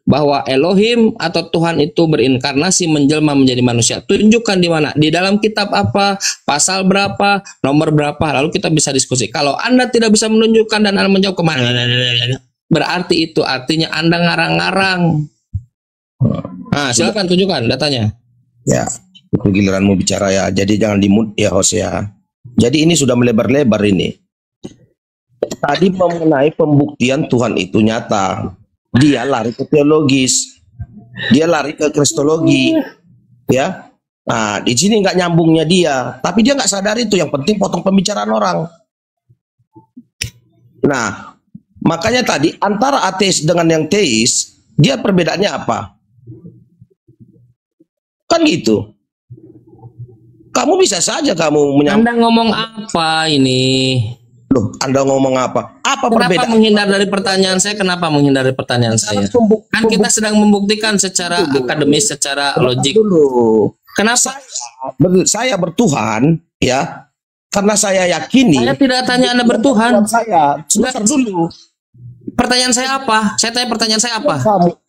bahwa Elohim atau Tuhan itu berinkarnasi menjelma menjadi manusia. Tunjukkan di mana, di dalam kitab apa, pasal berapa, nomor berapa, lalu kita bisa diskusi. Kalau Anda tidak bisa menunjukkan dan Anda menjawab kemana, berarti itu artinya Anda ngarang-ngarang. Nah, silakan tunjukkan datanya. Ya, itu giliranmu bicara ya. Jadi jangan dimut ya, host ya. Jadi ini sudah melebar-lebar ini. Tadi mengenai pembuktian Tuhan itu nyata. Dia lari ke teologis, dia lari ke kristologi, ya. Nah, di sini nggak nyambungnya dia, tapi dia nggak sadar itu. Yang penting potong pembicaraan orang. Nah, makanya tadi antara ateis dengan yang teis, dia perbedaannya apa? Kan gitu. Kamu bisa saja kamu Anda ngomong apa ini? Loh, Anda ngomong apa? Apa Kenapa perbedaan? menghindar dari pertanyaan saya? Kenapa menghindar dari pertanyaan saya? Kan kita sedang membuktikan secara akademis, secara logik. Dulu. Kenapa? Saya bertuhan, ya, karena saya yakini. Saya tidak tanya Anda bertuhan. Saya sebentar dulu. Pertanyaan saya apa? Saya tanya pertanyaan saya apa?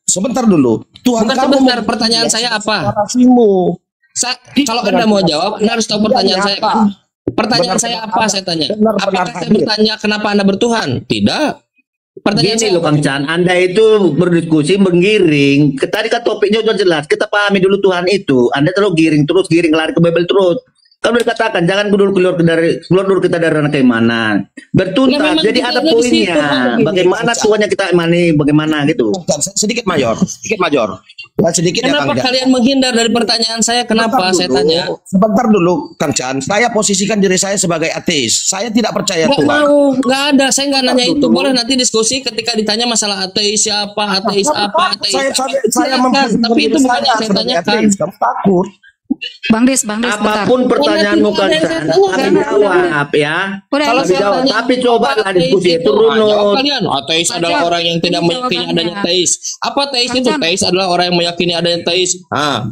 Sebentar dulu. Tuhan bukan kamu sebentar, pertanyaan saya apa? Kalau Anda mau jawab, Anda harus tahu pertanyaan saya. Pertanyaan saya apa? Saya tanya. Apakah saya bertanya kenapa Anda bertuhan? Tidak. Pertanyaan Gini saya loh Kang Chan, Anda itu berdiskusi menggiring. Tadi kan topiknya sudah jelas. Kita pahami dulu Tuhan itu. Anda terlalu giring lari ke Bible terus. Kan udah dikatakan jangan keluar kita dari ranah keimanan. Bertuntas. Jadi ada poinnya. Bagaimana Tuhan yang kita imani, bagaimana gitu. Sedikit mayor. Ya, sedikit. Kenapa kalian menghindar dari pertanyaan saya? Kenapa saya tanya? Sebentar dulu, Kang Chan. Saya posisikan diri saya sebagai ateis. Saya tidak percaya Tuhan. Nggak ada. Saya nggak nanya itu. Boleh nanti diskusi ketika ditanya masalah ateis siapa, ateis apa, ateis apa. Tapi itu bukan yang saya tanyakan. Kamu takut. Bang Dis, apapun pertanyaanmu Kang Chan, kami jawab ya. Kalau jawab, tapi cobalah diskusi itu runut. Kalian ateis adalah orang yang tidak meyakini adanya teis. Apa teis itu? Teis adalah orang yang meyakini adanya teis.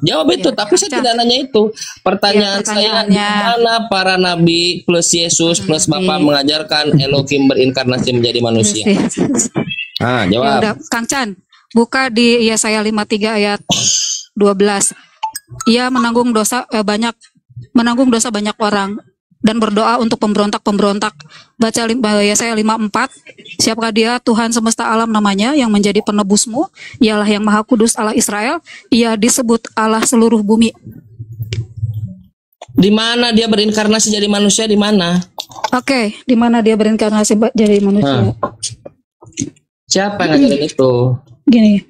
Jawab itu. Tapi saya tidak nanya itu. Pertanyaan saya, mana para nabi plus Yesus plus Bapa mengajarkan Elohim berinkarnasi menjadi manusia? Jawab. Ya udah, Kang Chan, buka di Yesaya 53 ayat 12. Ia menanggung dosa banyak orang dan berdoa untuk pemberontak-pemberontak. Baca Yesaya 54. Siapakah dia? Tuhan semesta alam namanya, yang menjadi penebusmu. Ialah yang Maha Kudus Allah Israel. Ia disebut Allah seluruh bumi. Di mana dia berinkarnasi jadi manusia? Di mana? Oke, di mana dia berinkarnasi jadi manusia? Siapa yang ngajarin itu? Gini.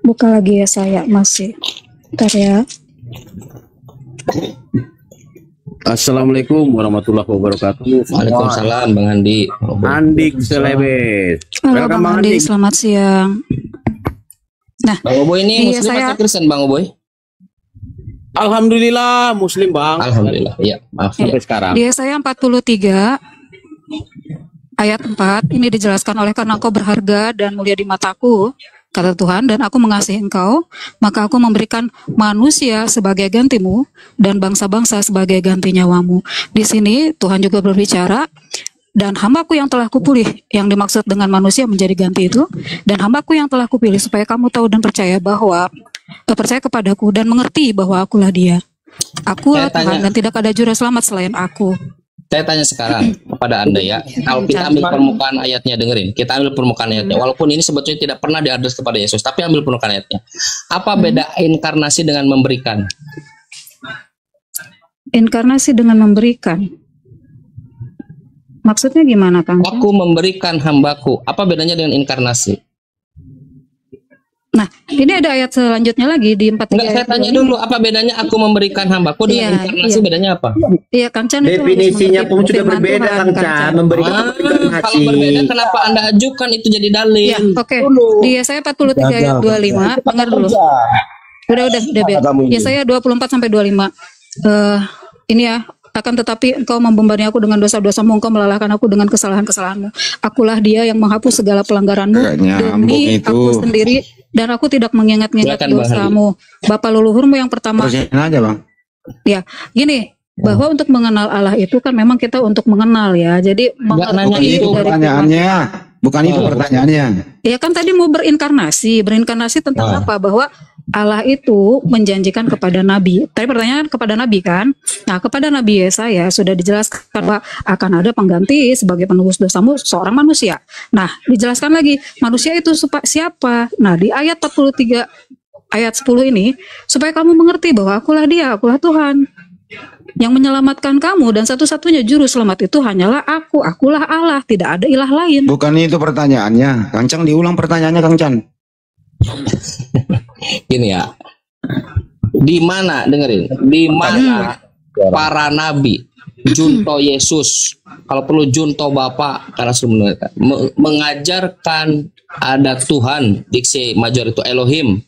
Buka lagi ya saya masih. Bentar ya. Assalamualaikum warahmatullahi wabarakatuh. Waalaikumsalam Bang Andi. Andik Selebes. Halo Bang Andi, selamat siang. Nah, Bang Oboy ini Muslim atau Kristen Bang Oboy? Alhamdulillah Muslim Bang. Alhamdulillah, iya. Maaf sampai sekarang. Di Yesaya 43 ayat 4 ini dijelaskan oleh karena engkau berharga dan mulia di mataku, kata Tuhan, dan aku mengasihi engkau, maka aku memberikan manusia sebagai gantimu dan bangsa-bangsa sebagai ganti nyawamu. Di sini Tuhan juga berbicara, dan hambaku yang telah kupilih, yang dimaksud dengan manusia menjadi ganti itu, dan hambaku yang telah kupilih supaya kamu tahu dan percaya bahwa percaya kepadaku dan mengerti bahwa akulah dia. Akulah Tuhan dan tidak ada juru selamat selain aku. Saya tanya sekarang kepada Anda ya, kalau kita ambil permukaan ayatnya, dengerin, kita ambil permukaan ayatnya, walaupun ini sebetulnya tidak pernah diadres kepada Yesus, tapi ambil permukaan ayatnya. Apa beda inkarnasi dengan memberikan? Inkarnasi dengan memberikan. Maksudnya gimana, Kang? Aku memberikan hambaku. Apa bedanya dengan inkarnasi? Nah, ini ada ayat selanjutnya lagi di 43. Enggak, saya tanya dulu, apa bedanya aku memberikan hambaku dengan inkarnasi, bedanya apa? Iya, Kang Chan. Definisinya pun sudah berbeda, Kang Chan. Memberikan kalau berbeda, kenapa Anda ajukan itu jadi dalil? Iya, oke. Di Yesaya 43 ayat 25, dengar dulu. Udah biar. Yesaya 24 sampai 25. Ini ya, akan tetapi engkau membebani aku dengan dosa-dosamu, engkau melalahkan aku dengan kesalahan-kesalahanmu. Akulah dia yang menghapus segala pelanggaranmu demi aku sendiri, dan aku tidak mengingat-ingat dosamu. Bapa leluhurmu yang pertama. Aja, Bang. Ya, gini, bahwa untuk mengenal Allah itu kan memang kita untuk mengenal ya. Jadi mengerti itu pertanyaannya. Bukan itu pertanyaannya. Ya kan tadi mau berinkarnasi tentang apa? Bahwa Allah itu menjanjikan kepada Nabi. Tadi pertanyaan kepada Nabi kan? Nah, kepada Nabi Yesaya sudah dijelaskan bahwa akan ada pengganti sebagai penebus dosamu seorang manusia. Nah, dijelaskan lagi manusia itu siapa? Nah, di ayat 43 ayat 10 ini supaya kamu mengerti bahwa akulah Dia, akulah Tuhan yang menyelamatkan kamu dan satu-satunya juru selamat itu hanyalah akulah Allah, tidak ada ilah lain. Bukan itu pertanyaannya. Kang Chan diulang pertanyaannya, Kang Chan. Gini ya, di mana dengerin, di mana para nabi, junto Yesus, kalau perlu junto Bapa karena sudah mengajarkan ada Tuhan, diksi major itu Elohim,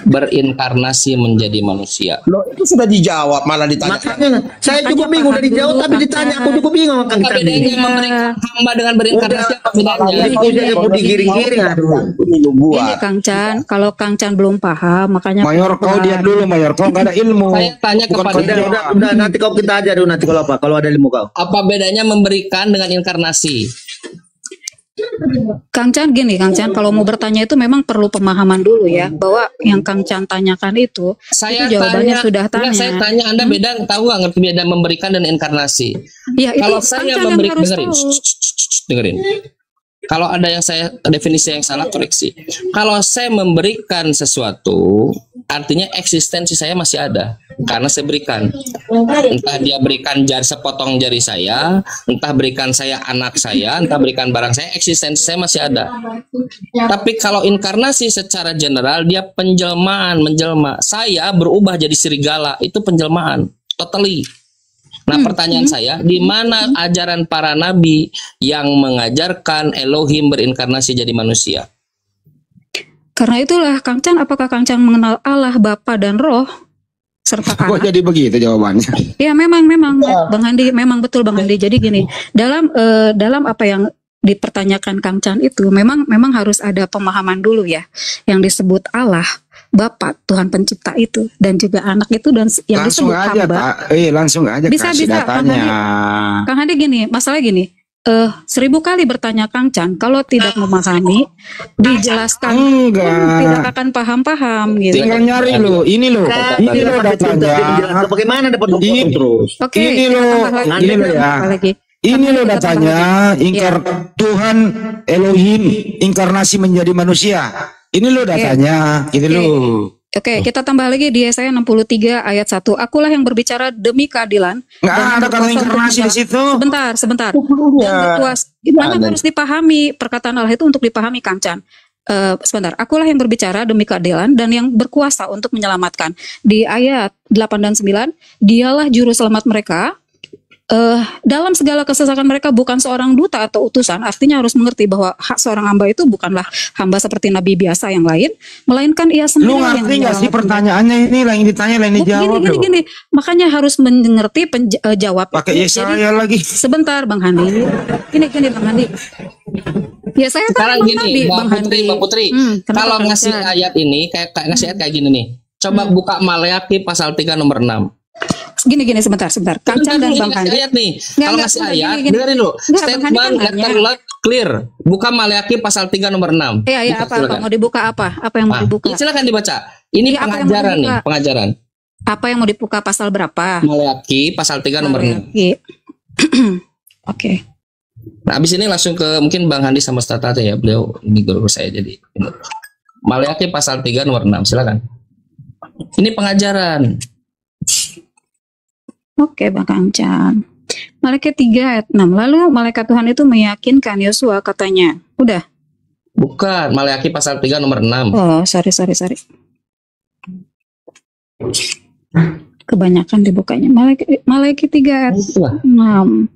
berinkarnasi menjadi manusia. Loh, itu sudah dijawab, malah ditanya. Makanya saya juga bingung dari jauh, tapi ditanya aku juga bingung. Apa bedanya memberikan hamba dengan berinkarnasi? Apa bedanya? Udah mau digiring-giring, aduh. Ini Kang Chan, kalau Kang Chan belum paham, makanya Mayor kau diam dulu, Mayor kau nggak ada ilmu. Saya tanya kepada Udah, nanti kau kita aja dulu nanti kalau apa, kalau ada ilmu kau. apa bedanya memberikan dengan inkarnasi? Kang Chan gini, Kang Chan, kalau mau bertanya itu memang perlu pemahaman dulu ya, bahwa yang Kang Chan tanyakan itu jawabannya sudah tanya. Enggak, saya tanya Anda beda, tahu nggak ngerti beda memberikan dan inkarnasi? Ya, Kalau itu saya Kang Chan memberikan, yang harus tahu. dengerin. Kalau ada yang saya definisi yang salah koreksi. Kalau saya memberikan sesuatu, artinya eksistensi saya masih ada karena saya berikan. Entah dia berikan sepotong jari saya, entah berikan saya anak saya, entah berikan barang saya, eksistensi saya masih ada. Tapi kalau inkarnasi secara general dia penjelmaan, menjelma. Saya berubah jadi serigala, itu penjelmaan, totally. Nah, pertanyaan saya, di mana ajaran para nabi yang mengajarkan Elohim berinkarnasi jadi manusia? Karena itulah Kang Chan, apakah Kang Chan mengenal Allah, Bapa dan Roh serta Kok Anak? jadi begitu jawabannya? Ya memang Bang Handi, memang betul Bang Handi. Jadi gini, dalam apa yang dipertanyakan Kang Chan itu memang harus ada pemahaman dulu ya, yang disebut Allah, Bapa, Tuhan pencipta itu, dan juga anak itu, dan yang Langsung disebut aja, hamba. Pak. Langsung aja Bisa, kasih datanya. Kang Handi gini, masalah gini, 1000 kali bertanya Kang Chan, kalau tidak memahami, dijelaskan pun tidak akan paham-paham gitu. Tinggal nyari lo, ini lo datanya. Bagaimana dapat Ini terus? Oke, Ini kita loh, tambah lagi, ini loh kita ya. tambah lagi. Ini lo Kita tambah datanya, lagi. ingkar Tuhan Elohim inkarnasi menjadi manusia. Ini lo datanya, ini lo. Oke, kita tambah lagi di Yesaya 63 ayat 1. Akulah yang berbicara demi keadilan. Nggak dan ada kata berkuasa untuk inkarnasi di situ. Sebentar. Yang berkuasa, gimana harus dipahami perkataan Allah itu untuk dipahami Kang Chan? Sebentar, akulah yang berbicara demi keadilan dan yang berkuasa untuk menyelamatkan. Di ayat 8 dan 9, dialah juru selamat mereka. Dalam segala kesesakan mereka bukan seorang duta atau utusan, artinya harus mengerti bahwa hak seorang hamba itu bukanlah hamba seperti nabi biasa yang lain, melainkan ia sendiri Lu yang ngerti nggak sih menyelamatkan. pertanyaannya ini lah yang ditanya lah yang dijawab lo. Gini, makanya harus mengerti jawab. Pakai Yesaya lagi. Sebentar Bang Handi. Gini Bang Handi. Ya saya Sekarang kan gini, Bang Handi. Bang Putri, Kenapa kalau Kang ngasih Chan? ayat ini, kayak ngasih ayat kayak gini nih. Coba buka Maleakhi pasal 3 nomor 6. Gini sebentar. Kang Chan dan Bang Handi. Ayat nih. Nggak, Kalau ngasih nggak, ayat, gini. dengerin dulu. Nggak, Bang Handi Statement kan nanya. letter luck clear. Buka Maleakhi pasal 3 nomor 6. Iya, apa Silakan. mau dibuka apa? Apa yang mau dibuka? Silakan dibaca. Ini Iya, apa yang mau pengajaran nih, dibuka? pengajaran. Apa yang mau dibuka pasal berapa? Maleakhi pasal 3 nomor 6. Oke. Nah, abis ini langsung ke mungkin Bang Handi sama Stata aja ya. Beliau ini guru saya jadi. Maleakhi pasal 3 nomor 6. Silakan. Ini pengajaran. Oke, Bang Kang Chan. Maleakhi 3 ayat 6. Lalu malaikat Tuhan itu meyakinkan Yosua, katanya. Udah. Bukan, Maleakhi pasal 3 nomor 6. Oh, sorry. Kebanyakan dibukanya. Maleakhi 3 ayat Itulah. 6.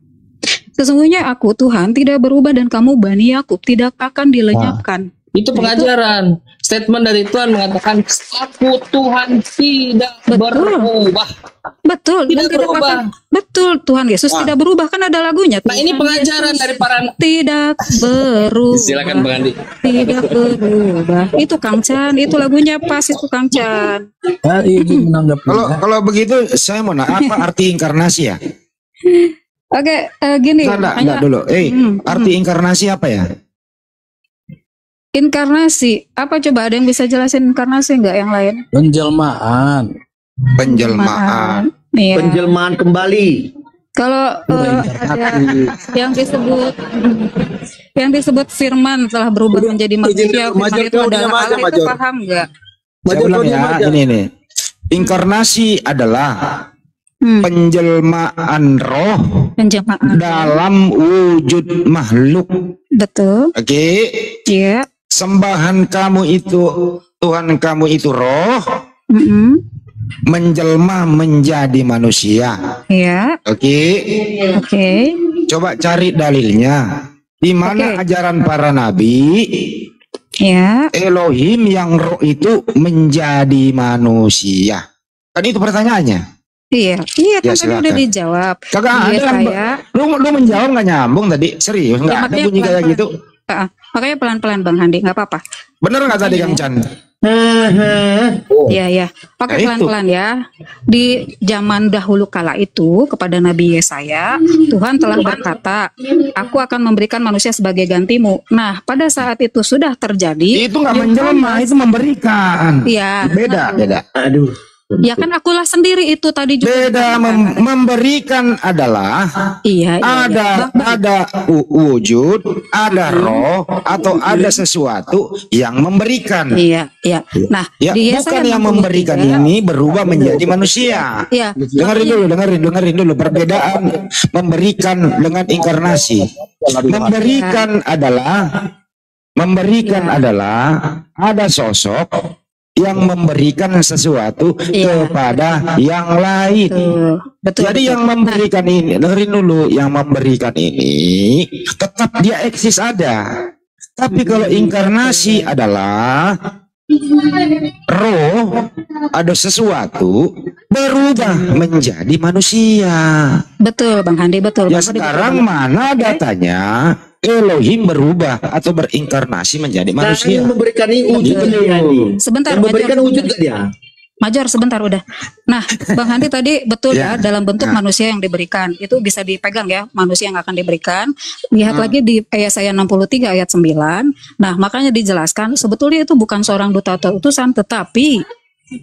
Sesungguhnya aku Tuhan tidak berubah dan kamu Bani Yakub tidak akan dilenyapkan. Itu pengajaran. Statement dari Tuhan mengatakan aku Tuhan tidak berubah. Betul. Tidak berubah. Betul. Tuhan Yesus tidak berubah, kan ada lagunya. Nah, ini Tuhan pengajaran Yesus dari para. tidak berubah. Silakan Bang Andi. Tidak berubah. Itu Kang Chan, itu lagunya pas itu Kang Chan. Kalau begitu saya mau nanya apa arti inkarnasi ya? Oke, gini. Enggak dulu. Arti inkarnasi apa ya? Inkarnasi, apa coba ada yang bisa jelasin inkarnasi nggak yang lain? Penjelmaan. Penjelmaan. Iya. Penjelmaan kembali. Kalau ada yang disebut firman telah berubah menjadi manusia, firman itu adalah Allah, itu paham nggak? Saya ulang ya, ini nih. Inkarnasi adalah penjelmaan roh Penjelmaan. dalam wujud makhluk. Betul. Oke. Iya. Sembahan kamu itu, Tuhan kamu itu roh, Mm-mm. menjelma menjadi manusia. Iya. Oke. Oke. Coba cari dalilnya. Di mana Oke. ajaran para nabi Iya. Elohim yang roh itu menjadi manusia? Kan itu pertanyaannya. Iya. Iya, Ya, kan tadi udah silakan. dijawab. Kagak Iya, ada. saya. Lu menjawab nggak nyambung tadi. Serius nggak ada makanya bunyi kayak pelan-pelan. gitu. Makanya pelan-pelan Bang Handi, nggak apa-apa. Bener nggak tadi Kang Chan? Iya, ya. Pakai Ya, itu. pelan-pelan ya. Di zaman dahulu kala itu kepada Nabi Yesaya, Tuhan telah berkata, "Aku akan memberikan manusia sebagai gantimu." Nah, pada saat itu sudah terjadi. Itu nggak menjelma, itu memberikan. Iya. Beda, beda. Aduh. Ya kan akulah sendiri itu tadi juga. Beda memberikan adalah Iya, iya. ada wujud, ada roh atau ada sesuatu yang memberikan. Iya, iya. Nah, Ya, di bukan Yesaya yang memberikan 63, ini berubah menjadi manusia. Iya. Dengerin dulu perbedaan memberikan dengan inkarnasi. Memberikan adalah ada sosok yang memberikan sesuatu Iya. kepada yang lain. Betul. Jadi yang memberikan ini, dengerin dulu, yang memberikan ini tetap dia eksis ada. Tapi kalau inkarnasi adalah roh, ada sesuatu berubah menjadi manusia. Betul, Bang Handi, betul. Ya Bang Handi, sekarang betul. mana datanya Elohim berubah atau berinkarnasi menjadi Nah, manusia? yang memberikan ini wujud Gitu. dia nih. Sebentar, Yang memberikan Major. wujud gak dia? Major, sebentar udah. Nah, Bang Handi tadi betul ya, dalam bentuk Ya. manusia yang diberikan. Itu bisa dipegang ya, manusia yang akan diberikan. Lihat lagi di Yesaya 63 ayat 9. Nah, makanya dijelaskan sebetulnya itu bukan seorang duta atau utusan, tetapi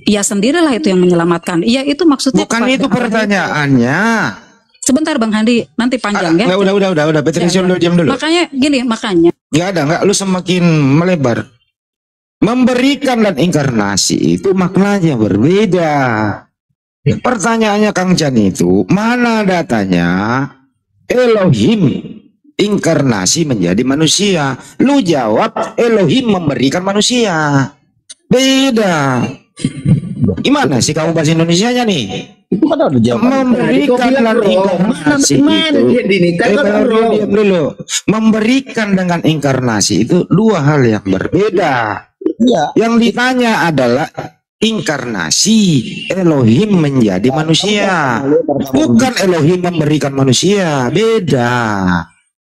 ia sendirilah itu yang menyelamatkan. Iya, itu maksudnya Bukan kepada itu Allah. pertanyaannya. Sebentar Bang Handi, nanti panjang ya. Nggak, udah. Patricia, Ya, lu diam dulu. Makanya Nggak, lu semakin melebar. Memberikan dan inkarnasi itu maknanya berbeda. Pertanyaannya Kang Chan itu, mana datanya Elohim inkarnasi menjadi manusia? Lu jawab Elohim memberikan manusia. Beda. Gimana sih kamu bahasa Indonesianya nih? Itu kan ada jawaban. Memberikan dan inkarnasi Mana itu. dia ini? Kan Diam dulu. Memberikan dengan inkarnasi itu dua hal yang berbeda. Iya. Yang ditanya adalah inkarnasi Elohim menjadi manusia, bukan Elohim memberikan manusia. Beda.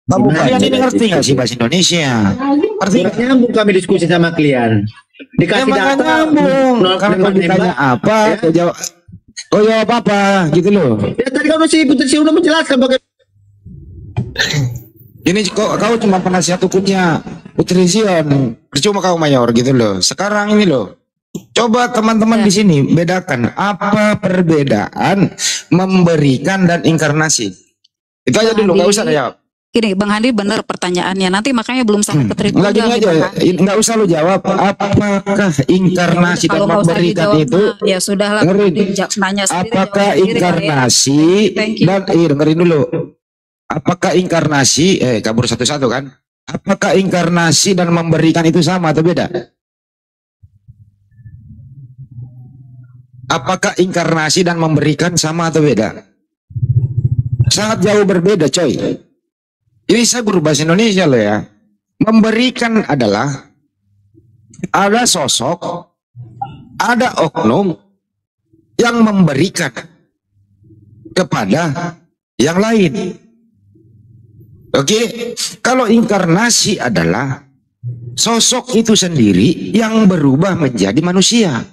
Kalian ini ngerti nggak sih bahasa Indonesia? Ngerti nggak? Nyambung kami diskusi sama kalian. Dikasih Emang data. nyambung. Karena kalau ditanya apa, jawab. Oh jawab apa gitu loh. Ya tadi kan si Putri Si udah menjelaskan bagaimana. Ini kau cuma penasihat hukumnya Putri Zion, percuma kau mayor gitu loh. Sekarang ini loh, coba teman-teman di sini bedakan apa perbedaan memberikan dan inkarnasi. Itu aja dulu, nggak usah jawab. Gini, Bang Handi benar pertanyaannya. Nanti makanya belum sampai ke trik Nggak gini tunggal nih, aja, Bang Handi. nggak usah lu jawab. Apakah inkarnasi dan Kalau nggak usah memberikan dijawab, itu? nah, ya sudahlah. Dengerin. Nanya sendiri. Apakah jawab sendiri kali ya. inkarnasi Thank you. dan dengerin dulu. Apakah inkarnasi kabur satu-satu kan? Apakah inkarnasi dan memberikan itu sama atau beda? Apakah inkarnasi dan memberikan sama atau beda? Sangat jauh berbeda, coy. Ini saya guru bahasa Indonesia loh ya. Memberikan adalah ada sosok, ada oknum yang memberikan kepada yang lain. Oke, kalau inkarnasi adalah sosok itu sendiri yang berubah menjadi manusia.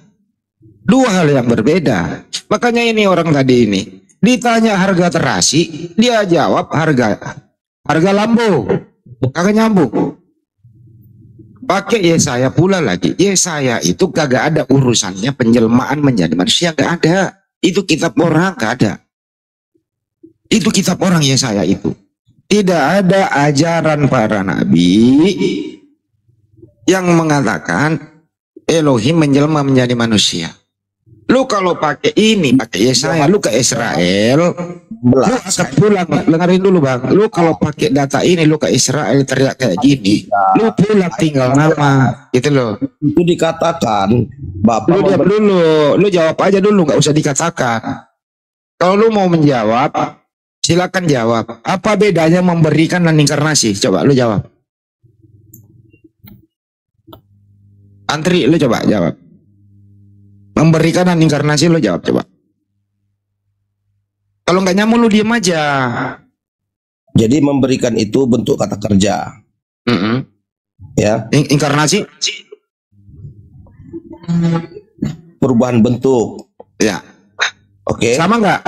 Dua hal yang berbeda. Makanya ini orang tadi ini ditanya harga terasi, dia jawab harga Lambo. Kagak nyambung. Pakai Yesaya pula lagi. Yesaya itu kagak ada urusannya penjelmaan menjadi manusia, gak ada. Itu kitab orang, gak ada. Itu kitab orang Yesaya itu. Tidak ada ajaran para nabi yang mengatakan Elohim menjelma menjadi manusia. Lu kalau pakai ini, pakai Yesaya, lu ke Israel, lu akan pulang. Dengerin dulu bang, lu kalau pakai data ini, lu ke Israel teriak kayak gini, lu pulang tinggal nama, gitu loh. Itu dikatakan, Bapak Lu diam dulu, lu jawab aja dulu, nggak usah dikatakan. Kalau lu mau menjawab, silakan jawab. Apa bedanya memberikan dan inkarnasi? Coba lu jawab. Antri, lu coba jawab. Memberikan dan inkarnasi, lu jawab coba. Kalau nggak nyambung lu diem aja. Jadi memberikan itu bentuk kata kerja, ya. Inkarnasi, Perubahan bentuk, ya. oke. Sama nggak?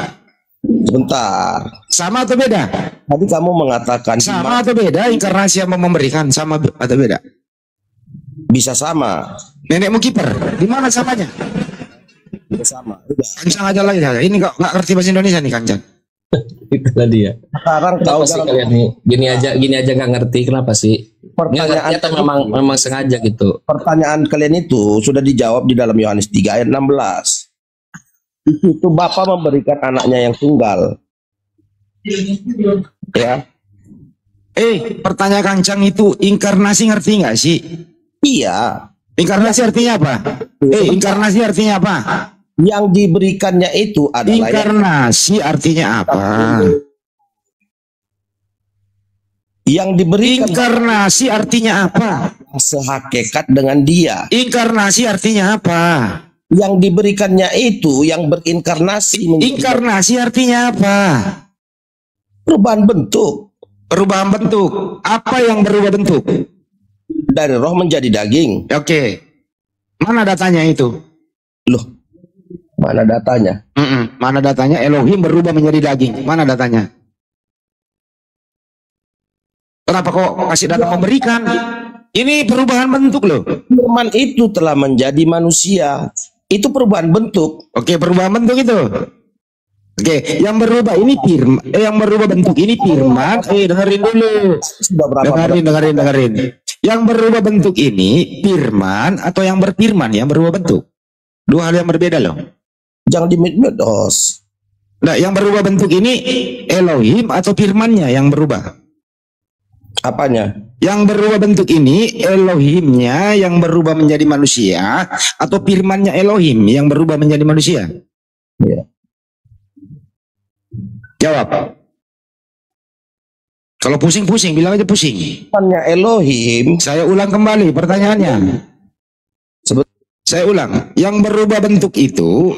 Sebentar. Sama atau beda? Tadi kamu mengatakan Sama atau beda? Inkarnasi sama memberikan sama atau beda? bisa sama. Nenekmu kiper, di mana samanya? Bisa sama. Udah. Kancang aja lagi. Ini kok nggak ngerti bahasa Indonesia nih Kancang. Itulah dia. Sekarang Kenapa kau sih jangan- kalian nih gini aja nggak ngerti, kenapa sih? Nggak pertanyaan ngerti atau memang sengaja gitu? pertanyaan kalian itu sudah dijawab di dalam Yohanes 3 ayat 16. Itu Bapa memberikan anaknya yang tunggal. Ya. Pertanyaan Kancang itu inkarnasi ngerti nggak sih? Iya. Inkarnasi artinya apa? Inkarnasi artinya apa? Yang diberikannya itu adalah Inkarnasi artinya apa? yang diberikan Inkarnasi artinya apa? sehakikat dengan dia. Inkarnasi artinya apa? Yang diberikannya itu yang berinkarnasi menjadi Inkarnasi artinya apa? perubahan bentuk Perubahan bentuk. Apa yang berubah bentuk? dari roh menjadi daging. Oke. Mana datanya itu? Loh, mana datanya? Mana datanya? Elohim berubah menjadi daging. Mana datanya? Kenapa kok kasih data memberikan? Ini perubahan bentuk loh. Firman itu telah menjadi manusia. Itu perubahan bentuk. Oke, perubahan bentuk itu. Oke, yang berubah ini firman, yang berubah bentuk ini firman. Dengerin dulu. Sudah berapa? Dengerin. Yang berubah bentuk ini firman atau yang berfirman yang berubah bentuk? Dua hal yang berbeda loh. Jangan dimit-mitos. Nah, yang berubah bentuk ini Elohim atau firmannya yang berubah? Apanya? Yang berubah bentuk ini Elohimnya yang berubah menjadi manusia atau firmannya Elohim yang berubah menjadi manusia? Ya. Jawab. Kalau pusing-pusing bilang aja pusing. Firmannya Elohim. Saya ulang kembali pertanyaannya. Saya ulang. Yang berubah bentuk itu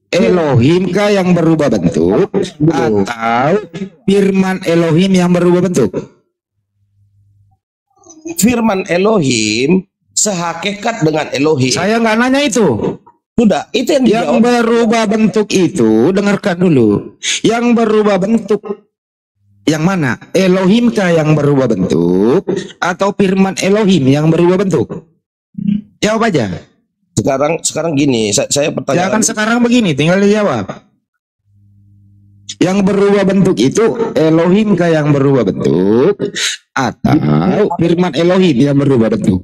Elohim kah yang berubah bentuk atau firman Elohim yang berubah bentuk? Firman Elohim sehakikat dengan Elohim. Saya nggak nanya itu. Sudah, itu yang Yang dijawab. berubah bentuk itu, dengarkan dulu. Yang berubah bentuk yang mana? Elohim kah yang berubah bentuk atau firman Elohim yang berubah bentuk? Jawab aja. Sekarang gini, saya pertanyaan. Jangan sekarang begini, tinggal dijawab. Yang berubah bentuk itu Elohim kah yang berubah bentuk atau firman Elohim yang berubah bentuk?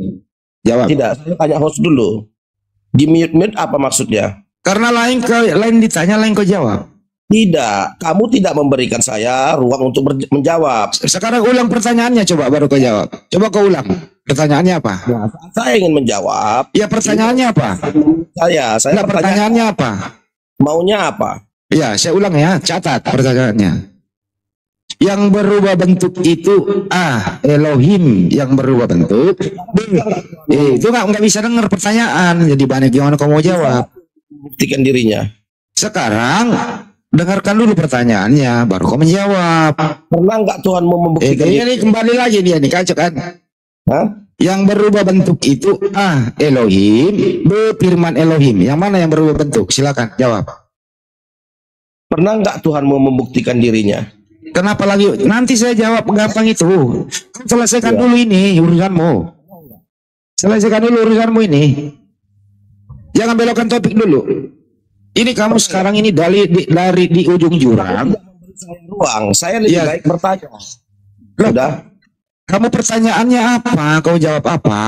Jawab. Tidak, saya tanya host dulu. Di mute apa maksudnya? Karena lain ditanya, lain kau jawab. Tidak, kamu tidak memberikan saya ruang untuk menjawab. Sekarang ulang pertanyaannya, coba baru kau jawab. Coba kau ulang. Pertanyaannya apa? Nah, saya ingin menjawab. Ya, pertanyaannya apa? Saya Nah, bertanya, pertanyaannya apa? maunya apa? Ya, saya ulang ya, catat pertanyaannya. Yang berubah bentuk itu Elohim yang berubah bentuk. Itu nggak bisa dengar pertanyaan. Jadi banyak gimana kau mau jawab. Buktikan dirinya. Sekarang dengarkan dulu pertanyaannya, baru kau menjawab. Pernah nggak Tuhan mau membuktikan Ini kembali lagi dia nih, kacau kan? Hah? Yang berubah bentuk itu Elohim, B firman Elohim. Yang mana yang berubah bentuk? Silakan jawab. Pernah nggak Tuhan mau membuktikan dirinya? Kenapa lagi? Nanti saya jawab gampang itu. Kau selesaikan dulu ini urusanmu. Selesaikan dulu urusanmu ini. Jangan belokkan topik dulu. Ini kamu sekarang ini dari di ujung jurang. Ruang, saya lebih Iya. baik bertanya. Sudah. Kamu pertanyaannya apa? Kau jawab apa?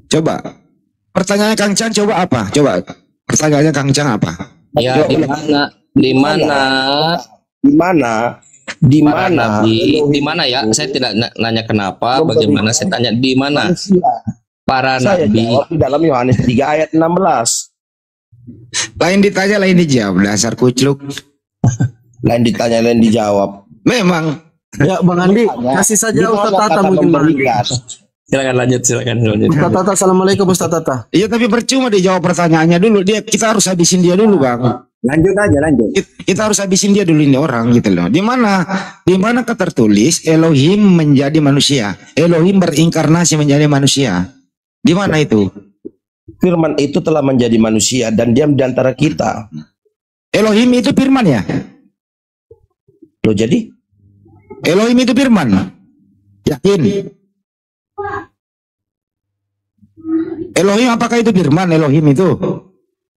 Coba. Pertanyaannya Kang Chan coba apa? Coba. Pertanyaannya Kang Chan apa? Ya, di mana? Di mana? Di mana? Di Para mana? nabi, di mana ya? Saya tidak nanya kenapa, bagaimana, saya tanya di mana Manusia. para Saya nabi. jawab di dalam Yohanes 3 ayat 16. Lain ditanya, lain dijawab. Dasar kucluk. Lain ditanya, lain dijawab. Memang. Ya Bang Andi, kasih saja Ustaz Tata mungkin Bang Andi. Silakan lanjut, silakan lanjut. Ustaz Tata, assalamualaikum Ustaz Tata. Iya, tapi percuma dia jawab pertanyaannya dulu. Kita harus habisin dia dulu, Bang. Lanjut aja, lanjut. Kita harus habisin dia dulu ini orang gitu loh. Di mana tertulis Elohim menjadi manusia, Elohim berinkarnasi menjadi manusia. Di mana itu? Firman itu telah menjadi manusia dan diam di antara kita. Elohim itu firman ya? Loh, jadi Elohim itu firman. Yakin? Elohim apakah itu firman Elohim itu?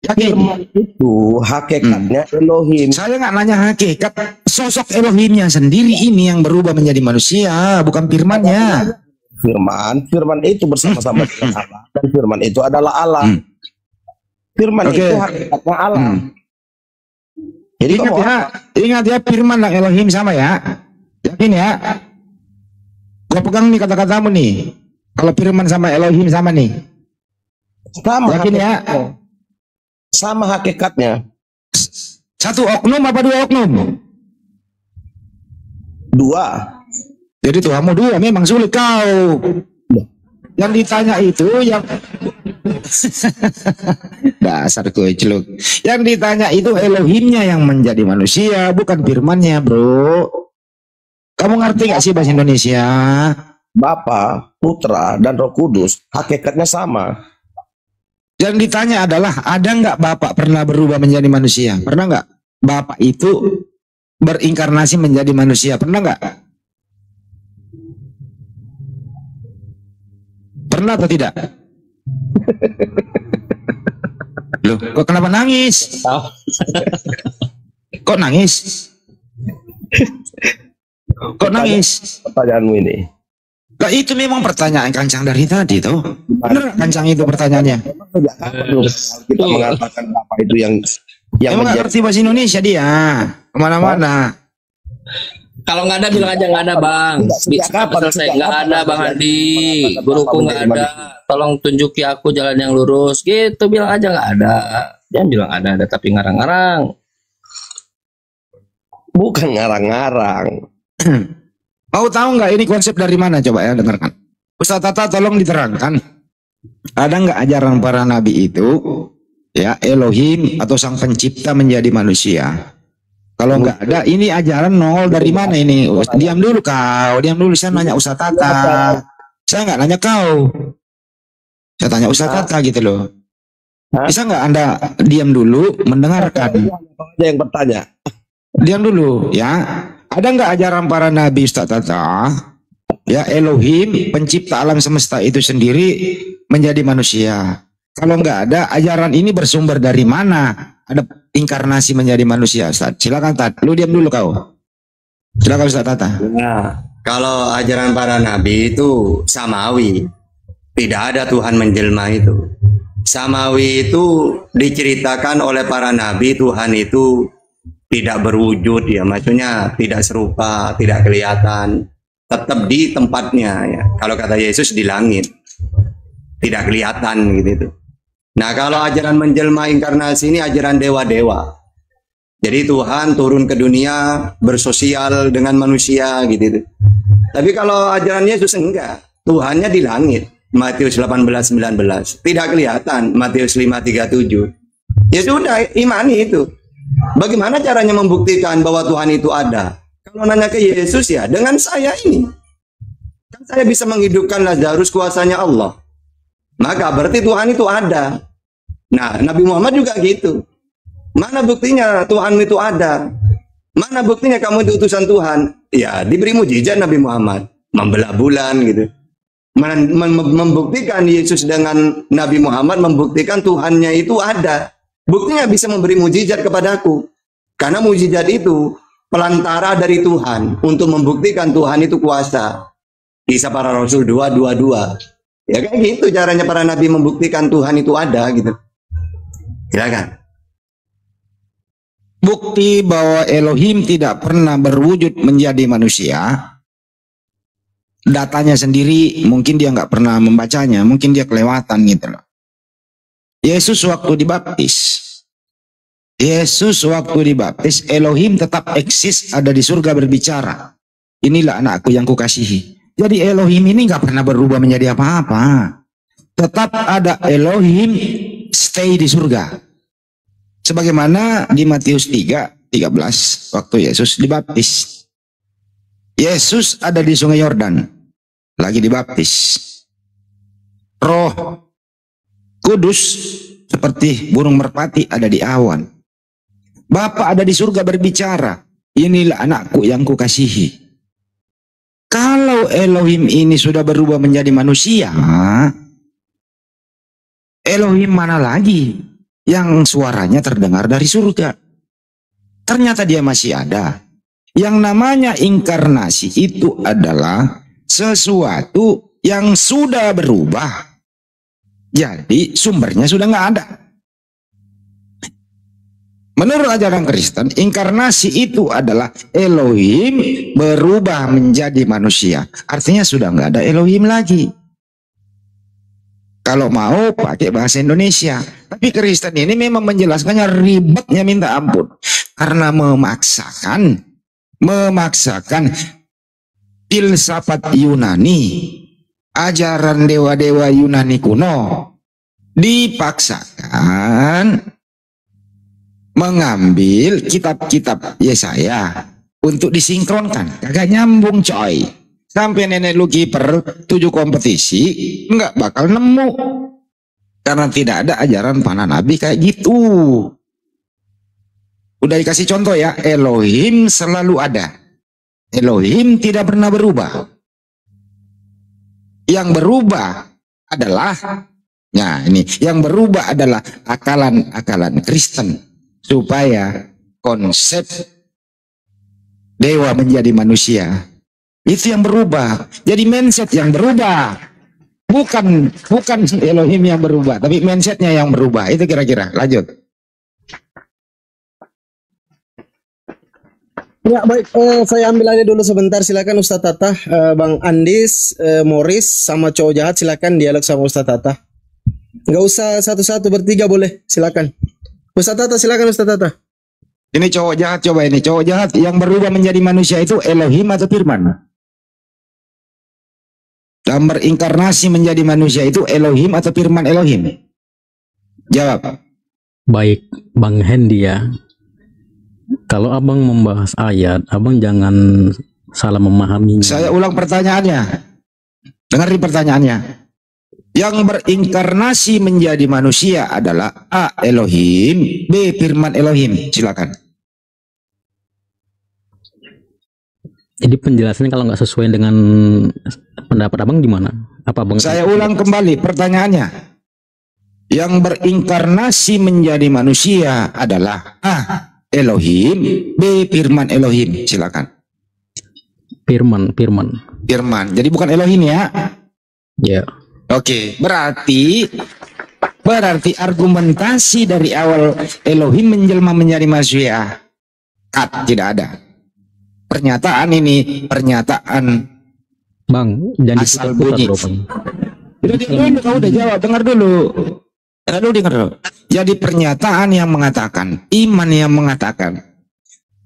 Yakin? firman itu hakikatnya Elohim. Saya nggak nanya hakikat, sosok Elohimnya sendiri ini yang berubah menjadi manusia, bukan firmannya. Firman itu bersama-sama dengan Allah, dan firman itu adalah Allah. Firman Oke. itu hakikatnya Allah. Jadi Ingat kamu ya, ingat ya firman dan Elohim sama ya. Yakin ya? Gua pegang nih kata-katamu nih. Kalau firman sama Elohim sama nih. sama Yakin ya? hakikatnya. Sama hakikatnya. Satu oknum apa dua oknum? Dua. Jadi Tuhanmu dua, memang sulit kau. Yang ditanya itu yang dasar kucluk. Yang ditanya itu Elohimnya yang menjadi manusia, bukan firmannya, bro. Kamu ngerti gak sih bahasa Indonesia? Bapa, Putra, dan Roh Kudus hakikatnya sama. Yang ditanya adalah ada nggak Bapak pernah berubah menjadi manusia? Pernah nggak? Bapak itu berinkarnasi menjadi manusia. Pernah nggak? Pernah atau tidak? Loh, kok kenapa nangis? Kok nangis? Kok nangis? Pertanyaanmu ini. Nah, itu memang pertanyaan Kancang dari tadi tuh. Bener nggak, Kancang itu pertanyaannya? Kita mengatakan apa itu yang Emang nggak menjadi ngerti bahasa Indonesia dia. Kemana-mana. Kalau nggak ada bilang aja nggak ada bang. Sejak kapan? Selesai Sejak nggak kapan ada bang menjadi- Andi. mengatakan Guruku apa nggak menjadi ada. Tolong tunjuki aku jalan yang lurus. Gitu bilang aja nggak ada. Jangan bilang ada tapi ngarang-ngarang. bukan ngarang-ngarang. Mau tahu nggak ini konsep dari mana? Coba ya dengarkan. Ustaz Tata tolong diterangkan. Ada nggak ajaran para nabi itu ya Elohim atau sang pencipta menjadi manusia? Kalau nggak ada, ini ajaran nol dari mana ini? Diam dulu kau, diam dulu. Saya nanya Ustaz Tata. Saya nggak nanya kau. Saya tanya Ustaz Tata gitu loh. Bisa nggak Anda diam dulu mendengarkan? Ada yang bertanya. Diam dulu ya. Ada nggak ajaran para nabi Ustaz Tata? Ya Elohim pencipta alam semesta itu sendiri menjadi manusia. Kalau nggak ada, ajaran ini bersumber dari mana? Ada inkarnasi menjadi manusia, Ustaz. Silakan Tat. Lu diam dulu kau. Silakan Ustaz Tata. Nah, kalau ajaran para nabi itu samawi, tidak ada Tuhan menjelma itu. Samawi itu diceritakan oleh para nabi Tuhan itu tidak berwujud ya, maksudnya tidak serupa, tidak kelihatan, tetap di tempatnya ya. Kalau kata Yesus di langit, tidak kelihatan gitu. Nah, kalau ajaran menjelma inkarnasi ini ajaran dewa-dewa. Jadi Tuhan turun ke dunia bersosial dengan manusia gitu. Tapi kalau ajaran Yesus enggak, Tuhannya di langit. Matius 18:19 tidak kelihatan. Matius 5:37. Ya sudah, imani itu. Bagaimana caranya membuktikan bahwa Tuhan itu ada? Kalau nanya ke Yesus ya, dengan saya ini. Kan saya bisa menghidupkan Lazarus kuasanya Allah. Maka berarti Tuhan itu ada. Nah, Nabi Muhammad juga gitu. Mana buktinya Tuhan itu ada? Mana buktinya kamu itu utusan Tuhan? Ya, diberi mujizat Nabi Muhammad. Membelah bulan gitu. membuktikan Yesus dengan Nabi Muhammad membuktikan Tuhannya itu ada. Buktinya bisa memberi mujizat kepadaku. Karena mujizat itu pelantara dari Tuhan untuk membuktikan Tuhan itu kuasa. Kisah Para Rasul 2:22. Ya kayak gitu caranya para nabi membuktikan Tuhan itu ada gitu. Silakan. Bukti bahwa Elohim tidak pernah berwujud menjadi manusia, datanya sendiri mungkin dia nggak pernah membacanya, mungkin dia kelewatan gitu loh. Yesus waktu dibaptis, Elohim tetap eksis, ada di surga berbicara. Inilah anakku yang kukasihi. Jadi Elohim ini nggak pernah berubah menjadi apa-apa. Tetap ada Elohim stay di surga. Sebagaimana di Matius 3:13 waktu Yesus dibaptis. Yesus ada di Sungai Yordan lagi dibaptis. Roh Kudus seperti burung merpati ada di awan. Bapa ada di surga berbicara, inilah anakku yang kukasihi. Kalau Elohim ini sudah berubah menjadi manusia, Elohim mana lagi yang suaranya terdengar dari surga? Ternyata dia masih ada. Yang namanya inkarnasi itu adalah sesuatu yang sudah berubah. Jadi sumbernya sudah nggak ada. Menurut ajaran Kristen, inkarnasi itu adalah Elohim berubah menjadi manusia. Artinya sudah nggak ada Elohim lagi. Kalau mau pakai bahasa Indonesia. Tapi Kristen ini memang menjelaskannya ribetnya minta ampun. Karena memaksakan filsafat Yunani, ajaran dewa-dewa Yunani kuno, dipaksakan mengambil kitab-kitab Yesaya untuk disinkronkan. Kagak nyambung coy. Sampai nenek lu kiper 7 kompetisi nggak bakal nemu. Karena tidak ada ajaran para nabi kayak gitu. Udah dikasih contoh ya, Elohim selalu ada. Elohim tidak pernah berubah. Yang berubah adalah, nah ini, yang berubah adalah akalan-akalan Kristen. Supaya konsep dewa menjadi manusia, itu yang berubah. Jadi mindset yang berubah. Bukan Elohim yang berubah, tapi mindsetnya yang berubah. Itu kira-kira. Lanjut. Ya baik, saya ambil aja dulu sebentar. Silakan Ustadz Tata, Bang Andis, Morris sama cowok jahat silakan dialog sama Ustadz Tata. Nggak usah satu-satu, bertiga boleh. Silakan. Ustadz Tata, silakan Ustadz Tata. Ini cowok jahat, coba ini cowok jahat yang berubah menjadi manusia itu Elohim atau Firman? Dan berinkarnasi menjadi manusia itu Elohim atau Firman Elohim? Jawab. Baik, Bang Hendi ya. Kalau abang membahas ayat, abang jangan salah memahaminya. Saya ulang pertanyaannya. Dengarin pertanyaannya. Yang berinkarnasi menjadi manusia adalah A. Elohim, B. Firman Elohim. Silakan. Jadi penjelasannya kalau nggak sesuai dengan pendapat abang gimana? Apa abang? Saya ulang kembali pertanyaannya. Yang berinkarnasi menjadi manusia adalah A. Elohim, B. Firman Elohim. Silakan. Firman. Jadi bukan Elohim ya? Ya. Oke, berarti argumentasi dari awal Elohim menjelma menjadi manusia tidak ada. Pernyataan ini Bang, jangan asal bunyi. Udah udah jawab, dengar dulu. Jadi pernyataan yang mengatakan, iman yang mengatakan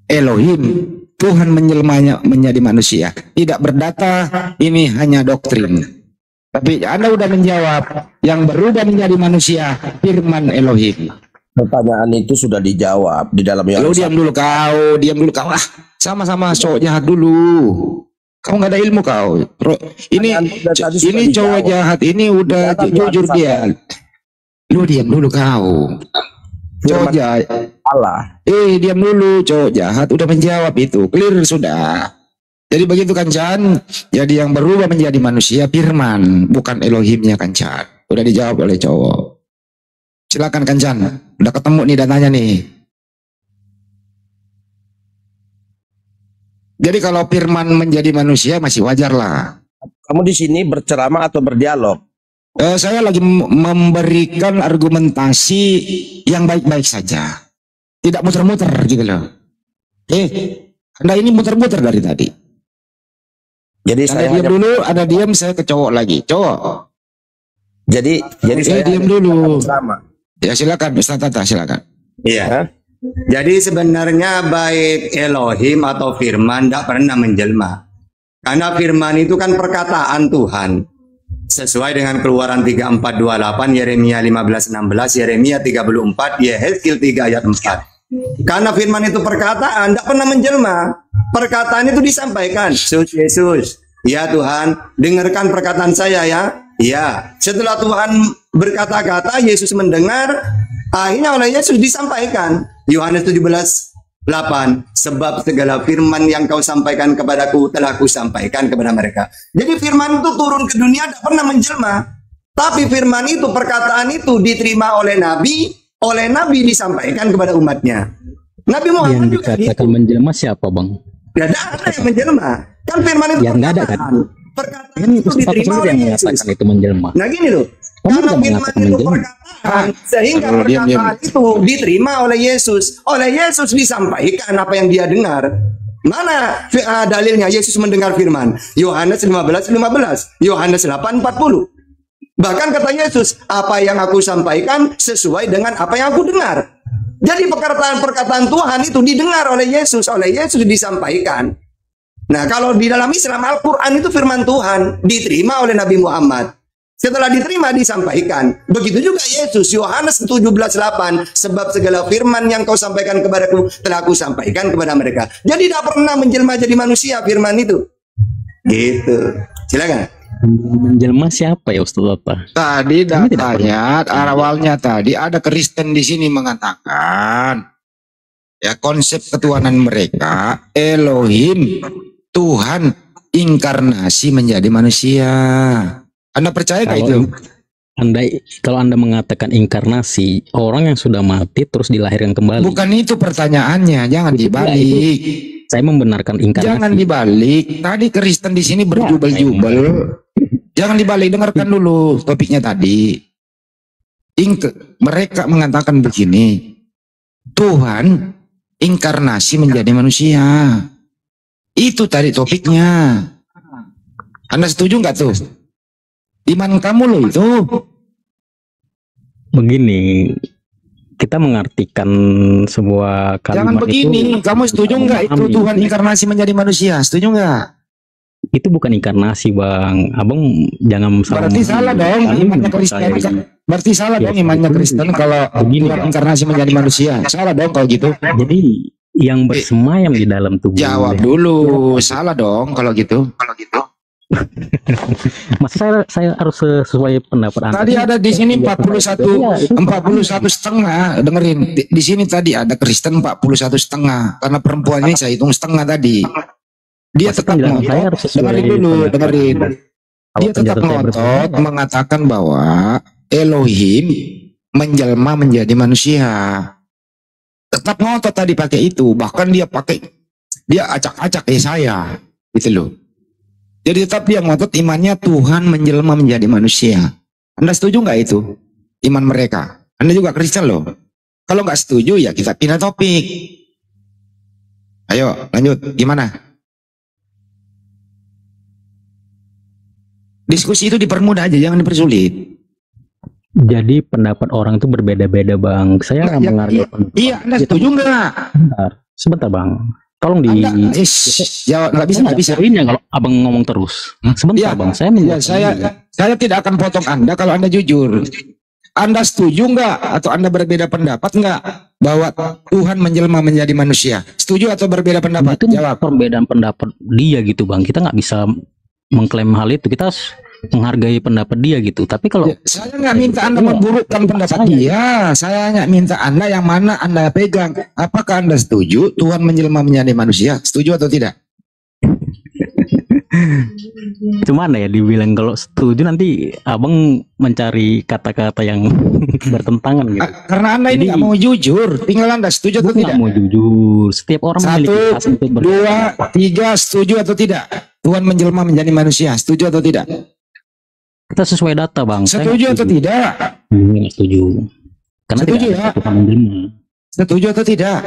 Elohim, Tuhan menjelmanya menjadi manusia, tidak berdata, ini hanya doktrin. Tapi Anda udah menjawab, yang berubah menjadi manusia, Firman Elohim. Pertanyaan itu sudah dijawab di dalam yang Lu diam dulu kau. Ah, sama-sama cowok jahat dulu. Kau nggak ada ilmu kau. Ini cowok jahat ini udah jujur dia. Lu diam dulu kau. Cowok jahat. Allah. Diam dulu, cowok jahat udah menjawab itu. Clear sudah. Jadi begitu kan Chan. Jadi yang berubah menjadi manusia firman, bukan Elohimnya kan Chan. Udah dijawab oleh cowok. Silakan kan Chan. Udah ketemu nih datanya nih. Jadi kalau firman menjadi manusia masih wajar lah. Kamu di sini berceramah atau berdialog? Saya lagi memberikan argumentasi yang baik-baik saja. Tidak muter-muter gitu loh. Anda ini muter-muter dari tadi. Jadi Anda saya diam dulu, Anda diam, saya ke cowok lagi. Cowok. Jadi saya diam dulu. Sama. Ya silakan, Ustaz Tata, silakan. Iya. Jadi sebenarnya baik Elohim atau firman tidak pernah menjelma. Karena firman itu kan perkataan Tuhan. Sesuai dengan Keluaran 34:28, Yeremia 15:16, Yeremia 34, Yehezkiel 3 ayat 4. Karena firman itu perkataan, tidak pernah menjelma. Perkataan itu disampaikan. Yesus, ya Tuhan, dengarkan perkataan saya ya. Ya, setelah Tuhan berkata-kata, Yesus mendengar, akhirnya oleh Yesus disampaikan. Yohanes 17:8, sebab segala firman yang kau sampaikan kepadaku telah kusampaikan kepada mereka. Jadi firman itu turun ke dunia tidak pernah menjelma. Tapi firman itu, perkataan itu diterima oleh Nabi disampaikan kepada umatnya. Nabi Muhammad Yang juga dikatakan gitu. menjelma siapa bang? Tidak ada yang menjelma. Kan firman itu Yang nggak ada kan? Perkataan Kan itu Ustaz diterima sendiri oleh yang Yesus. mengatakan itu menjelma. Nah gini loh, Kamu karena tidak firman mengatakan itu menjelma. perkataan, sehingga Diam. perkataan itu diterima oleh Yesus. Oleh Yesus disampaikan apa yang dia dengar. Mana dalilnya Yesus mendengar firman? Yohanes 15:15, Yohanes 8:40. Bahkan kata Yesus, apa yang aku sampaikan sesuai dengan apa yang aku dengar. Jadi perkataan Tuhan itu didengar oleh Yesus disampaikan. Nah, kalau di dalam Islam, Al-Quran itu firman Tuhan, diterima oleh Nabi Muhammad. Setelah diterima, disampaikan. Begitu juga Yesus, Yohanes 17:8, sebab segala firman yang kau sampaikan kepadaku, telah aku sampaikan kepada mereka. Jadi tidak pernah menjelma jadi manusia firman itu. Gitu. Silakan. Menjelma siapa ya Ustaz Tata? Tadi datanya, awalnya tadi ada Kristen di sini mengatakan, ya konsep ketuhanan mereka, Elohim, Tuhan inkarnasi menjadi manusia. Anda percaya nggak itu? Kalau Anda mengatakan inkarnasi, orang yang sudah mati terus dilahirkan kembali. Bukan itu pertanyaannya, jangan dibalik. Saya membenarkan inkarnasi. Jangan dibalik. Tadi Kristen di sini berjubel-jubel. Jangan dibalik, dengarkan dulu topiknya tadi. Mereka mengatakan begini, Tuhan inkarnasi menjadi manusia. Itu tadi topiknya. Anda setuju nggak tuh? Iman kamu loh itu. Begini, kita mengartikan sebuah Jangan kalimat begini. itu. Kamu setuju nggak itu Tuhan inkarnasi menjadi manusia? Setuju nggak? Itu bukan inkarnasi bang. Abang jangan salah. Berarti salah dong imannya Kristen. Berarti salah dong imannya Kristen kalau Tuhan inkarnasi menjadi manusia. Salah dong kalau gitu. Jadi yang bersemayam di dalam tubuh. Jawab dulu. Salah dong kalau gitu. Masa saya harus sesuai pendapat Anda? Tadi ada di sini 41 setengah. Dengerin. Di sini tadi ada Kristen 41 setengah. Karena perempuan ini saya hitung setengah tadi. Dia tetap ngotot. Dengerin. Dia tetap ngotot mengatakan bahwa Elohim menjelma menjadi manusia. Tetap ngotot tadi pakai itu. Bahkan dia acak-acak saya. Gitu loh. Jadi tetap dia ngotot imannya Tuhan menjelma menjadi manusia. Anda setuju nggak itu? Iman mereka. Anda juga Kristen loh. Kalau nggak setuju ya kita pindah topik. Ayo lanjut. Gimana? Diskusi itu dipermudah aja, jangan dipersulit. Jadi pendapat orang itu berbeda-beda bang. Saya menghargai pendapat. Iya, Anda setuju nggak? Sebentar bang. Tolong di jawab. Nggak bisa. Ini kalau abang ngomong terus. Sebentar bang. Saya tidak akan potong Anda kalau Anda jujur. Anda setuju nggak atau Anda berbeda pendapat nggak bahwa Tuhan menjelma menjadi manusia? Setuju atau berbeda pendapat? Itu jawab. Perbedaan pendapat dia gitu bang. Kita nggak bisa mengklaim hal itu. Kita menghargai pendapat dia gitu. Tapi kalau saya nggak minta Anda memburukkan pendapat dia, saya hanya minta Anda yang mana Anda pegang. Apakah Anda setuju Tuhan menjelma menjadi manusia? Setuju atau tidak? Cuman ya dibilang kalau setuju nanti abang mencari kata-kata yang bertentangan gitu. Karena Anda ini Jadi- nggak mau jujur, tinggal Anda setuju atau Gue tidak? nggak mau jujur. Setiap orang Satu, memiliki hak untuk dua, tiga, setuju atau tidak? Tuhan menjelma menjadi manusia, setuju atau tidak? Kita sesuai data bang. Saya Setuju nggak atau tidak? Nggak setuju. Karena Setuju tidak ya? ada Tuhan menjelma. Setuju atau tidak?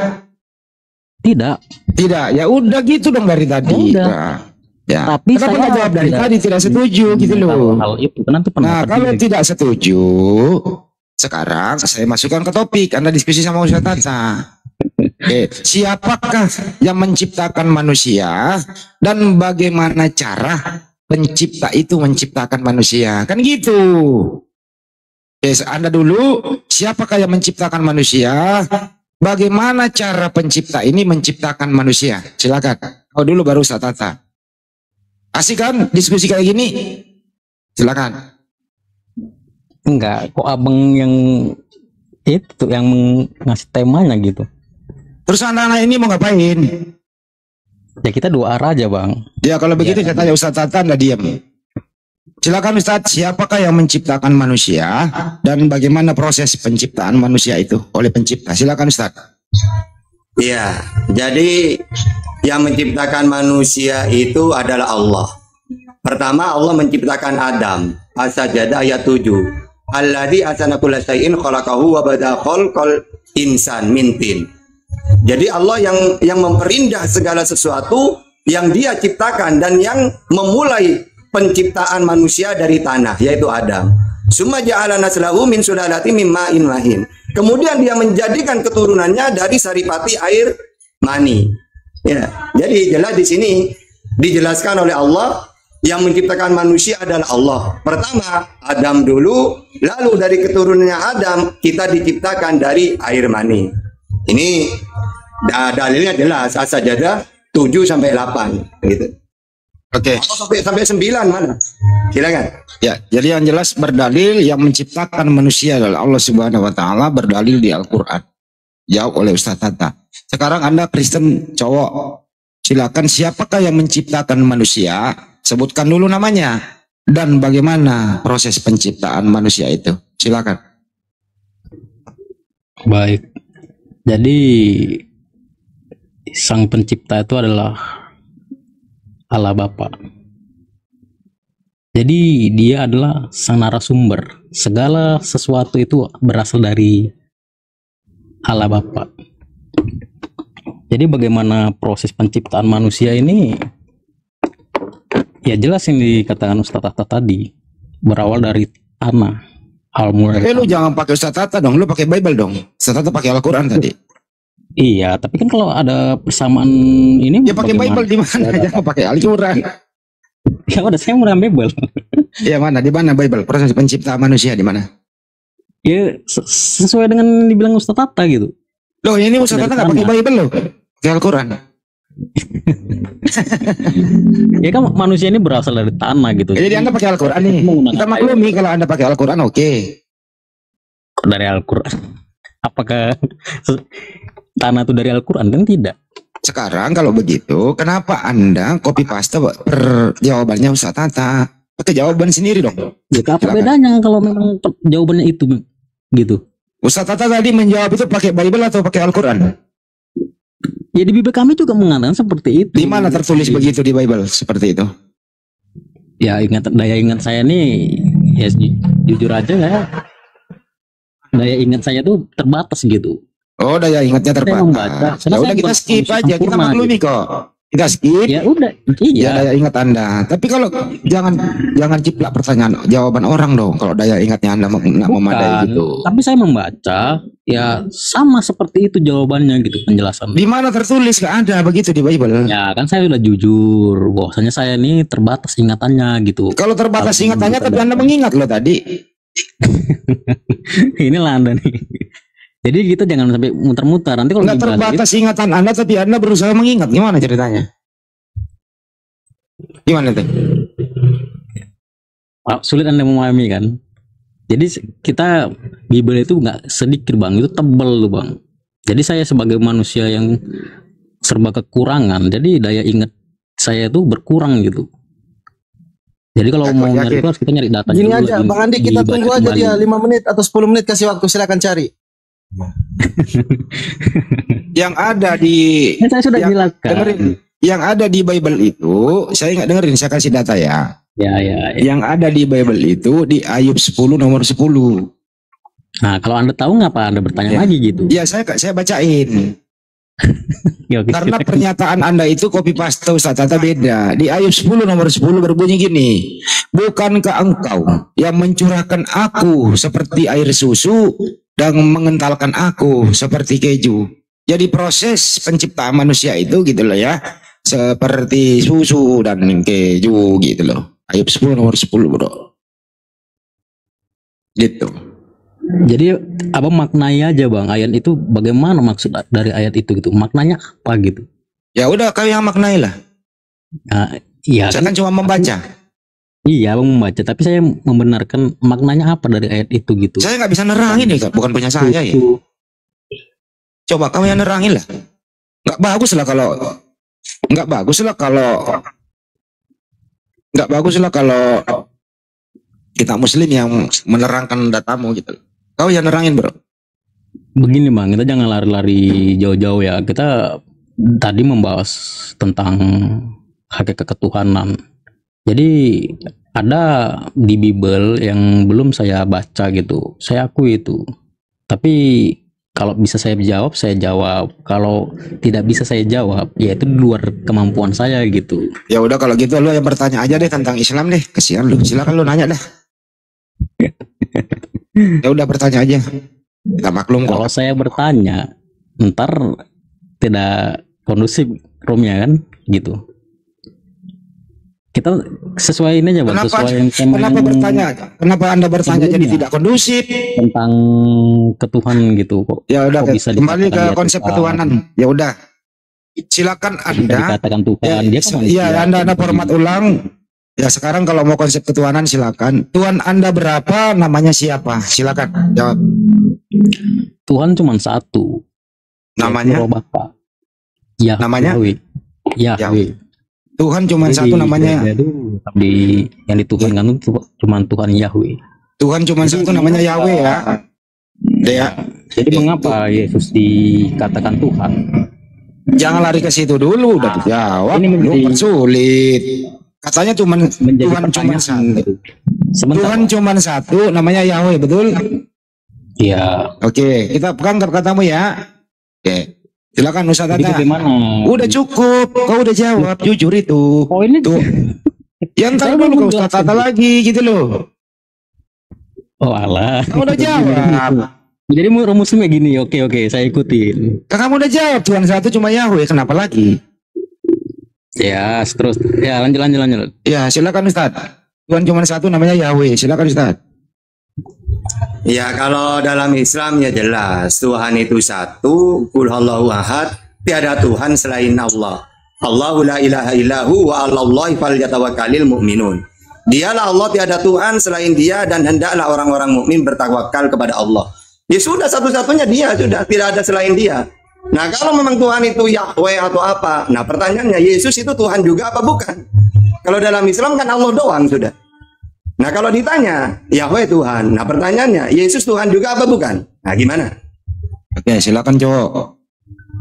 Tidak. Tidak, ya udah gitu dong dari tadi. Ya udah. Nah, ya. Tapi Kenapa saya nggak jawab dari tidak- tadi tidak setuju gitu Tahu loh? hal itu karena itu Nah, pendapat kalau diri. tidak setuju, sekarang saya masukkan ke topik. Anda diskusi sama Ustaz Tata. Oke, siapakah yang menciptakan manusia dan bagaimana cara pencipta itu menciptakan manusia? Kan gitu. Oke, Anda dulu, siapakah yang menciptakan manusia? Bagaimana cara pencipta ini menciptakan manusia? Silakan. Kau dulu baru Ustaz Tata. Asik kan diskusi kayak gini? Silakan. Enggak, kok abang yang itu yang ngasih temanya gitu. Terus anak-anak ini mau ngapain? Ya kita dua arah aja bang. Ya kalau begitu saya tanya Ustaz Tata, Anda diam. Silakan Ustaz, siapakah yang menciptakan manusia dan bagaimana proses penciptaan manusia itu oleh pencipta? Silakan Ustaz. Iya, jadi yang menciptakan manusia itu adalah Allah. Pertama Allah menciptakan Adam. As-Sajdah ayat 7. Alladzi ahsana kulla syai'in khalaqahu wa bada'a khalqal insan min tin. Jadi Allah yang memperindah segala sesuatu yang Dia ciptakan dan yang memulai penciptaan manusia dari tanah, yaitu Adam. Summa ja'ala naslahu min sulalatin min ma'in mahin. Kemudian Dia menjadikan keturunannya dari saripati air mani. Ya, jadi jelas di sini dijelaskan oleh Allah yang menciptakan manusia adalah Allah. Pertama Adam dulu, lalu dari keturunannya Adam kita diciptakan dari air mani. Ini dalilnya jelas, As-Sajdah 7 sampai 8 gitu. Oke. Oh, sampai 9 mana? Silakan. Ya, jadi yang jelas berdalil yang menciptakan manusia adalah Allah Subhanahu wa taala, berdalil di Al-Qur'an. Jawab oleh Ustaz Tata. Sekarang Anda Kristen cowok. Silakan, siapakah yang menciptakan manusia? Sebutkan dulu namanya dan bagaimana proses penciptaan manusia itu. Silakan. Baik. Jadi sang pencipta itu adalah Allah Bapa. Jadi dia adalah sang narasumber. Segala sesuatu itu berasal dari Allah Bapa. Jadi bagaimana proses penciptaan manusia ini? Ya jelas yang dikatakan Ustaz Tata tadi, berawal dari tanah. Al-mulai. Lu jangan pakai Ustaz Tata dong, lu pakai Bible dong. Ustaz Tata pakai Al-Qur'an tadi. Iya, tapi kan kalau ada persamaan ini Ya pakai Bible di mana? Jangan pakai Al-Qur'an. Ya udah saya mulai Bible. Ya mana? Di mana Bible? Proses penciptaan manusia di mana? Ya sesuai dengan dibilang Ustaz Tata gitu. Loh, ini Ustaz Tata nggak pakai Bible loh. Pakai Al-Qur'an. Ya kan manusia ini berasal dari tanah gitu. Jadi Anda pakai Al-Qur'an nih. Kita maklumi kalau Anda pakai Al-Qur'an, oke. Dari Al-Qur'an. Apakah tanah itu dari Al-Qur'an? Kan tidak. Sekarang kalau begitu, kenapa Anda copy paste jawabannya Ustaz Tata? Pakai jawaban sendiri dong. Ya apa Silakan. bedanya kalau memang jawabannya itu gitu? Ustaz Tata tadi menjawab itu pakai Bible atau pakai Al-Qur'an? Ya di Bible kami juga mengatakan seperti itu. Di mana tertulis begitu di Bible seperti itu? Ya daya ingat saya nih, ya jujur aja ya, daya ingat saya tuh terbatas gitu. Oh, daya ingatnya Saya membaca. terbatas. Karena Ya udah saya kita bukan skip manusia aja, kita sempurna, maklumi gitu. kok. Kita skip. Ya udah, Ya iya. daya ingat Anda. Tapi kalau jangan ciplak pertanyaan jawaban orang dong. Kalau daya ingatnya Anda nggak memadai gitu. Tapi saya membaca, ya sama seperti itu jawabannya gitu penjelasan. Di mana tertulis nggak ada begitu di Bible? Ya kan saya udah jujur, bahwasanya saya ini terbatas ingatannya gitu. Kalau terbatas Kalau ingatannya, kita tapi Anda mengingat loh tadi. Inilah Anda nih. Jadi kita jangan sampai muter-muter. Nanti kalau Nggak dibahas terbatas ingatan Anda, tapi Anda berusaha mengingat. Gimana ceritanya? Gimana tuh? sulit Anda memahami kan. Jadi kita Bible itu nggak sedikit bang, itu tebel loh bang. Jadi saya sebagai manusia yang serba kekurangan, jadi daya ingat saya itu berkurang gitu. Jadi kalau Aku mau nyari yakin. itu harus kita nyari datanya Gini dulu aja, lagi, Bang Andi, kita dibaca tunggu aja kembali. dia 5 menit atau 10 menit kasih waktu, silakan cari. Yang ada di Kan saya sudah yang, jelaskan. dengerin, yang ada di Bible itu, saya nggak dengerin, saya kasih data ya. Ya, ya, ya. Yang ada di Bible itu di Ayub 10 nomor 10. Nah, kalau Anda tahu ngapa Anda bertanya Ya. lagi gitu? Ya saya bacain. Ya, oke. Karena pernyataan Anda itu copy paste Ustaz, Tata beda. Di Ayub 10 nomor 10 berbunyi gini. Bukankah engkau yang mencurahkan aku seperti air susu dan mengentalkan aku seperti keju. Jadi proses penciptaan manusia itu gitu loh ya. Seperti susu dan keju gitu loh. Ayub 10 nomor 10 bro. Gitu. Jadi apa maknanya aja bang ayat itu, bagaimana maksud dari ayat itu gitu, maknanya apa gitu? Ya udah kau yang maknai lah. Nah, iya Saya kan, kan cuma membaca. iya bang membaca, tapi saya membenarkan maknanya apa dari ayat itu gitu. Saya nggak bisa nerangin ya, bukan punya saya ya. Susu. Coba kamu yang nerangin lah. Nggak bagus lah kalau nggak bagus lah kalau nggak bagus lah kalau kita muslim yang menerangkan datamu gitu. Kau yang nerangin bro. Begini bang, kita jangan lari-lari jauh-jauh ya. Kita tadi membahas tentang hakikat ketuhanan. Jadi ada di Bible yang belum saya baca gitu. Saya akui itu. Tapi kalau bisa saya jawab, saya jawab. Kalau tidak bisa saya jawab, ya itu di luar kemampuan saya gitu. Ya udah kalau gitu lu yang bertanya aja deh tentang Islam deh. Kesian lu. Silakan lu nanya dah. Ya udah bertanya aja. Kita maklum Kalau kok. saya bertanya, ntar tidak kondusif roomnya kan, gitu. Kita sesuai ini aja bang, Kenapa sesuai yang tema kenapa yang bertanya? Kenapa Anda bertanya jadi sebelumnya. tidak kondusif? tentang ketuhanan gitu kok. Ya udah Kok bisa kembali dikatakan ke dia konsep Tuhan? ketuhanan. Ya udah. Silakan Bisa Anda. dikatakan Tuhan, dia kan manusia. Iya, Anda format ulang. Ya sekarang kalau mau konsep ketuhanan silakan. Tuhan Anda berapa? Namanya siapa? Silakan jawab. Tuhan cuma satu. Namanya? Yaitu Roh Bapa. Yahweh. Namanya? Yahweh. Tuhan cuma Jadi satu namanya. itu yang dituhankan itu cuma Tuhan Yahweh. Tuhan cuma satu namanya Yahweh ya. Ya. Jadi mengapa Yesus dikatakan Tuhan? Jangan lari ke situ dulu udah dijawab. Ini menjadi- Lu persulit. Katanya cuma Menjadi Tuhan cuma pertanyaan satu. gitu. Sebentar. Tuhan cuma satu namanya Yahweh, betul? Ya, Oke, kita pegang katamu ya. Oke. Silakan Ustaz jadi Tata. bagaimana? Udah cukup, kau udah jawab jujur itu. Oh ini Tuh. Ya ntar Saya dulu belum ke Ustaz menjelaskan. Tata lagi gitu loh. Oh alah. Kamu udah jawab. Jadi rumusnya gini, oke, saya ikutin. Kamu udah jawab Tuhan satu cuma Yahweh, kenapa lagi? Ya, terus. Ya, lanjut. Ya silakan Ustaz. Tuhan cuma satu namanya Yahweh, silakan Ustaz. Ya kalau dalam Islam ya jelas Tuhan itu satu, Qul Huwallahu ahad, tiada Tuhan selain Allah. Allahu la ilaha illahu wa 'alallahi falyatawakkalul mu'minun. Dialah Allah, tiada Tuhan selain Dia, dan hendaklah orang-orang mukmin bertawakal kepada Allah. Ya sudah, satu-satunya Dia, sudah tidak ada selain Dia. Nah, kalau memang Tuhan itu Yahweh atau apa? Nah, pertanyaannya Yesus itu Tuhan juga apa bukan? Kalau dalam Islam kan Allah doang sudah. Nah, kalau ditanya Yahweh Tuhan, nah pertanyaannya Yesus Tuhan juga apa bukan? Nah, gimana? Oke, silakan cowok.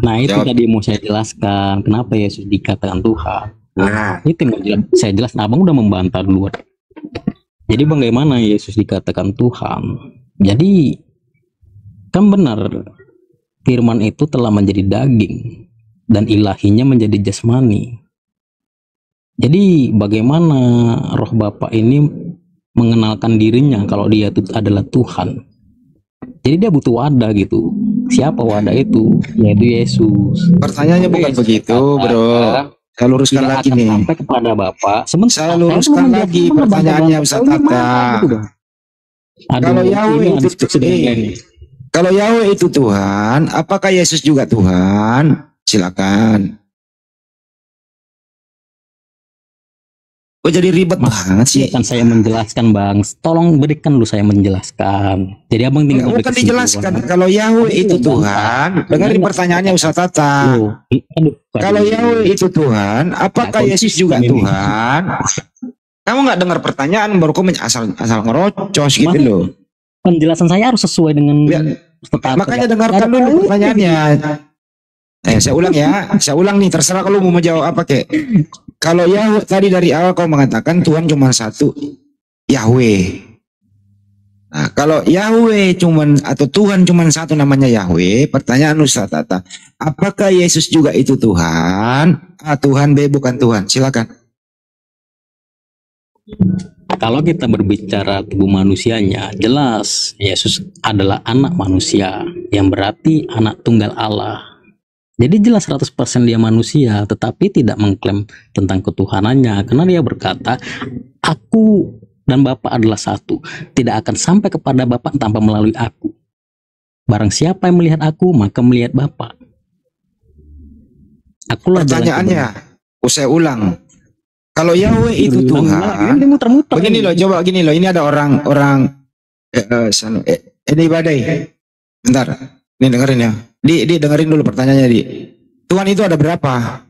Nah, itu Jawab. tadi mau saya jelaskan kenapa Yesus dikatakan Tuhan. Nah, Itu mau saya jelas. Abang udah membantah duluan. Jadi bagaimana Yesus dikatakan Tuhan? Jadi kan benar firman itu telah menjadi daging dan ilahinya menjadi jasmani. Jadi bagaimana Roh Bapa ini mengenalkan dirinya kalau dia itu adalah Tuhan? Jadi dia butuh wadah gitu. Siapa wadah itu? Yaitu Yesus. Pertanyaannya bukan Yesus begitu, bro. Saya luruskan tidak lagi akan nih. sampai kepada Bapak. Sebentar, Saya luruskan belum lagi menjawab. pertanyaannya, Bapak, Ustaz Bapak, Tata. gitu dong. Aduh, Kalau Yahweh ini itu diskusi dengan lain. Kalau Yahweh itu Tuhan, apakah Yesus juga Tuhan? Silakan. Kok jadi ribet banget sih? Kan saya menjelaskan bang, tolong berikan dulu saya menjelaskan. Jadi abang tinggal Enggak, bukan dijelaskan. Kalau Yahweh itu Tuhan, dengerin pertanyaannya Ustaz Tata. Kalau Yahweh itu Tuhan, apakah Nah, Yesus juga konsisten ini. Tuhan? Kamu nggak dengar pertanyaan baru kamu asal ngerocos gitu Mas- loh. Penjelasan saya harus sesuai dengan Ya, Ustaz. makanya dengarkan dulu pertanyaannya. Saya ulang ya. Saya ulang nih, terserah kalau mau jawab apa kek. Kalau Yahweh tadi dari awal kau mengatakan Tuhan cuma satu, Yahweh. Nah, kalau Yahweh cuman atau Tuhan cuman satu namanya Yahweh, pertanyaan Ustaz Tata, apakah Yesus juga itu Tuhan? Tuhan B bukan Tuhan. Silakan. Kalau kita berbicara tubuh manusianya, jelas Yesus adalah anak manusia, yang berarti anak tunggal Allah. Jadi jelas 100% dia manusia, tetapi tidak mengklaim tentang ketuhanannya, karena dia berkata, aku dan Bapa adalah satu, tidak akan sampai kepada Bapa tanpa melalui aku. Barang siapa yang melihat aku, maka melihat Bapa. Akulah jalan Pertanyaannya, saya ulang. Kalau Yahweh itu kebenaran. Tuhan, Ini muter-muter. begini loh, coba gini loh. Ini ada orang ini badai. Bentar, ini dengerin ya. Di dengerin dulu pertanyaannya di. Tuhan itu ada berapa?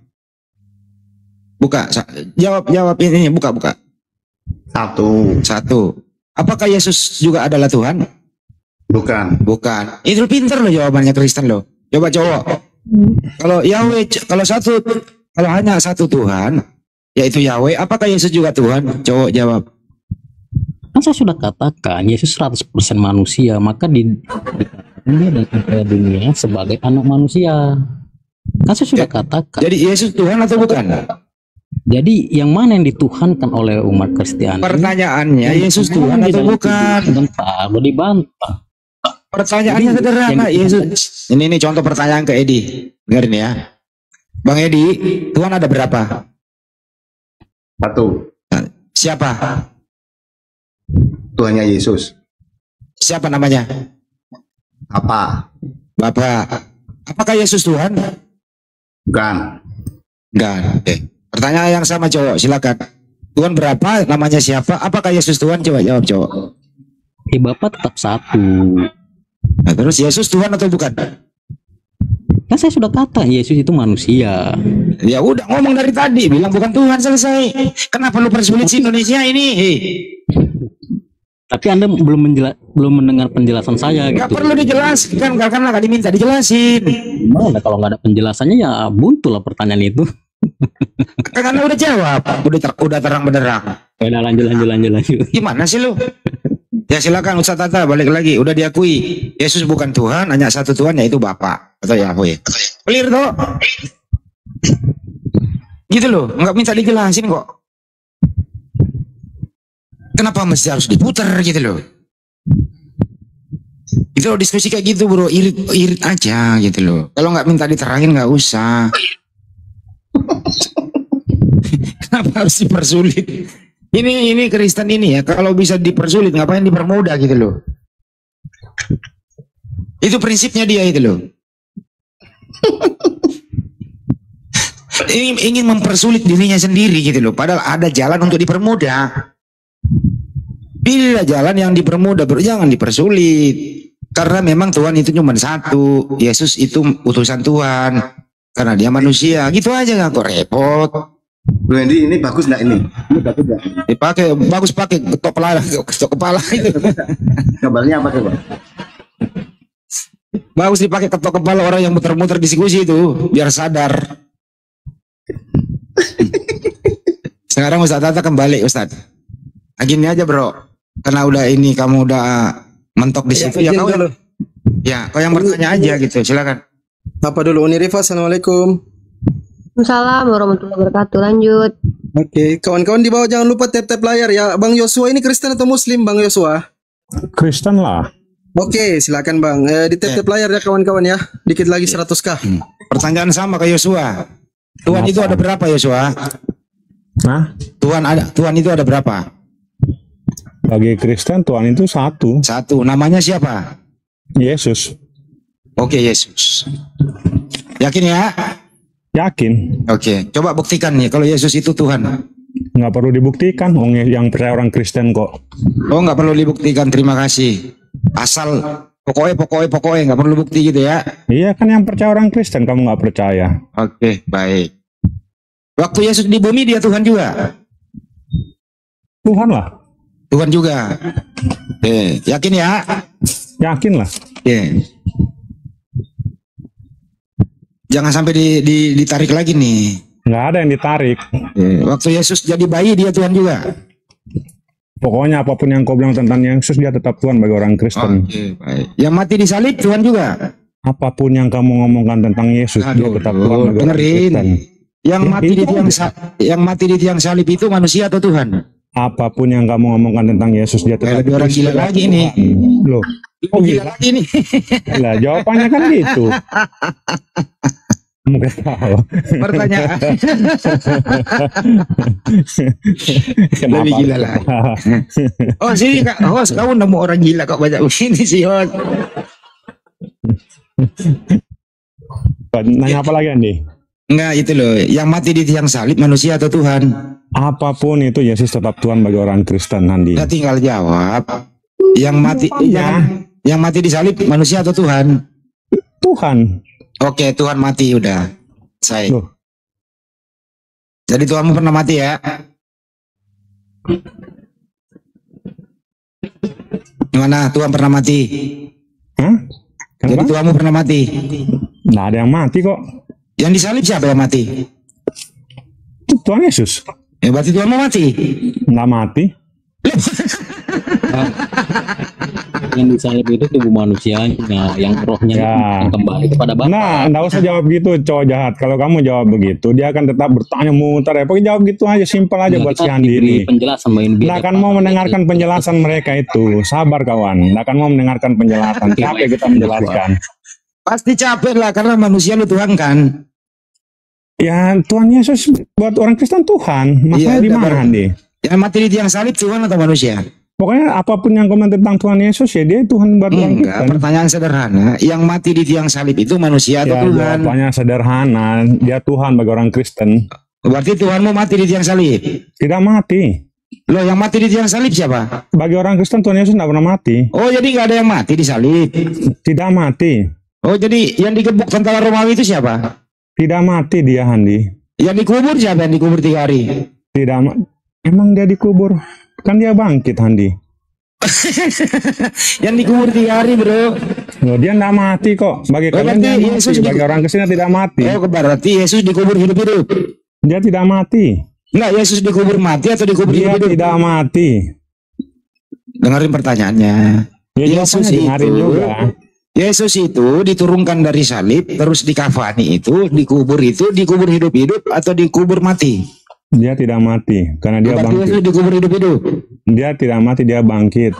Buka, jawab ini, buka. Satu. Apakah Yesus juga adalah Tuhan? Bukan. Itu pinter loh jawabannya Kristen loh. Coba cowok. Kalau Yahweh, kalau hanya satu Tuhan, yaitu Yahweh, apakah Yesus juga Tuhan? Cowok jawab. Kan saya sudah katakan Yesus 100% manusia, maka dia datang ke dunia sebagai anak manusia. Kan saya sudah katakan. Jadi Yesus Tuhan atau bukan? Jadi yang mana yang dituhankan oleh umat Kristiani? Pertanyaannya Yesus Tuhan atau bukan? Sebentar, udah dibantah. Pertanyaannya Jadi, sederhana. yang Yesus. Ini contoh pertanyaan ke Edi. Dengerin ya. Bang Edi, Tuhan ada berapa? Satu, Siapa? Tuhannya Yesus. Siapa namanya? Apa? Bapak. Apakah Yesus Tuhan? Bukan. Enggak. Oke. Pertanyaan yang sama cowok, silakan. Tuhan berapa? Namanya siapa? Apakah Yesus Tuhan? Coba jawab cowok. Bapa tetap satu. Nah, terus Yesus Tuhan atau bukan? Kan saya sudah kata Yesus itu manusia. Ya udah ngomong dari tadi, bilang bukan Tuhan, selesai. Kenapa lu persulit si Indonesia ini? Tapi Anda belum mendengar penjelasan saya Gak gitu. perlu dijelaskan, karena gak diminta dijelasin. Mana kalau nggak ada penjelasannya ya buntu lah pertanyaan itu. Karena udah jawab, udah terang benderang. Ya udah lanjut. Gimana sih lu? Ya silakan Ustaz Tata, balik lagi. Udah diakui Yesus bukan Tuhan, hanya satu Tuhan yaitu Bapa atau Yahweh. Clear toh? Gitu loh, nggak minta dijelasin kok. Kenapa mesti harus diputar gitu loh? Itu loh, diskusi kayak gitu bro, irit aja gitu loh. Kalau nggak minta diterangin nggak usah. Kenapa harus dipersulit? Ini Kristen ini ya, kalau bisa dipersulit ngapain dipermudah gitu loh. Itu prinsipnya dia itu loh. Ingin mempersulit dirinya sendiri gitu loh. Padahal ada jalan untuk dipermudah. Pilihlah jalan yang dipermudah, bro, jangan dipersulit. Karena memang Tuhan itu cuma satu. Yesus itu utusan Tuhan. Karena dia manusia. Gitu aja nggak kok repot. Bro Hendy, ini bagus nggak ini? Ini bagus nggak? Dipakai bagus, pakai ketok kepala itu. Gambarnya apa coba? Bagus dipakai ketok kepala orang yang muter-muter diskusi itu biar sadar. Sekarang Ustaz Tata kembali Ustaz. Gini aja bro, karena udah ini kamu udah mentok di situ ya, kau yang bertanya aja gitu, silakan. Apa dulu Unirifa? Assalamualaikum. Waalaikumsalam warahmatullahi wabarakatuh. Lanjut. Oke, kawan-kawan di bawah jangan lupa tap-tap layar ya. Bang Yosua ini Kristen atau Muslim, Bang Yosua? Kristen lah. Oke, silakan Bang. Di tap-tap layar ya kawan-kawan ya. Dikit lagi 100K. Pertanyaan sama ke Yosua. Tuhan itu ada berapa Yosua? Nah, Tuhan itu ada berapa? bagi Kristen Tuhan itu satu. Satu. Namanya siapa? Yesus. Oke, Yesus. Yakin ya? Yakin. Oke, coba buktikan nih kalau Yesus itu Tuhan. Nggak perlu dibuktikan, yang percaya orang Kristen kok. Oh, nggak perlu dibuktikan, terima kasih. Asal pokoknya nggak perlu bukti gitu ya. Iya kan yang percaya orang Kristen, kamu nggak percaya. Oke, baik. Waktu Yesus di bumi dia Tuhan juga. Tuhan lah. Tuhan juga. Yakin ya? Yakin lah. Jangan sampai ditarik lagi nih. Nggak ada yang ditarik. Waktu Yesus jadi bayi dia Tuhan juga. Pokoknya apapun yang kau bilang tentang Yesus, dia tetap Tuhan bagi orang Kristen. Baik. Yang mati di salib Tuhan juga. Apapun yang kamu ngomongkan tentang Yesus, dia tetap Tuhan bagi orang Kristen. Yang mati di tiang salib itu manusia atau Tuhan? Apapun yang kamu ngomongkan tentang Yesus, dia tetap lebih orang gila lagi ini. Loh, gila lagi nih. Lah, jawabannya kan gitu. Mungkin tahu. Pertanyaan. Lebih gila lah. Oh sini Kak host, kamu nemu orang gila kok banyak begini sih host. Nanya apa lagi Andi? Enggak itu loh, yang mati di tiang salib manusia atau Tuhan? Apapun itu Yesus tetap Tuhan bagi orang Kristen Andi. Ya tinggal jawab. Yang mati yang mati di salib manusia atau Tuhan? Tuhan. Oke, Tuhan mati udah. Saya. Jadi Tuhanmu pernah mati ya? Gimana? Tuhan pernah mati? Hah? Jadi Tuhanmu pernah mati? Nggak ada yang mati kok. Yang disalib siapa yang mati? Tuhan Yesus. Ya berarti Tuhanmu mati? Nggak mati. Yang disalib itu tubuh manusianya, yang rohnya Ya. kembali kepada Bapa. Nah, nggak usah jawab gitu, cowok jahat. Kalau kamu jawab begitu, dia akan tetap bertanya muter ya. Pokoknya jawab gitu aja, simpel aja buat si Andi ini. Penjelasan Nggak akan mau mendengarkan penjelasan mereka itu. Sabar kawan, nggak akan mau mendengarkan penjelasan. Capek kita menjelaskan. Pasti capek lah karena manusia lu Tuhan kan. Ya Tuhan Yesus buat orang Kristen Tuhan. Masalahnya di mana Andi? Yang mati di tiang salib Tuhan atau manusia? Pokoknya apapun yang komen tentang Tuhan Yesus ya dia Tuhan buat orang Enggak, Kristen. pertanyaan sederhana. Yang mati di tiang salib itu manusia atau Ya Tuhan? jawabannya sederhana. Dia Tuhan bagi orang Kristen. Berarti Tuhanmu mati di tiang salib? Tidak mati. Loh yang mati di tiang salib siapa? Bagi orang Kristen Tuhan Yesus tidak pernah mati. Oh jadi nggak ada yang mati di salib? Tidak mati. Oh jadi yang digebuk tentara Romawi itu siapa? Tidak mati dia Andi. Yang dikubur siapa yang dikubur 3 hari? Tidak emang dia dikubur. Kan dia bangkit Andi. Yang dikubur 3 hari bro. Loh, dia tidak mati kok. Bagi kalian dia mati. Bagi orang Kristen tidak mati. Oh berarti Yesus dikubur hidup-hidup? Dia tidak mati. Enggak, Yesus dikubur mati atau dikubur Dia hidup-hidup? tidak mati. Dengerin pertanyaannya. Ya, Yesus dengerin juga. Yesus itu diturunkan dari salib terus dikafani itu dikubur hidup-hidup atau dikubur mati? Dia tidak mati karena dia Berarti bangkit. Yesus dikubur hidup-hidup. Dia tidak mati, dia bangkit.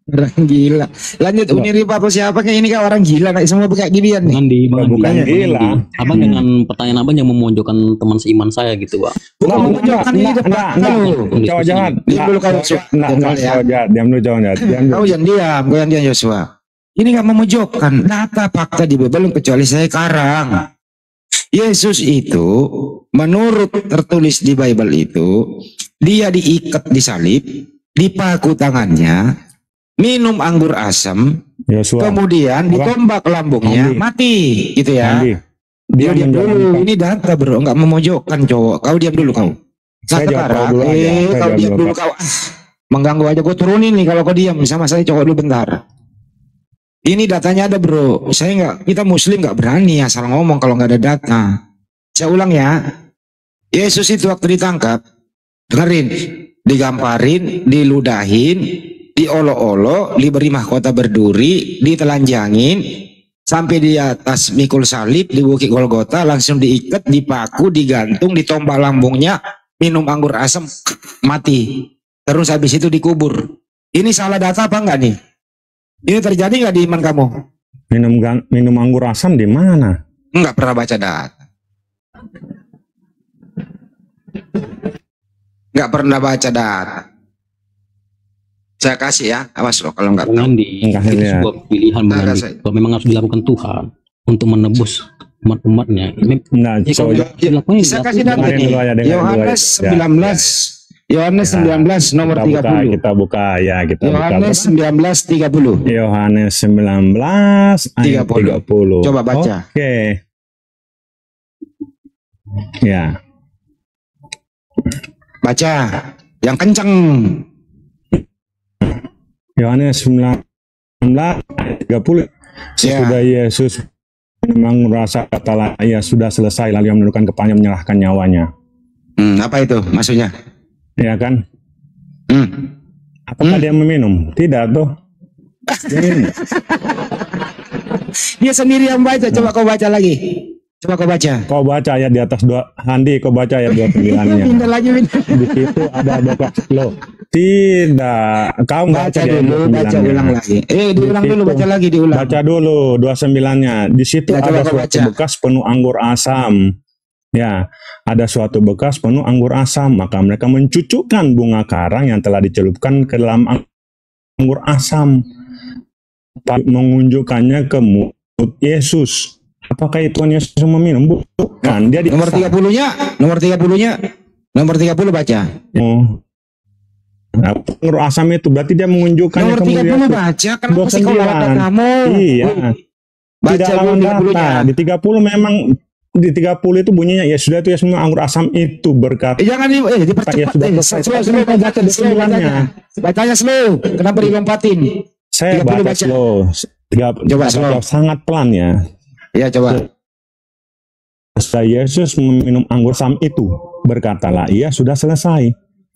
Orang gila. Lanjut Unirip apa siapa kayak ini kan orang gila kayak semua kayak ginian nih. Andi, Bang Bukan Andi. gila. Abang dengan pertanyaan abang yang memojokkan teman seiman saya gitu, Bang. Bukan memojokkan ini depan. Cowok jahat. Diam dulu kau. Cowok jahat. Diam dulu cowok jahat. Diam dulu. Kau jangan diam, kau yang diam Yosua. Ini nggak memojokkan data fakta di Bible kecuali saya karang. Yesus itu menurut tertulis di Bible itu dia diikat di salib, dipaku tangannya, minum anggur asam, Yosua. kemudian ditombak lambungnya, Andi. mati gitu ya. Andi. Dia diam dulu, ini data bro, nggak memojokkan cowok. Kau diam dulu kau. Saya jawab Sekarang, dulu aja. Saya kau jawab diam dulu dulu. kau. Mengganggu aja gue turunin nih kalau kau diam sama saya cowok dulu bentar. Ini datanya ada bro. Kita muslim nggak berani asal ngomong kalau nggak ada data. Saya ulang ya. Yesus itu waktu ditangkap, dengerin, digamparin, diludahin, diolok-olok, diberi mahkota berduri, ditelanjangin, sampai di atas mikul salib di Bukit Golgota, langsung diikat, dipaku, digantung, ditombak lambungnya, minum anggur asam, mati. Terus habis itu dikubur. Ini salah data apa enggak nih? Ini terjadi nggak di iman kamu? Minum anggur asam di mana? Enggak pernah baca data. Nggak pernah baca data. Saya kasih ya, awas loh kalau nggak tahu. Andi, itu sebuah pilihan Bang Andi. Kalau memang harus dilakukan Tuhan untuk menebus umat-umatnya. Ini Saya kasih data nih. Yohanes 19 Yohanes 19 nomor 30. Kita buka ya, kita Yohanes 19:30. Yohanes 19 ayat 30. Coba baca. Oke. Ya. Baca. Yang kenceng. Yohanes 19:30. Sesudah Yesus memang merasa katalah ia sudah selesai, lalu ia menundukkan kepalanya menyerahkan nyawanya. Apa itu maksudnya? Ya kan? Apakah dia meminum? Tidak tuh. Dia minum. Dia sendiri yang baca. Coba kau baca lagi. Coba kau baca. Kau baca ayat di atas Handi, kau baca ayat 29-nya. Pindah lagi. Di situ ada bekas loh. Tidak, kau baca dulu, baca ulang lagi. Diulang dulu, baca lagi, diulang. Baca dulu 29-nya. Di situ ada suatu bekas penuh anggur asam. Ya, ada suatu bekas penuh anggur asam. Maka mereka mencucukkan bunga karang yang telah dicelupkan ke dalam anggur asam, mengunjukkannya ke mulut Yesus. Apakah Tuhan Yesus meminum? Bukan. Dia nomor 30-nya, nomor 30 baca. Anggur asam itu berarti dia mengunjukkannya nomor 30 baca. Kenapa sih kau lawan kamu? Iya. Tidak lawan data. Di 30 memang, di 30 itu bunyinya ya sudah itu ya semua anggur asam itu berkata. Jangan dipercepat. Slow baca desembilannya. Bacanya slow. Kenapa dilompatin? Saya baca slow. Coba slow. Sangat pelan ya. Ya coba. Setelah Yesus meminum anggur asam itu, berkatalah ia sudah selesai.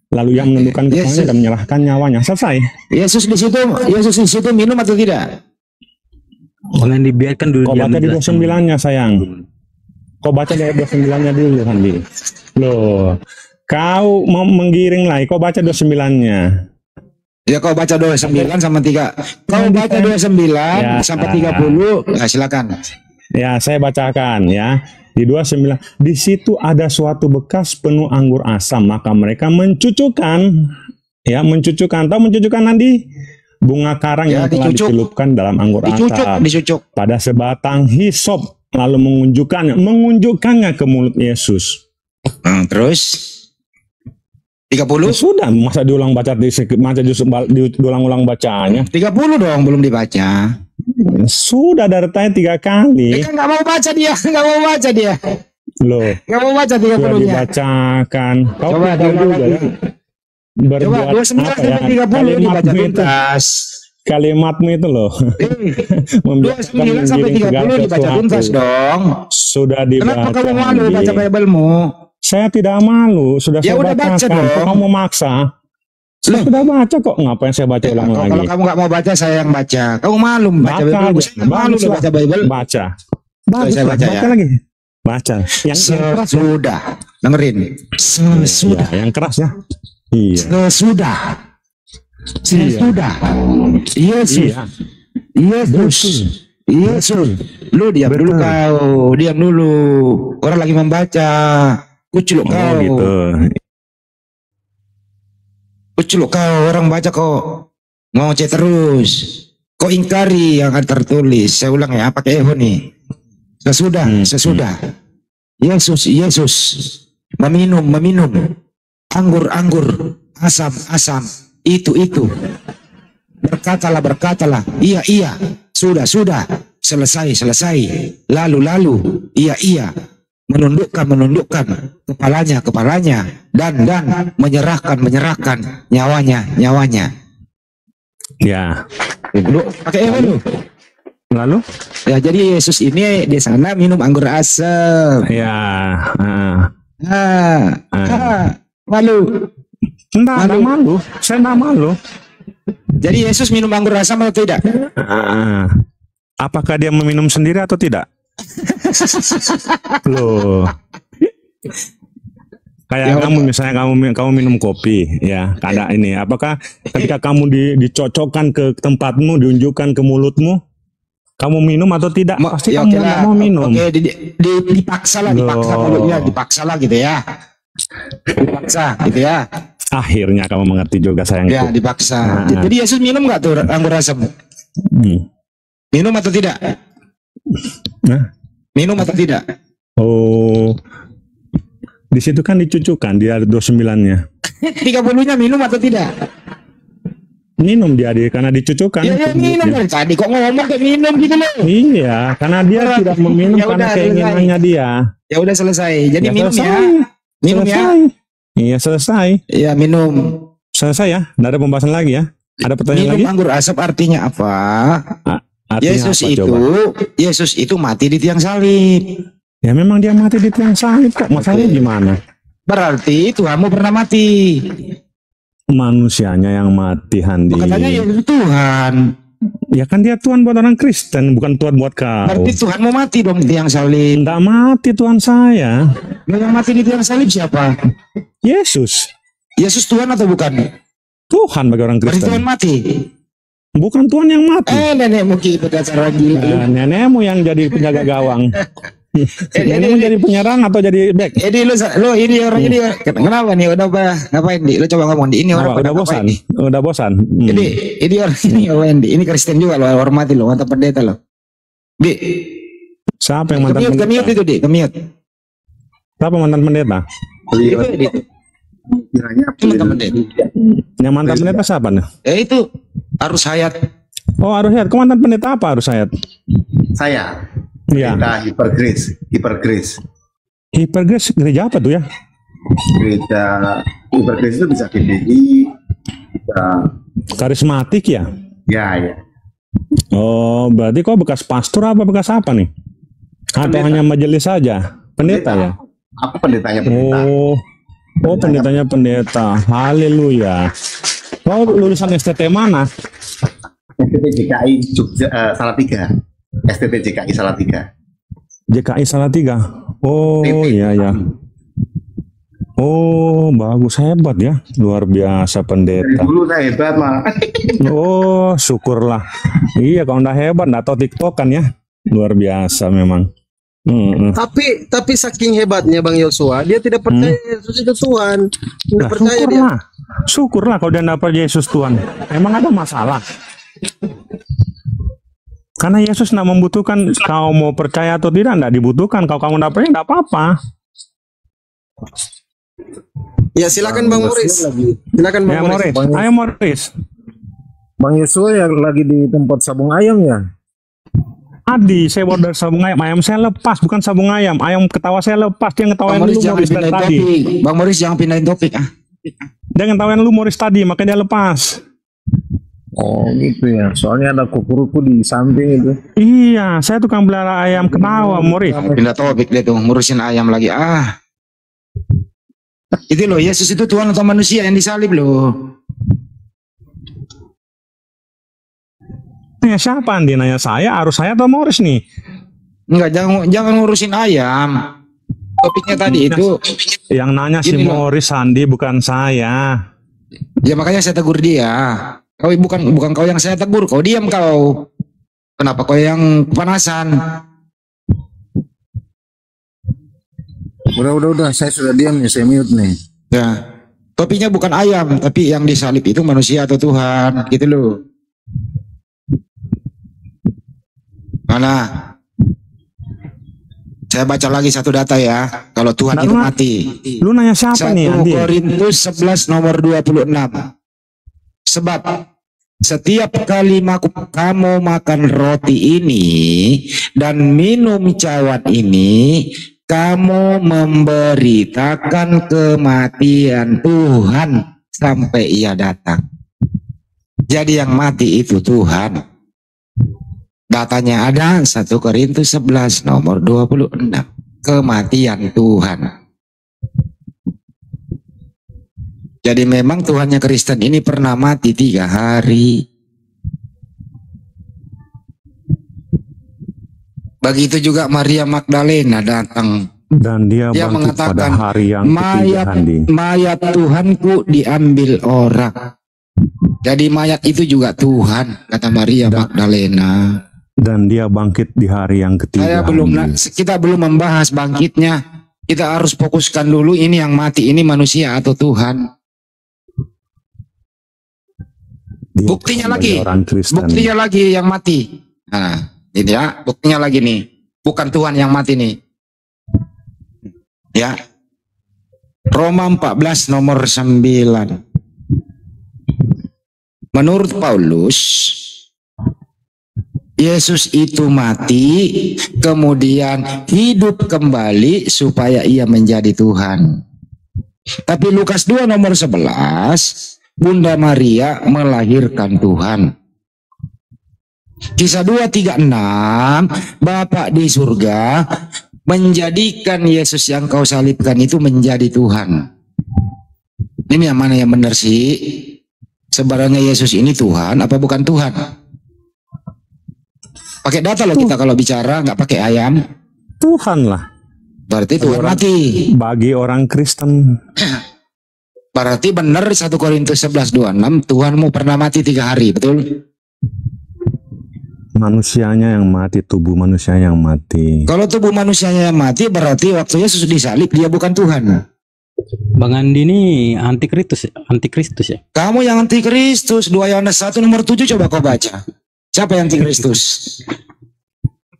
Lalu ia menundukkan kepalanya dan menyerahkan nyawanya. Selesai. Yesus di situ minum atau tidak? Jangan dibiarkan dulu. Kau baca di 29-nya sayang. Kau baca di 29-nya dulu Handi. Loh, kau mau menggiring lagi. Kau baca 29-nya. Ya kau baca 29 sama 3. Kau baca 29 sampai 30. Nah, silakan. Ya, saya bacakan ya. Di 29, di situ ada suatu bekas penuh anggur asam, maka mereka mencucukkan, tahu mencucukkan nanti bunga karang yang telah dicelupkan dalam anggur asam pada sebatang hisop, lalu mengunjukkannya ke mulut Yesus. Terus 30 sudah, masa diulang diulang bacanya? 30 dong, belum dibaca. Sudah dari tadi 3 kali. Kan nggak mau baca dia, Loh, nggak mau baca 30-nya. Dibacakan. Kau coba diulang lagi. Coba 29 sampai 30 dibaca tuntas. Kalimatmu itu loh. 29 sampai 30 dibaca tuntas dong. Sudah dibaca. Kenapa kamu malu baca Bible-mu? Saya tidak malu, sudah saya udah baca dong. Kamu mau maksa? Saya sudah baca kok, ngapain saya baca ulang lagi? Kalau kamu nggak mau baca, saya yang baca. Kamu malu baca Bible? Saya malu baca Bible. Baca. Saya baca ya. Baca lagi. Baca. Yang keras sudah. Dengerin. Sesudah. Yang keras ya. Iya. Sesudah. Yesus. Lu diam dulu kau. Diam dulu. Orang lagi membaca. Kuculuk kau. Gitu. Kuculuk kau, orang baca kok ngoceh terus. Kok ingkari yang tertulis. Saya ulang ya, pakai eho nih. Sesudah. Yesus meminum anggur asam itu. Berkatalah. Iya. Sudah. Selesai. Lalu. Iya. Menundukkan kepalanya dan menyerahkan nyawanya. Ya. Lu pakai lu. Lalu? Ya, jadi Yesus ini di sana minum anggur asam. Ya. Malu. Malu. Saya enggak malu. Jadi Yesus minum anggur asam atau tidak? Apakah dia meminum sendiri atau tidak? Loh, kayak kamu misalnya kamu minum kopi ya, ada ini. Apakah ketika kamu dicocokkan ke tempatmu, diunjukkan ke mulutmu, kamu minum atau tidak? Pasti kamu nggak mau minum. Oke, dipaksa mulutnya, dipaksa lah gitu ya. Akhirnya kamu mengerti juga sayangku. Ya, dipaksa. Jadi Yesus minum nggak tuh anggur asam? Minum atau tidak? Minum atau tidak? Oh, di situ kan dicucukkan, dia ada 29-nya. 30-nya minum atau tidak? Minum dia karena dicucukkan. Ya minum dari tadi kok ngomong kayak minum gitu loh. Iya, karena dia tidak meminum karena keinginannya dia. Ya udah selesai. Jadi minum ya. Iya, selesai. Ya, minum. Selesai ya. Nggak ada pembahasan lagi ya. Ada pertanyaan Minum lagi? anggur asap artinya apa? Artinya Yesus apa, itu, coba? Yesus itu mati di tiang salib. Ya memang dia mati di tiang salib kok. Masalahnya gimana? Berarti Tuhanmu pernah mati. Manusianya yang mati, Handi. Katanya Yesus Tuhan. Ya kan dia Tuhan buat orang Kristen, bukan Tuhan buat kau. Berarti Tuhan mau mati dong di tiang salib. Enggak mati Tuhan saya. Yang mati di tiang salib siapa? Yesus. Yesus Tuhan atau bukan? Tuhan bagi orang Berarti Kristen. Tuhan mati. Bukan Tuhan yang mati. Nenekmu kita cara gila. Nenekmu yang jadi penjaga gawang. Nenekmu jadi penyerang atau jadi back? Edi lu ini orang ini kenapa nih udah apa ngapain di? Lu coba ngomong di ini orang Apa, udah bosan. Udah bosan. Ini orang ini ngapain di? Ini Kristen juga lo, hormati lo, mantan pendeta lo. Di. Siapa yang mantan pendeta? Kemiut itu di, kemiut. Siapa mantan pendeta? Mantan pendeta. Yang mantan pendeta siapa nih? Itu Arus Hayat. Oh, Arus Hayat. Kau mantan pendeta apa Arus Hayat? Saya. Iya. Kita Hipergrace. Hipergrace gereja apa tuh ya? Gereja Hipergrace itu bisa GBI, bisa Karismatik ya? ya. Oh, berarti kau bekas pastor apa bekas apa nih? Atau hanya majelis saja? Pendeta ya? Aku pendetanya pendeta. Oh, pendetanya pendeta. Haleluya. Kau lulusan STT mana? STT JKI Jogja Salatiga. STT JKI Salatiga. JKI Salatiga. Oh, iya ya. Oh, bagus, hebat ya. Luar biasa Dari pendeta. dulu saya hebat mah. Oh, syukurlah. Iya, kalau udah hebat, nggak tahu TikTokan ya. Luar biasa memang. Tapi saking hebatnya Bang Yosua, dia tidak percaya Yesus itu Tuhan. Tidak Nah, percaya dia. syukurlah. Syukurlah kalau dia dapat Yesus Tuhan. Emang ada masalah? Karena Yesus tidak membutuhkan kau mau percaya atau tidak, tidak dibutuhkan. Kalau kamu tidak percaya, tidak apa-apa. Ya silakan Bang Moris. Silakan Bang Ya, Moris. Moris. Ayo Moris. Bang Yosua yang lagi di tempat sabung ayam ya? Adi, saya bawa dari sabung ayam. Ayam saya lepas, bukan sabung ayam. Ayam ketawa saya lepas. Dia ngetawain Bang Moris lu jangan Moris dari pindahin tadi. topik. Bang Moris jangan pindahin topik ah. Dia ngetawain lu Moris tadi, makanya dia lepas. Oh gitu ya, soalnya ada kuku-kuku di samping itu. Iya, saya tukang pelihara ayam ketawa, Moris. Pindah topik dia tuh, ngurusin ayam lagi. Itu loh, Yesus itu Tuhan atau manusia yang disalib loh. Nanya siapa Andi? Nanya saya, harus saya atau Moris nih? Enggak, jangan ngurusin ayam. Topiknya tadi itu. Yang nanya si Gini loh. Moris, Andi, bukan saya. Ya makanya saya tegur dia. Kau bukan kau yang saya tegur, kau diam kau. Kenapa kau yang kepanasan? Udah, saya sudah diam nih, saya mute nih. Ya, topiknya bukan ayam, tapi yang disalib itu manusia atau Tuhan, gitu loh. Mana? Saya baca lagi satu data ya. Kalau Tuhan Nah, itu lu- mati. Lu nanya siapa 1 nih, Andi? Korintus 11 nomor 26. Sebab setiap kali kamu makan roti ini dan minum cawan ini, kamu memberitakan kematian Tuhan sampai ia datang. Jadi yang mati itu Tuhan. Datanya ada 1 Korintus 11 nomor 26. Kematian Tuhan. Jadi memang Tuhannya Kristen ini pernah mati 3 hari. Begitu juga Maria Magdalena datang. Dan dia Dia bangkit pada mengatakan, hari yang ketiga, Andi. mayat Tuhanku diambil orang. Jadi mayat itu juga Tuhan, kata Maria Magdalena. Dan dia bangkit di hari yang ketiga. Kita belum membahas bangkitnya. Kita harus fokuskan dulu ini yang mati ini manusia atau Tuhan. Buktinya lagi, buktinya lagi yang mati. Nah, ini ya, buktinya lagi nih, bukan Tuhan yang mati nih. Ya, Roma 14 nomor 9. Menurut Paulus, Yesus itu mati, kemudian hidup kembali supaya ia menjadi Tuhan. Tapi Lukas 2 nomor 11, Bunda Maria melahirkan Tuhan. Kisah 2:36, Bapak di surga menjadikan Yesus yang kau salibkan itu menjadi Tuhan. Ini yang mana yang benar sih? Sebenarnya Yesus ini Tuhan apa bukan Tuhan? Pakai data loh kita kalau bicara, nggak pakai ayam. Tuhan lah. Berarti Tuhan mati. Bagi orang Kristen. Berarti benar 1 Korintus 11:26, Tuhanmu pernah mati 3 hari, betul? Manusianya yang mati, tubuh manusia yang mati. Kalau tubuh manusianya yang mati, berarti waktu Yesus disalib dia bukan Tuhan. Bang Andi ini antikristus ya. Kamu yang antikristus. 2 Yohanes 1 nomor 7 coba kau baca. Siapa yang antikristus?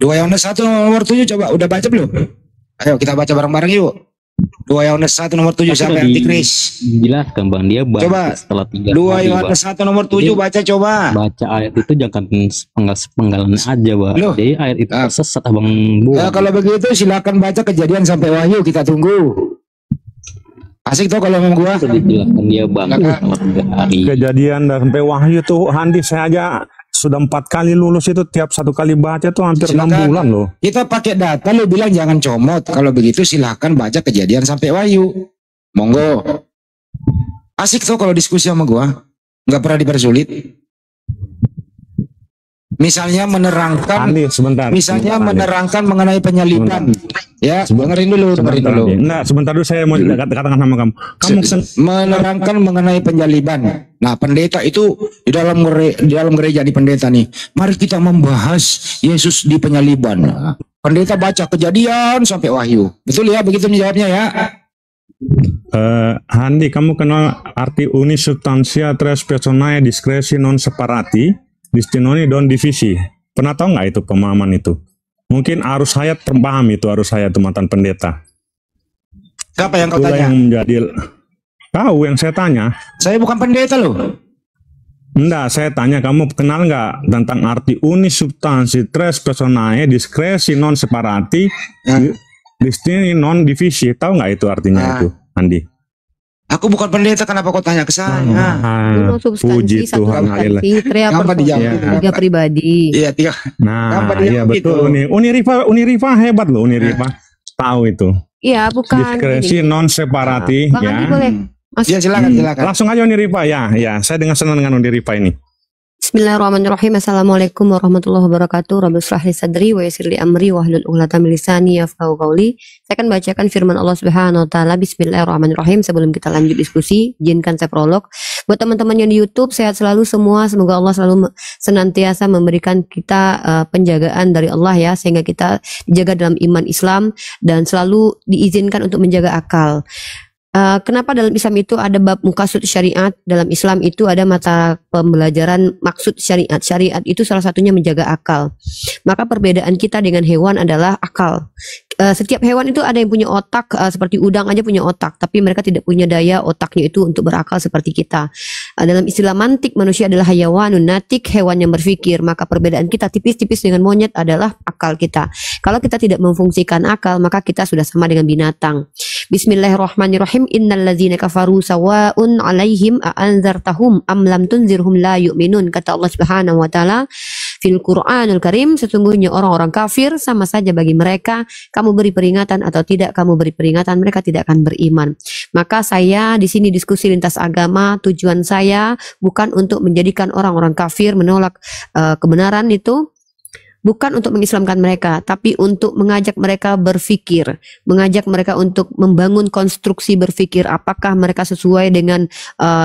2 Yohanes 1 nomor 7 coba udah baca belum? Ayo kita baca bareng-bareng yuk. 2 Yohanes 1 nomor 7 siapa yang antikris? Jelaskan Bang, dia baca Coba setelah 3 2 hari, Yohanes Bang. 1 nomor 7 baca coba. Baca ayat itu jangan sepenggalan aja, Bang. Loh. Jadi ayat itu sesat Abang Ya, kalau begitu silakan baca Kejadian sampai Wahyu, kita tunggu. Asik tuh kalau memang gua. Dijelaskan dia Bang setelah 3 hari. Kejadian dan sampai Wahyu tuh Handi, saya aja sudah 4 kali lulus itu, tiap 1 kali baca tuh hampir 6 bulan loh. Kita pakai data, lo bilang jangan comot. Kalau begitu silahkan baca Kejadian sampai Wahyu. Monggo. Asik tuh kalau diskusi sama gua. Nggak pernah dipersulit. Misalnya menerangkan, Andi, sebentar. misalnya Sebentar, Andi. menerangkan mengenai penyaliban. Ya, dengerin dulu, dengerin Sebentar, dulu. Andi. Enggak, sebentar dulu saya mau katakan sama kamu. Kamu Menerangkan mengenai penyaliban. Nah, pendeta itu di dalam gereja di pendeta nih. Mari kita membahas Yesus di penyaliban. Nah, pendeta baca Kejadian sampai Wahyu. Betul ya, begitu menjawabnya ya. Handi, kamu kenal arti uni substantia tres personae discresi non separati? Distinoni don divisi. Pernah tahu nggak itu pemahaman itu? Mungkin arus hayat terpaham itu arus hayat itu mantan pendeta. Siapa yang kau Itulah tanya? yang menjadi tahu yang saya tanya. Saya bukan pendeta loh. Enggak, saya tanya kamu kenal nggak tentang arti uni substansi tres personae discresi non separati distinni non divisi. Tahu nggak itu artinya itu, Andi? Aku bukan pendeta, kenapa kau tanya ke saya? Uno substansi, Puji satu Tuhan, substansi, tria Gampang dijawab. personae, 3 pribadi. Iya, tiga. Nah, Gampang iya dijawab betul gitu. nih. Uniriva hebat loh, Uniriva. Tahu itu. Iya, bukan Diskresi ini. non separati Bang ya. Andi boleh masuk. Ya, silakan, silakan. Langsung aja Uniriva ya. Ya, saya dengan senang dengan Uniriva ini. Bismillahirrahmanirrahim. Assalamualaikum warahmatullahi wabarakatuh. Rabbi shrah li sadri wa yassir li amri wahlul 'uqdatam min lisani yafqahu qawli. Saya akan bacakan firman Allah Subhanahu wa taala. Bismillahirrahmanirrahim. Sebelum kita lanjut diskusi, izinkan saya prolog. Buat teman-teman yang di YouTube, sehat selalu semua. Semoga Allah selalu senantiasa memberikan kita penjagaan dari Allah ya, sehingga kita dijaga dalam iman Islam dan selalu diizinkan untuk menjaga akal. Kenapa dalam Islam itu ada bab muqasid syariat? Dalam Islam itu ada mata pembelajaran maksud syariat. Syariat itu salah satunya menjaga akal. Maka perbedaan kita dengan hewan adalah akal. Setiap hewan itu ada yang punya otak, seperti udang aja punya otak, tapi mereka tidak punya daya otaknya itu untuk berakal seperti kita. Dalam istilah mantik, manusia adalah hayawanun natik, hewan yang berpikir. Maka perbedaan kita tipis-tipis dengan monyet adalah akal kita. Kalau kita tidak memfungsikan akal, maka kita sudah sama dengan binatang. Bismillahirrahmanirrahim. Innal ladzina kafaru sawa'un 'alaihim a anzartahum am lam tunzirhum la yu'minun. Kata Allah Subhanahu wa taala fil Qur'anul Karim, sesungguhnya orang-orang kafir sama saja bagi mereka, kamu beri peringatan atau tidak kamu beri peringatan, mereka tidak akan beriman. Maka saya di sini diskusi lintas agama, tujuan saya bukan untuk menjadikan orang-orang kafir menolak kebenaran itu, bukan untuk mengislamkan mereka, tapi untuk mengajak mereka berpikir, mengajak mereka untuk membangun konstruksi berpikir, apakah mereka sesuai dengan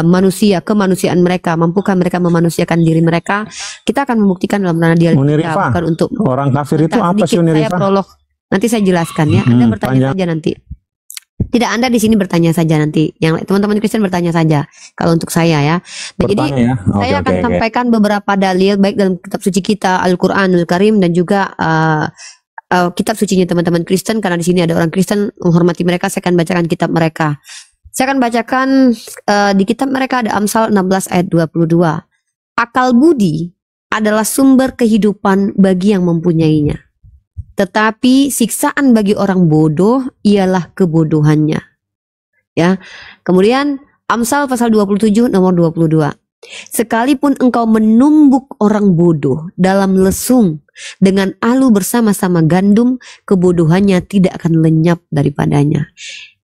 manusia, kemanusiaan mereka, mampukah mereka memanusiakan diri mereka. Kita akan membuktikan dalam ranah dialektika, Uniriva, bukan untuk orang kafir itu apa sih sedikit saya Uniriva? prolog. Nanti saya jelaskan ya. Anda bertanya saja nanti. Tidak, Anda di sini bertanya saja nanti. Yang teman-teman Kristen bertanya saja. Kalau untuk saya ya. Nah, jadi Bertanya ya? saya Oke, akan oke. sampaikan beberapa dalil baik dalam kitab suci kita Al-Qur'anul Karim dan juga kitab sucinya teman-teman Kristen, karena di sini ada orang Kristen, menghormati mereka. Saya akan bacakan kitab mereka. Saya akan bacakan di kitab mereka ada Amsal 16 ayat 22. Akal budi adalah sumber kehidupan bagi yang mempunyainya. Tetapi siksaan bagi orang bodoh ialah kebodohannya. Ya. Kemudian Amsal pasal 27 nomor 22. Sekalipun engkau menumbuk orang bodoh dalam lesung dengan alu bersama-sama gandum, kebodohannya tidak akan lenyap daripadanya.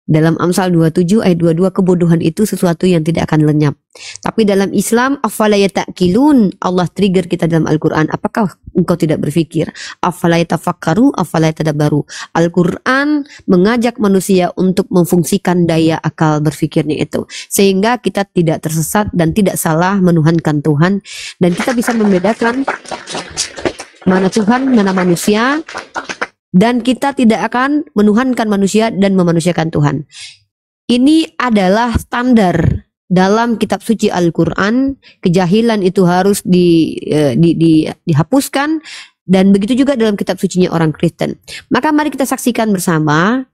Dalam Amsal 27 ayat 22, kebodohan itu sesuatu yang tidak akan lenyap. Tapi dalam Islam, afala yata'qilun, Allah trigger kita dalam Al-Quran. Apakah engkau tidak berpikir? Afala yatafakkaru, afala yatadabbaru. Al-Quran mengajak manusia untuk memfungsikan daya akal berpikirnya itu. Sehingga kita tidak tersesat dan tidak salah menuhankan Tuhan. Dan kita bisa membedakan mana Tuhan, mana manusia. Dan kita tidak akan menuhankan manusia dan memanusiakan Tuhan. Ini adalah standar dalam kitab suci Al-Quran. Kejahilan itu harus dihapuskan. Dan begitu juga dalam kitab sucinya orang Kristen. Maka mari kita saksikan bersama,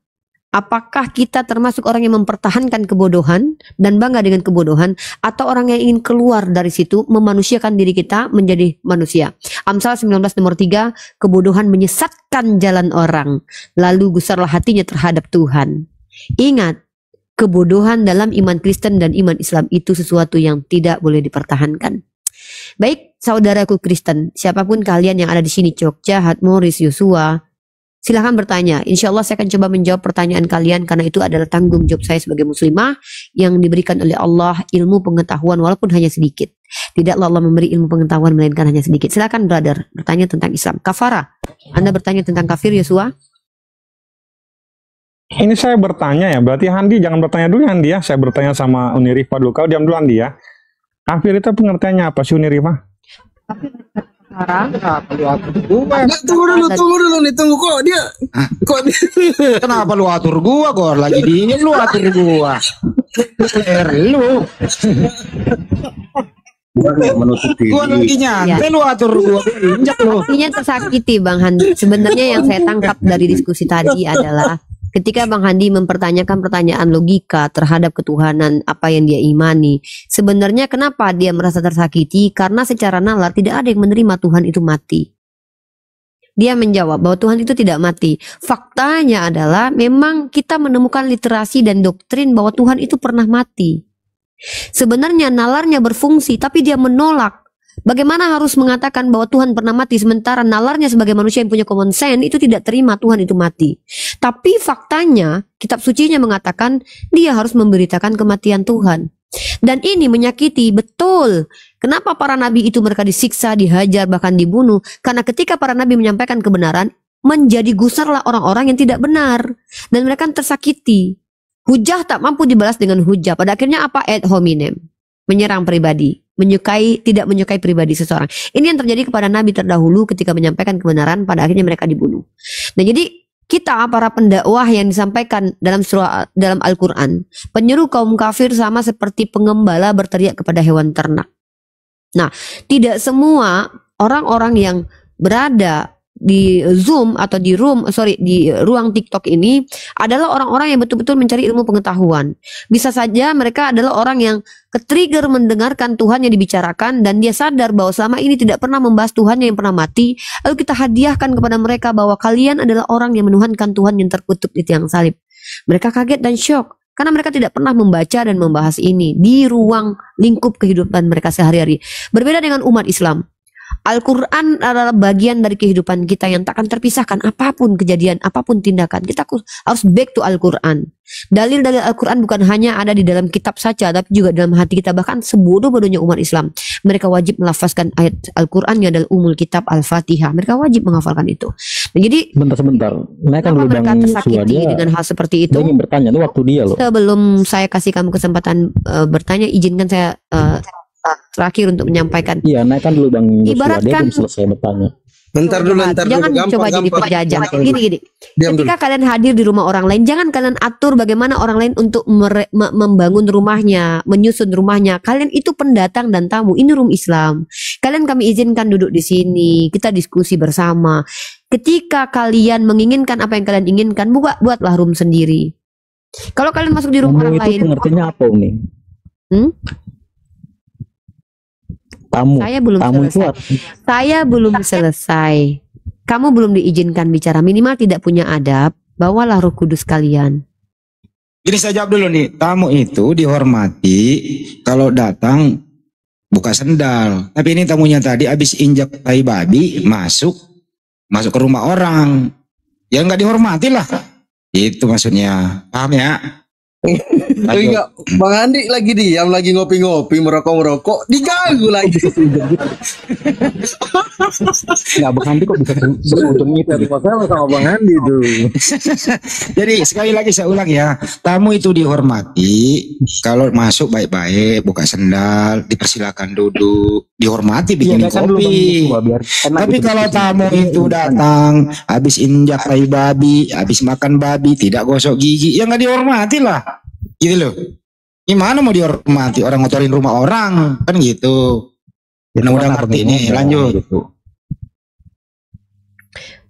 apakah kita termasuk orang yang mempertahankan kebodohan dan bangga dengan kebodohan, atau orang yang ingin keluar dari situ, memanusiakan diri kita menjadi manusia. Amsal 19 nomor 3, kebodohan menyesatkan jalan orang, lalu gusarlah hatinya terhadap Tuhan. Ingat, kebodohan dalam iman Kristen dan iman Islam itu sesuatu yang tidak boleh dipertahankan. Baik, saudaraku Kristen, siapapun kalian yang ada di sini, Cok Jahat, Morris, Yosua, silahkan bertanya. Insya Allah saya akan coba menjawab pertanyaan kalian, karena itu adalah tanggung jawab saya sebagai muslimah yang diberikan oleh Allah ilmu pengetahuan walaupun hanya sedikit. Tidaklah Allah memberi ilmu pengetahuan melainkan hanya sedikit. Silakan brother bertanya tentang Islam. Kafara, Anda bertanya tentang kafir, Yosua? Ini saya bertanya ya, berarti Handi jangan bertanya dulu Handi ya. Saya bertanya sama Unirifa dulu. Kau diam dulu Handi ya. Kafir itu pengertiannya apa sih Unirifa? Tunggu dulu nih, kok dia Kenapa lu atur gua, Gor? Lagi dingin lu atur gua. Lu. Gua lagi nyantai, lu atur gua. Injak lu. Artinya tersakiti, Bang Handi. Sebenarnya yang saya tangkap dari diskusi tadi adalah ketika Bang Handi mempertanyakan pertanyaan logika terhadap ketuhanan apa yang dia imani, sebenarnya kenapa dia merasa tersakiti? Karena secara nalar tidak ada yang menerima Tuhan itu mati. Dia menjawab bahwa Tuhan itu tidak mati. Faktanya adalah memang kita menemukan literasi dan doktrin bahwa Tuhan itu pernah mati. Sebenarnya nalarnya berfungsi, tapi dia menolak. Bagaimana harus mengatakan bahwa Tuhan pernah mati sementara nalarnya sebagai manusia yang punya common sense itu tidak terima Tuhan itu mati. Tapi faktanya kitab sucinya mengatakan dia harus memberitakan kematian Tuhan. Dan ini menyakiti, betul. Kenapa para nabi itu mereka disiksa, dihajar, bahkan dibunuh? Karena ketika para nabi menyampaikan kebenaran, menjadi gusarlah orang-orang yang tidak benar. Dan mereka tersakiti. Hujah tak mampu dibalas dengan hujah. Pada akhirnya apa? Ad hominem. Menyerang pribadi. Tidak menyukai pribadi seseorang. Ini yang terjadi kepada nabi terdahulu ketika menyampaikan kebenaran, pada akhirnya mereka dibunuh. Nah, jadi kita para pendakwah yang disampaikan dalam Al-Quran, penyeru kaum kafir sama seperti pengembala berteriak kepada hewan ternak. Nah, tidak semua orang-orang yang berada di Zoom atau di ruang TikTok ini adalah orang-orang yang betul-betul mencari ilmu pengetahuan. Bisa saja mereka adalah orang yang ketrigger mendengarkan Tuhan yang dibicarakan dan dia sadar bahwa selama ini tidak pernah membahas Tuhan yang pernah mati. Lalu kita hadiahkan kepada mereka bahwa kalian adalah orang yang menuhankan Tuhan yang terkutuk di tiang salib. Mereka kaget dan syok karena mereka tidak pernah membaca dan membahas ini di ruang lingkup kehidupan mereka sehari-hari. Berbeda dengan umat Islam, Al-Quran adalah bagian dari kehidupan kita yang tak akan terpisahkan. Apapun kejadian, apapun tindakan, kita harus back to Al-Quran. Dalil-dalil Al-Quran bukan hanya ada di dalam kitab saja, tapi juga dalam hati kita. Bahkan sebodoh-bodohnya umat Islam, mereka wajib melafazkan ayat Al-Quran yang adalah umul kitab Al-Fatihah. Mereka wajib menghafalkan itu. Nah, jadi Sebentar. Mereka tersakiti dengan hal seperti itu. Dia ingin bertanya, itu waktu dia loh. Sebelum saya kasih kamu kesempatan bertanya, izinkan saya terakhir untuk menyampaikan. Iya, naikkan dulu Bang Yosua, Ibaratkan, dia belum selesai bertanya. Bentar dulu. Jangan coba jadi penjajah. Gini. Ketika kalian hadir di rumah orang lain, jangan kalian atur bagaimana orang lain untuk membangun rumahnya, menyusun rumahnya. Kalian itu pendatang dan tamu. Ini room Islam. Kalian kami izinkan duduk di sini. Kita diskusi bersama. Ketika kalian menginginkan apa yang kalian inginkan, buatlah room sendiri. Kalau kalian masuk di rumah orang lain, pengertiannya apa nih? Saya belum selesai. Kamu belum diizinkan bicara. Minimal tidak punya adab. Bawalah Roh Kudus kalian. Ini saya jawab dulu nih. Tamu itu dihormati kalau datang buka sendal. Tapi ini tamunya tadi habis injak tai babi masuk ke rumah orang. Ya nggak dihormati lah. Itu maksudnya. Paham ya? Tapi enggak, Bang Andi lagi diam, lagi ngopi-ngopi, merokok-merokok, diganggu lagi. Nggak, Bang Andi kok bisa berujung itu? Masalah sama Bang Andi tuh. Jadi sekali lagi saya ulang ya, tamu itu dihormati kalau masuk baik-baik, buka sendal, dipersilakan duduk, dihormati bikin kopi. Tapi kalau tamu itu datang habis injak tai babi, habis makan babi, tidak gosok gigi, ya nggak dihormati lah, gitu loh. Gimana mau dihormati, orang ngotorin rumah orang kan gitu. Mudah-mudahan ngerti nih, lanjut.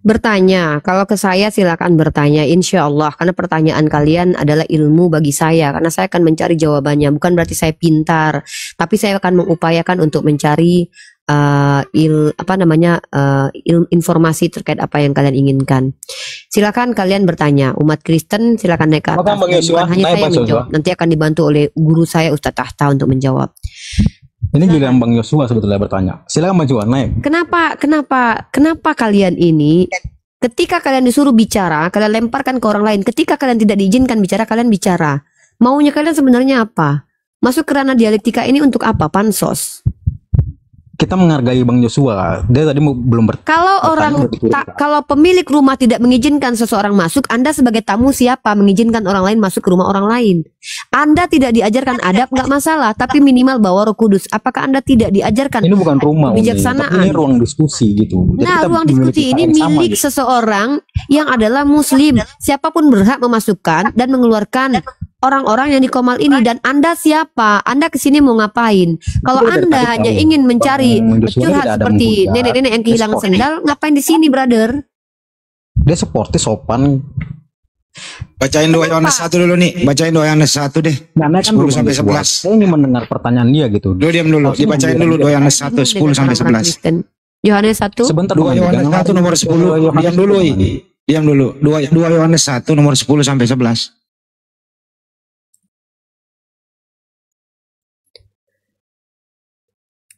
Bertanya, kalau ke saya silakan bertanya, insya Allah, karena pertanyaan kalian adalah ilmu bagi saya, karena saya akan mencari jawabannya. Bukan berarti saya pintar, tapi saya akan mengupayakan untuk mencari informasi terkait apa yang kalian inginkan. Silakan kalian bertanya. Umat Kristen silakan naik ke atas. Bukan hanya saya yang menjawab, nanti akan dibantu oleh guru saya Ustadz Tahta untuk menjawab. Ini giliran Bang Yosua sebetulnya bertanya. Silakan Bang Yosua naik. Kenapa kalian ini ketika kalian disuruh bicara, kalian lemparkan ke orang lain. Ketika kalian tidak diizinkan bicara, kalian bicara. Maunya kalian sebenarnya apa? Masuk ke ranah dialektika ini untuk apa? Pansos. Kita menghargai Bang Yosua. Dia tadi belum Kalau pemilik rumah tidak mengizinkan seseorang masuk, Anda sebagai tamu siapa mengizinkan orang lain masuk ke rumah orang lain? Anda tidak diajarkan adab, nggak masalah, tapi minimal bawa Roh Kudus. Apakah Anda tidak diajarkan? Ini bukan rumah, kebijaksanaan. Ini ruang diskusi gitu. Jadi nah, ruang diskusi ini milik seseorang yang adalah Muslim. Siapapun berhak memasukkan dan mengeluarkan orang-orang yang di Komal ini. Dan Anda siapa? Anda kesini mau ngapain? Kalau Anda hanya ingin mencari curhat seperti nenek-nenek yang kehilangan sendal, ngapain di sini, brother? Dia seperti sopan. Bacain 2 Yohanes 1 dulu nih. Bacain 2 Yohanes 1 deh. 10 sampai 11. Saya ingin mendengar pertanyaan dia gitu. Diam dulu. Dibacain dulu 2 Yohanes 1 10 sampai 11. Yohanes 1. Sebentar, 2 Yohanes 1 nomor 10. Diam dulu. Diam dulu. 2 Yohanes 1 nomor 10 sampai 11.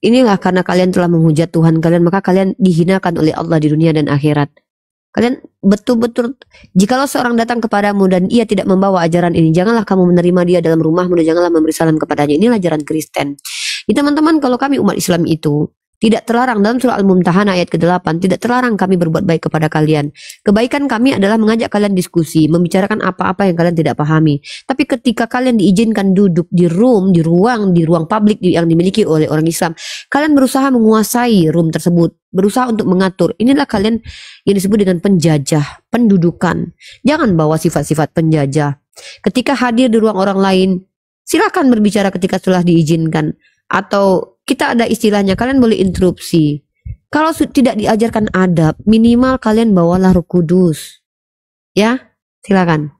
Inilah karena kalian telah menghujat Tuhan kalian, maka kalian dihinakan oleh Allah di dunia dan akhirat. Kalian betul-betul, jikalau seorang datang kepadamu dan ia tidak membawa ajaran ini, janganlah kamu menerima dia dalam rumahmu dan janganlah memberi salam kepadanya. Inilah ajaran Kristen. Ya teman-teman, kalau kami umat Islam itu tidak terlarang dalam surah Al-Mumtahanah ayat ke-8, tidak terlarang kami berbuat baik kepada kalian. Kebaikan kami adalah mengajak kalian diskusi, membicarakan apa-apa yang kalian tidak pahami. Tapi ketika kalian diizinkan duduk di ruang publik yang dimiliki oleh orang Islam, kalian berusaha menguasai room tersebut, berusaha untuk mengatur. Inilah kalian yang disebut dengan penjajah, pendudukan. Jangan bawa sifat-sifat penjajah. Ketika hadir di ruang orang lain, silakan berbicara ketika telah diizinkan. Atau kita ada istilahnya, kalian boleh interupsi. Kalau tidak diajarkan adab, minimal kalian bawalah Roh Kudus. Ya, silakan.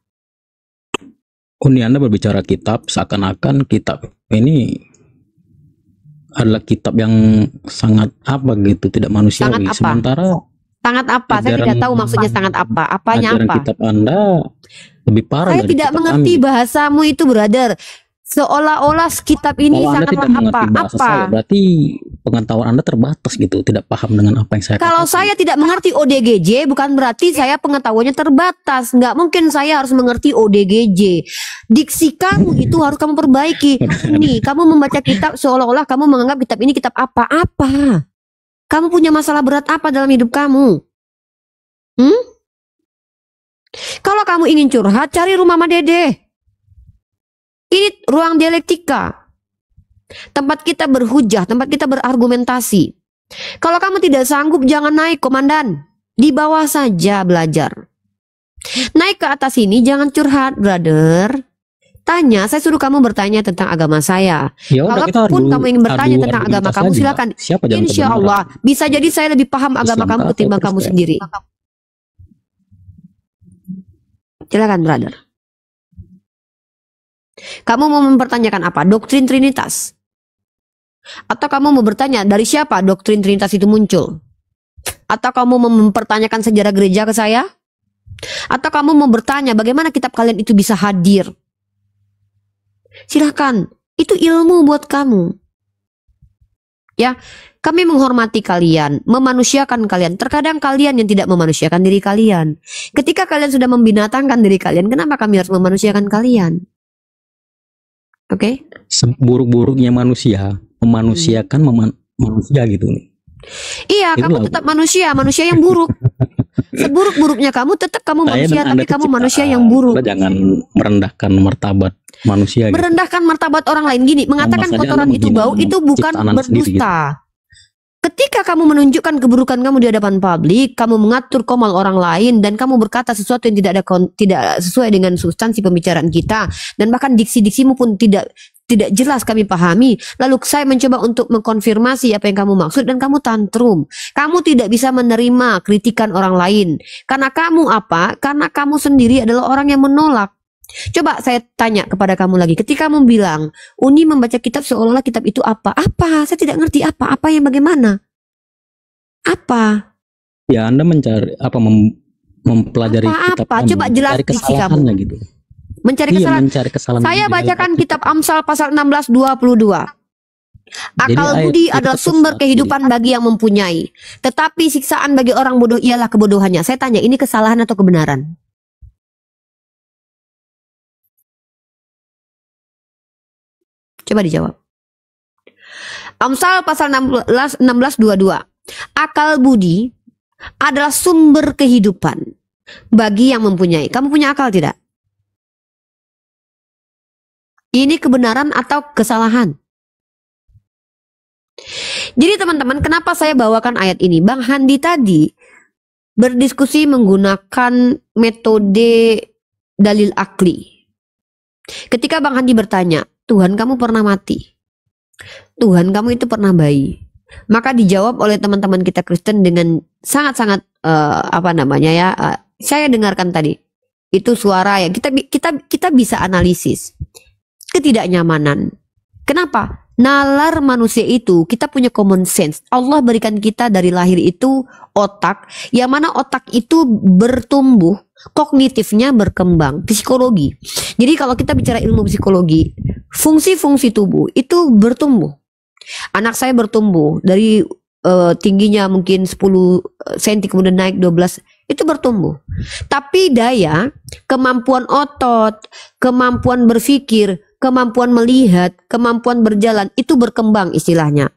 Ini Anda berbicara kitab, seakan-akan kitab ini adalah kitab yang sangat apa gitu, tidak manusiawi. Sementara sangat apa? Saya tidak tahu maksudnya sangat apa. Apanya apa? Kitab Anda lebih parah. Saya tidak mengerti bahasamu itu, brother. Seolah-olah kitab ini sangatlah apa? Berarti pengetahuan Anda terbatas gitu, tidak paham dengan apa yang saya katakan. Kalau saya tidak mengerti ODGJ, bukan berarti saya pengetahuannya terbatas. Nggak mungkin saya harus mengerti ODGJ. Diksi kamu itu harus kamu perbaiki. Nih, kamu membaca kitab seolah-olah kamu menganggap kitab ini kitab apa-apa. Kamu punya masalah berat apa dalam hidup kamu? Kalau kamu ingin curhat, cari rumah Mama Dede. Ini ruang dialektika, tempat kita berhujah, tempat kita berargumentasi. Kalau kamu tidak sanggup, jangan naik, komandan. Di bawah saja belajar. Naik ke atas ini, jangan curhat, brother. Tanya, saya suruh kamu bertanya tentang agama saya. Kalaupun kamu ingin bertanya tentang agama kamu, silakan. Insya Allah, bisa jadi saya lebih paham agama kamu ketimbang kamu sendiri. Silakan, brother. Kamu mau mempertanyakan apa? Doktrin Trinitas? Atau kamu mau bertanya dari siapa doktrin Trinitas itu muncul? Atau kamu mau mempertanyakan sejarah gereja ke saya? Atau kamu mau bertanya bagaimana kitab kalian itu bisa hadir? Silahkan, itu ilmu buat kamu. Ya, kami menghormati kalian, memanusiakan kalian. Terkadang kalian yang tidak memanusiakan diri kalian. Ketika kalian sudah membinatangkan diri kalian, kenapa kami harus memanusiakan kalian? Oke? Seburuk-buruknya manusia, memanusiakan manusia gitu nih. Iya, kamu tetap manusia yang buruk. Seburuk-buruknya kamu, tetap kamu manusia, tapi kamu manusia yang buruk. Jangan merendahkan martabat manusia. Merendahkan martabat orang lain. Gini, mengatakan kotoran itu bau, itu bukan berdusta. Ketika kamu menunjukkan keburukan kamu di hadapan publik, kamu mengatur komal orang lain, dan kamu berkata sesuatu yang tidak sesuai dengan substansi pembicaraan kita, dan bahkan diksi-diksimu pun tidak jelas kami pahami. Lalu saya mencoba untuk mengkonfirmasi apa yang kamu maksud, dan kamu tantrum. Kamu tidak bisa menerima kritikan orang lain. Karena kamu apa? Karena kamu sendiri adalah orang yang menolak. Coba saya tanya kepada kamu lagi. Ketika kamu bilang, Uni membaca kitab seolah-olah kitab itu apa? Apa? Saya tidak ngerti apa. Apa yang bagaimana? Apa? Ya, Anda mencari apa? Mempelajari kitab apa? kamu. Coba jelas diksi kamu. Gitu. Mencari kesalahan. Saya bacakan kitab Amsal pasal 16:22. Akal budi adalah sumber kehidupan bagi yang mempunyai. Tetapi siksaan bagi orang bodoh ialah kebodohannya. Saya tanya, ini kesalahan atau kebenaran? Coba dijawab. Amsal pasal 16:22. Akal budi adalah sumber kehidupan bagi yang mempunyai. Kamu punya akal tidak? Ini kebenaran atau kesalahan? Jadi teman-teman, kenapa saya bawakan ayat ini? Bang Handi tadi berdiskusi menggunakan metode dalil akli. Ketika Bang Handi bertanya, Tuhan kamu pernah mati? Tuhan kamu itu pernah bayi? Maka dijawab oleh teman-teman kita Kristen dengan sangat-sangat saya dengarkan tadi. Itu suara ya, kita bisa analisis. Ketidaknyamanan. Kenapa? Nalar manusia itu, kita punya common sense. Allah berikan kita dari lahir itu otak, yang mana otak itu bertumbuh, kognitifnya berkembang, psikologi. Jadi kalau kita bicara ilmu psikologi, fungsi-fungsi tubuh itu bertumbuh. Anak saya bertumbuh dari tingginya mungkin 10 cm kemudian naik 12, itu bertumbuh. Tapi daya, kemampuan otot, kemampuan berpikir, kemampuan melihat, kemampuan berjalan itu berkembang istilahnya.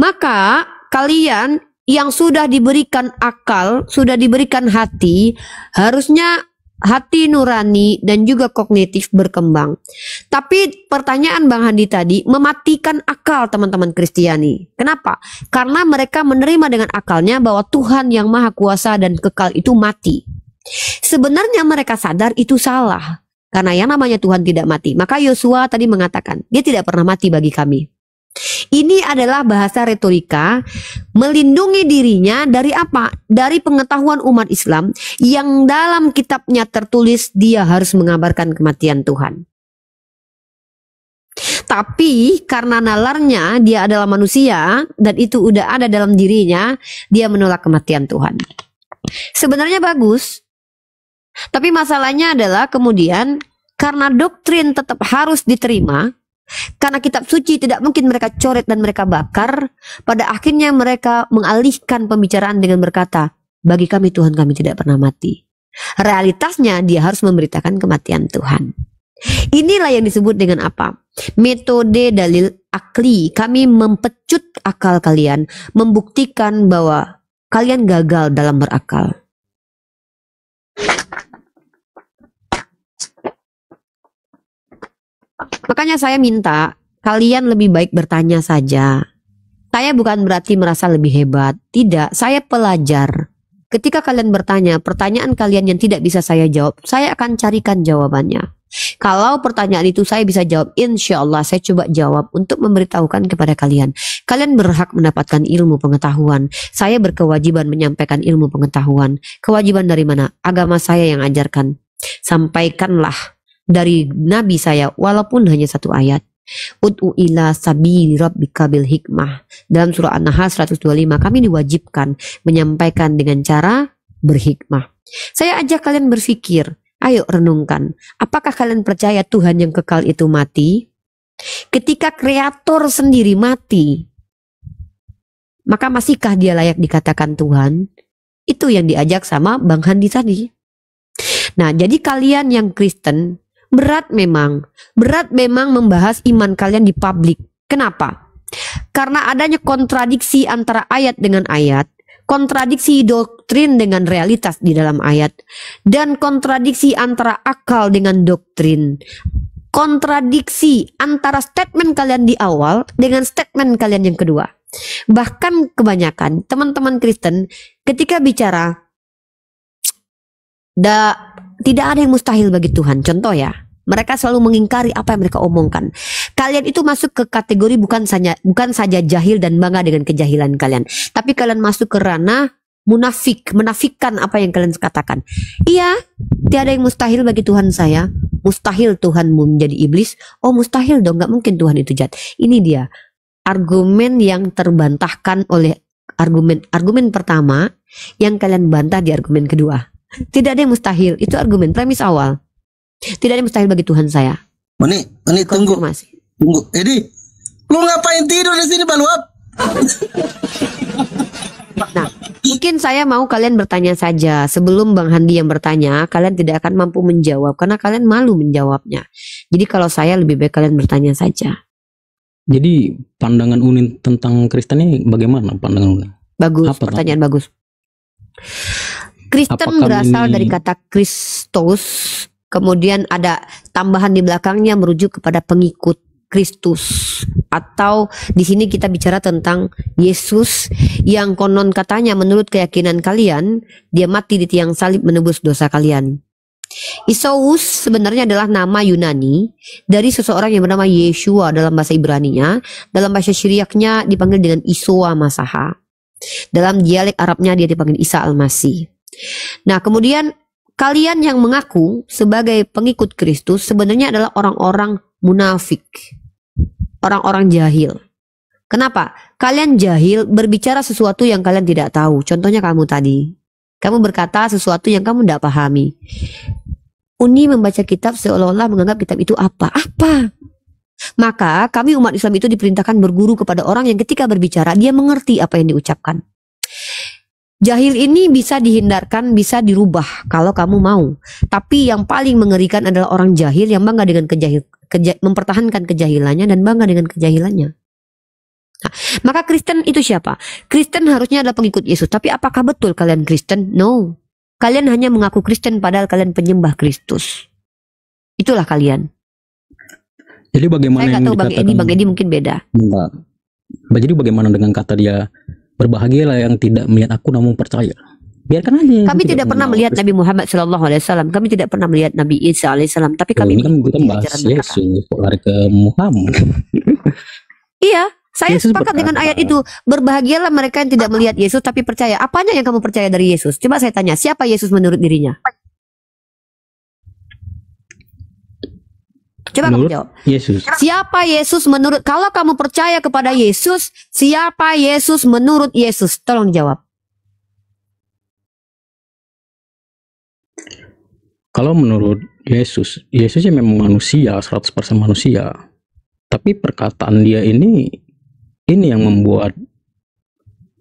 Maka kalian yang sudah diberikan akal, sudah diberikan hati, harusnya hati nurani dan juga kognitif berkembang. Tapi pertanyaan Bang Handi tadi mematikan akal teman-teman Kristiani. Kenapa? Karena mereka menerima dengan akalnya bahwa Tuhan yang Maha Kuasa dan kekal itu mati. Sebenarnya mereka sadar itu salah. Karena yang namanya Tuhan tidak mati. Maka Yosua tadi mengatakan, dia tidak pernah mati bagi kami. Ini adalah bahasa retorika melindungi dirinya dari apa? Dari pengetahuan umat Islam yang dalam kitabnya tertulis dia harus mengabarkan kematian Tuhan. Tapi karena nalarnya dia adalah manusia dan itu udah ada dalam dirinya, dia menolak kematian Tuhan. Sebenarnya bagus. Tapi masalahnya adalah kemudian karena doktrin tetap harus diterima, karena kitab suci tidak mungkin mereka coret dan mereka bakar, pada akhirnya mereka mengalihkan pembicaraan dengan berkata, bagi kami Tuhan kami tidak pernah mati. Realitasnya dia harus memberitakan kematian Tuhan. Inilah yang disebut dengan apa? Metode dalil akli. Kami mempecut akal kalian, membuktikan bahwa kalian gagal dalam berakal. Makanya saya minta kalian lebih baik bertanya saja. Saya bukan berarti merasa lebih hebat. Tidak, saya pelajar. Ketika kalian bertanya, pertanyaan kalian yang tidak bisa saya jawab, saya akan carikan jawabannya. Kalau pertanyaan itu saya bisa jawab, insya Allah saya coba jawab untuk memberitahukan kepada kalian. Kalian berhak mendapatkan ilmu pengetahuan. Saya berkewajiban menyampaikan ilmu pengetahuan. Kewajiban dari mana? Agama saya yang ajarkan. Sampaikanlah dari Nabi saya walaupun hanya satu ayat. Ud'u ila sabili rabbika bil hikmah. Dalam surah An-Nahl 125 kami diwajibkan menyampaikan dengan cara berhikmah. Saya ajak kalian berpikir, Ayo renungkan, apakah kalian percaya Tuhan yang kekal itu mati? Ketika kreator sendiri mati, maka masihkah dia layak dikatakan Tuhan? Itu yang diajak sama Bang Handi tadi. Nah, jadi kalian yang Kristen, berat memang membahas iman kalian di publik. Kenapa? Karena adanya kontradiksi antara ayat dengan ayat, kontradiksi doktrin dengan realitas di dalam ayat, dan kontradiksi antara akal dengan doktrin, kontradiksi antara statement kalian di awal dengan statement kalian yang kedua. Bahkan kebanyakan teman-teman Kristen ketika bicara tidak ada yang mustahil bagi Tuhan. Contoh ya, mereka selalu mengingkari apa yang mereka omongkan. Kalian itu masuk ke kategori bukan saja jahil dan bangga dengan kejahilan kalian, tapi kalian masuk ke ranah menafikan apa yang kalian katakan. Iya, tiada yang mustahil bagi Tuhan saya. Mustahil Tuhanmu menjadi iblis. Oh mustahil dong, gak mungkin Tuhan itu jahat. Ini dia argumen yang terbantahkan oleh argumen pertama yang kalian bantah di argumen kedua. Tidak ada yang mustahil, itu argumen premis awal. Tidak ada yang mustahil bagi Tuhan saya. Mani tunggu. Edi, lu ngapain tidur di sini Baluap? Nah, mungkin saya mau kalian bertanya saja. Sebelum Bang Handi yang bertanya, kalian tidak akan mampu menjawab karena kalian malu menjawabnya. Jadi kalau saya lebih baik kalian bertanya saja. Jadi pandangan Unin tentang Kristen ini bagaimana pandangan Unin? Bagus, pertanyaan bagus. Kristen berasal dari kata Kristus, kemudian ada tambahan di belakangnya merujuk kepada pengikut Kristus. Atau di sini kita bicara tentang Yesus yang konon katanya menurut keyakinan kalian dia mati di tiang salib menebus dosa kalian. Isus sebenarnya adalah nama Yunani dari seseorang yang bernama Yeshua dalam bahasa Ibraninya. Dalam bahasa Syriaknya dipanggil dengan Isua Masaha. Dalam dialek Arabnya dia dipanggil Isa Al-Masih. Nah kemudian kalian yang mengaku sebagai pengikut Kristus sebenarnya adalah orang-orang munafik, orang-orang jahil. Kenapa? Kalian jahil berbicara sesuatu yang kalian tidak tahu. Contohnya kamu tadi, kamu berkata sesuatu yang kamu tidak pahami. Uni membaca kitab seolah-olah menganggap kitab itu apa? Maka kami umat Islam itu diperintahkan berguru kepada orang yang ketika berbicara dia mengerti apa yang diucapkan. Jahil ini bisa dihindarkan, bisa dirubah kalau kamu mau. Tapi yang paling mengerikan adalah orang jahil yang bangga dengan mempertahankan kejahilannya dan bangga dengan kejahilannya. Nah, maka Kristen itu siapa? Kristen harusnya adalah pengikut Yesus. Tapi apakah betul kalian Kristen? No. Kalian hanya mengaku Kristen padahal kalian penyembah Kristus. Itulah kalian. Jadi bagaimana? Saya nggak tahu Bang Edi mungkin beda. Enggak. Jadi bagaimana dengan kata dia? Berbahagialah yang tidak melihat aku namun percaya. Biarkan aja. Kami tidak pernah melihat Nabi Muhammad SAW. Kami tidak pernah melihat Nabi Isa AS. Tapi kami kan kita bahas Yesus, lari ke Muhammad. Iya, saya sepakat dengan ayat itu. Berbahagialah mereka yang tidak melihat Yesus tapi percaya. Apanya yang kamu percaya dari Yesus? Coba saya tanya, siapa Yesus menurut dirinya? Coba kamu jawab. Yesus. Siapa Yesus menurut? Kalau kamu percaya kepada Yesus, siapa Yesus menurut Yesus? Tolong jawab. Kalau menurut Yesus, Yesusnya memang manusia, 100% manusia. Tapi perkataan dia ini yang membuat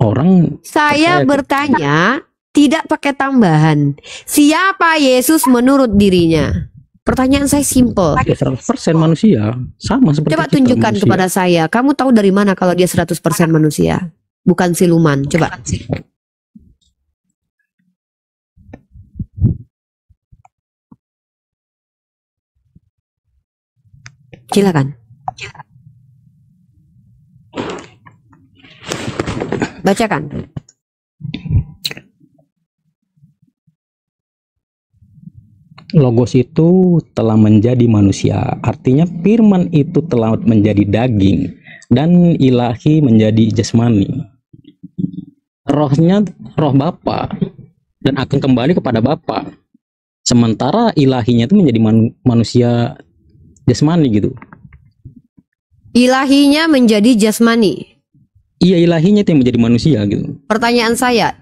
orang. Saya bertanya, tidak pakai tambahan. Siapa Yesus menurut dirinya? Pertanyaan saya simple. 100% manusia, sama seperti coba tunjukkan manusia. Kepada saya, kamu tahu dari mana kalau dia 100% manusia? Bukan siluman, coba. Silakan. Bacakan. Logos itu telah menjadi manusia, artinya firman itu telah menjadi daging dan ilahi menjadi jasmani. Rohnya roh Bapa dan akan kembali kepada Bapa. Sementara ilahinya itu menjadi manusia jasmani gitu. Ilahinya menjadi jasmani. Iya, ilahinya itu yang menjadi manusia gitu. Pertanyaan saya,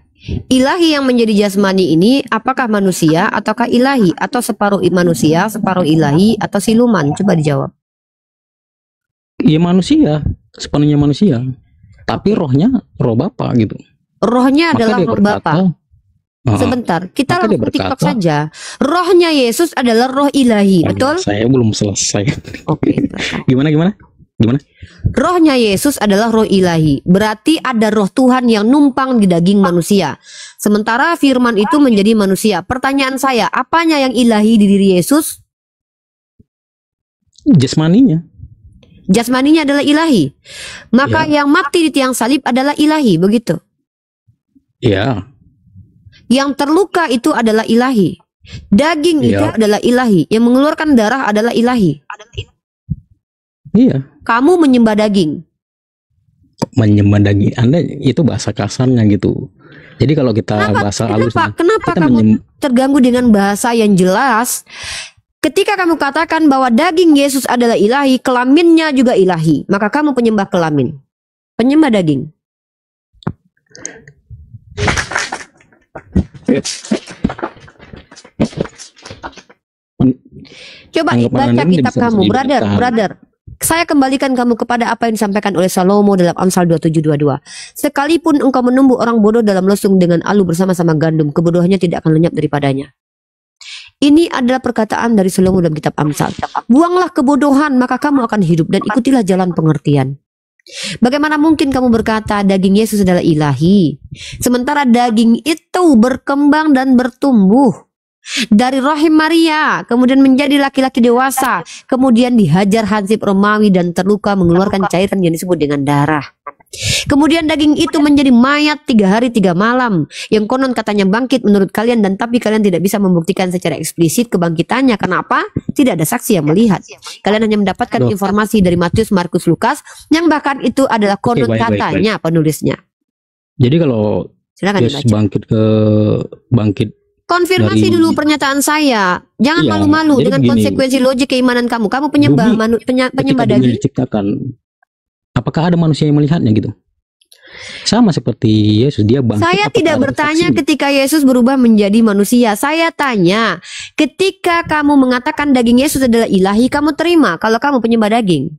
Ilahi yang menjadi jasmani ini apakah manusia ataukah ilahi, atau separuh manusia, separuh ilahi, atau siluman? Coba dijawab. Ya manusia, sepenuhnya manusia. Tapi rohnya roh Bapa gitu. Rohnya Maka adalah dia roh berkata, Bapa. Sebentar, kita maka dia langsung TikTok berkata, saja. Rohnya Yesus adalah roh ilahi, betul? Saya belum selesai. Oke. Gimana? Rohnya Yesus adalah roh ilahi. Berarti ada roh Tuhan yang numpang di daging manusia. Sementara firman itu menjadi manusia. Pertanyaan saya, apanya yang ilahi di diri Yesus? Jasmaninya. Jasmaninya adalah ilahi. Maka yang mati di tiang salib adalah ilahi, begitu? Ya. Yang terluka itu adalah ilahi. Daging itu adalah ilahi. Yang mengeluarkan darah adalah ilahi. Iya. Kamu menyembah daging. Menyembah daging. Anda itu bahasa kasarnya gitu. Jadi kalau kita bahasa halusnya, Kenapa kamu terganggu dengan bahasa yang jelas? Ketika kamu katakan bahwa daging Yesus adalah ilahi, kelaminnya juga ilahi, maka kamu penyembah kelamin, penyembah daging. Coba baca kitab kamu, brother. Saya kembalikan kamu kepada apa yang disampaikan oleh Salomo dalam Amsal 27:22. Sekalipun engkau menumbuh orang bodoh dalam lesung dengan alu bersama-sama gandum, kebodohannya tidak akan lenyap daripadanya. Ini adalah perkataan dari Salomo dalam kitab Amsal. Buanglah kebodohan, maka kamu akan hidup, dan ikutilah jalan pengertian. Bagaimana mungkin kamu berkata daging Yesus adalah ilahi, sementara daging itu berkembang dan bertumbuh dari rahim Maria, kemudian menjadi laki-laki dewasa, kemudian dihajar hansip Romawi dan terluka mengeluarkan cairan yang disebut dengan darah. Kemudian daging itu menjadi mayat 3 hari 3 malam, yang konon katanya bangkit menurut kalian, dan tapi kalian tidak bisa membuktikan secara eksplisit kebangkitannya. Kenapa? Tidak ada saksi yang melihat. Kalian hanya mendapatkan informasi dari Matius, Markus, Lukas, yang bahkan itu adalah konon katanya penulisnya. Jadi kalau Yesus bangkit konfirmasi dari, dulu pernyataan saya. Jangan malu-malu dengan konsekuensi logik keimanan kamu. Kamu penyembah daging. Diciptakan, apakah ada manusia yang melihatnya gitu? Sama seperti Yesus, dia bangkit. Saya tidak bertanya ketika Yesus berubah menjadi manusia. Saya tanya, ketika kamu mengatakan daging Yesus adalah ilahi, kamu terima kalau kamu penyembah daging?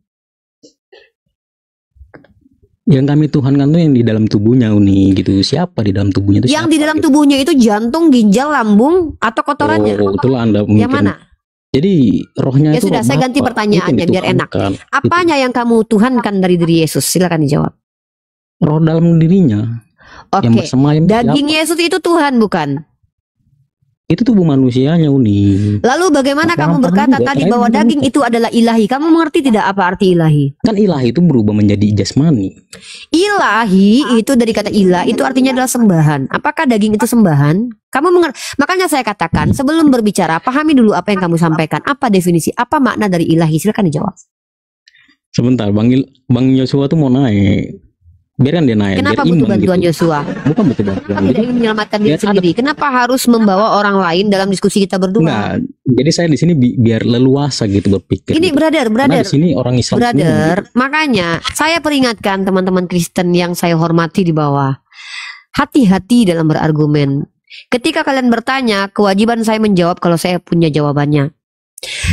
Yang kami tuhankan tuh yang di dalam tubuhnya Uni gitu. Siapa di dalam tubuhnya itu? Yang di dalam tubuhnya itu jantung, ginjal, lambung, atau kotorannya? Oh, itulah Anda mungkin. Yang mana? Jadi rohnya ya itu. Ya sudah, saya ganti pertanyaannya biar enak. Apanya yang kamu tuhankan dari diri Yesus? Silakan dijawab. Roh dalam dirinya. Oke. Daging Yesus itu Tuhan bukan? Itu tubuh manusianya Uni. Lalu bagaimana kamu berkata tadi bahwa daging itu adalah ilahi? Kamu mengerti tidak apa arti ilahi? Kan ilahi itu berubah menjadi jasmani. Ilahi itu dari kata ilah, itu artinya adalah sembahan. Apakah daging itu sembahan? Kamu mengerti? Makanya saya katakan sebelum berbicara, pahami dulu apa yang kamu sampaikan. Apa definisi, apa makna dari ilahi? Silakan dijawab. Sebentar, Bang Yosua tuh mau naik. Biarkan dia naik. Kenapa butuh bantuan gitu. Yosua? Bukan butuh bantuan. Tidak ingin menyelamatkan diri sendiri. Kenapa harus membawa orang lain dalam diskusi kita berdua? Nah, jadi saya di sini biar leluasa gitu berpikir. Ini gitu. brother. Di sini orang Islam. Brother, makanya saya peringatkan teman-teman Kristen yang saya hormati di bawah. Hati-hati dalam berargumen. Ketika kalian bertanya, kewajiban saya menjawab kalau saya punya jawabannya.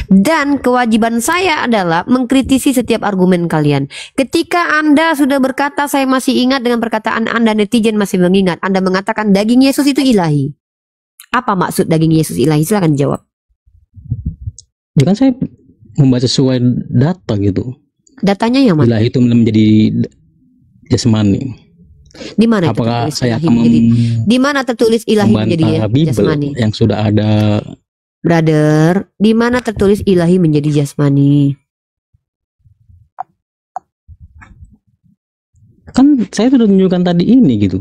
Dan kewajiban saya adalah mengkritisi setiap argumen kalian. Ketika Anda sudah berkata, saya masih ingat dengan perkataan Anda, netizen masih mengingat, Anda mengatakan daging Yesus itu ilahi. Apa maksud daging Yesus ilahi? Silakan jawab. Ya kan saya membaca sesuai data gitu. Datanya yang mana? Ilahi itu menjadi jasmani. Di mana? Apakah saya akan di mana tertulis ilahi menjadi jasmani? Yang sudah ada. Brother, di mana tertulis ilahi menjadi jasmani? Kan saya sudah tunjukkan tadi ini gitu.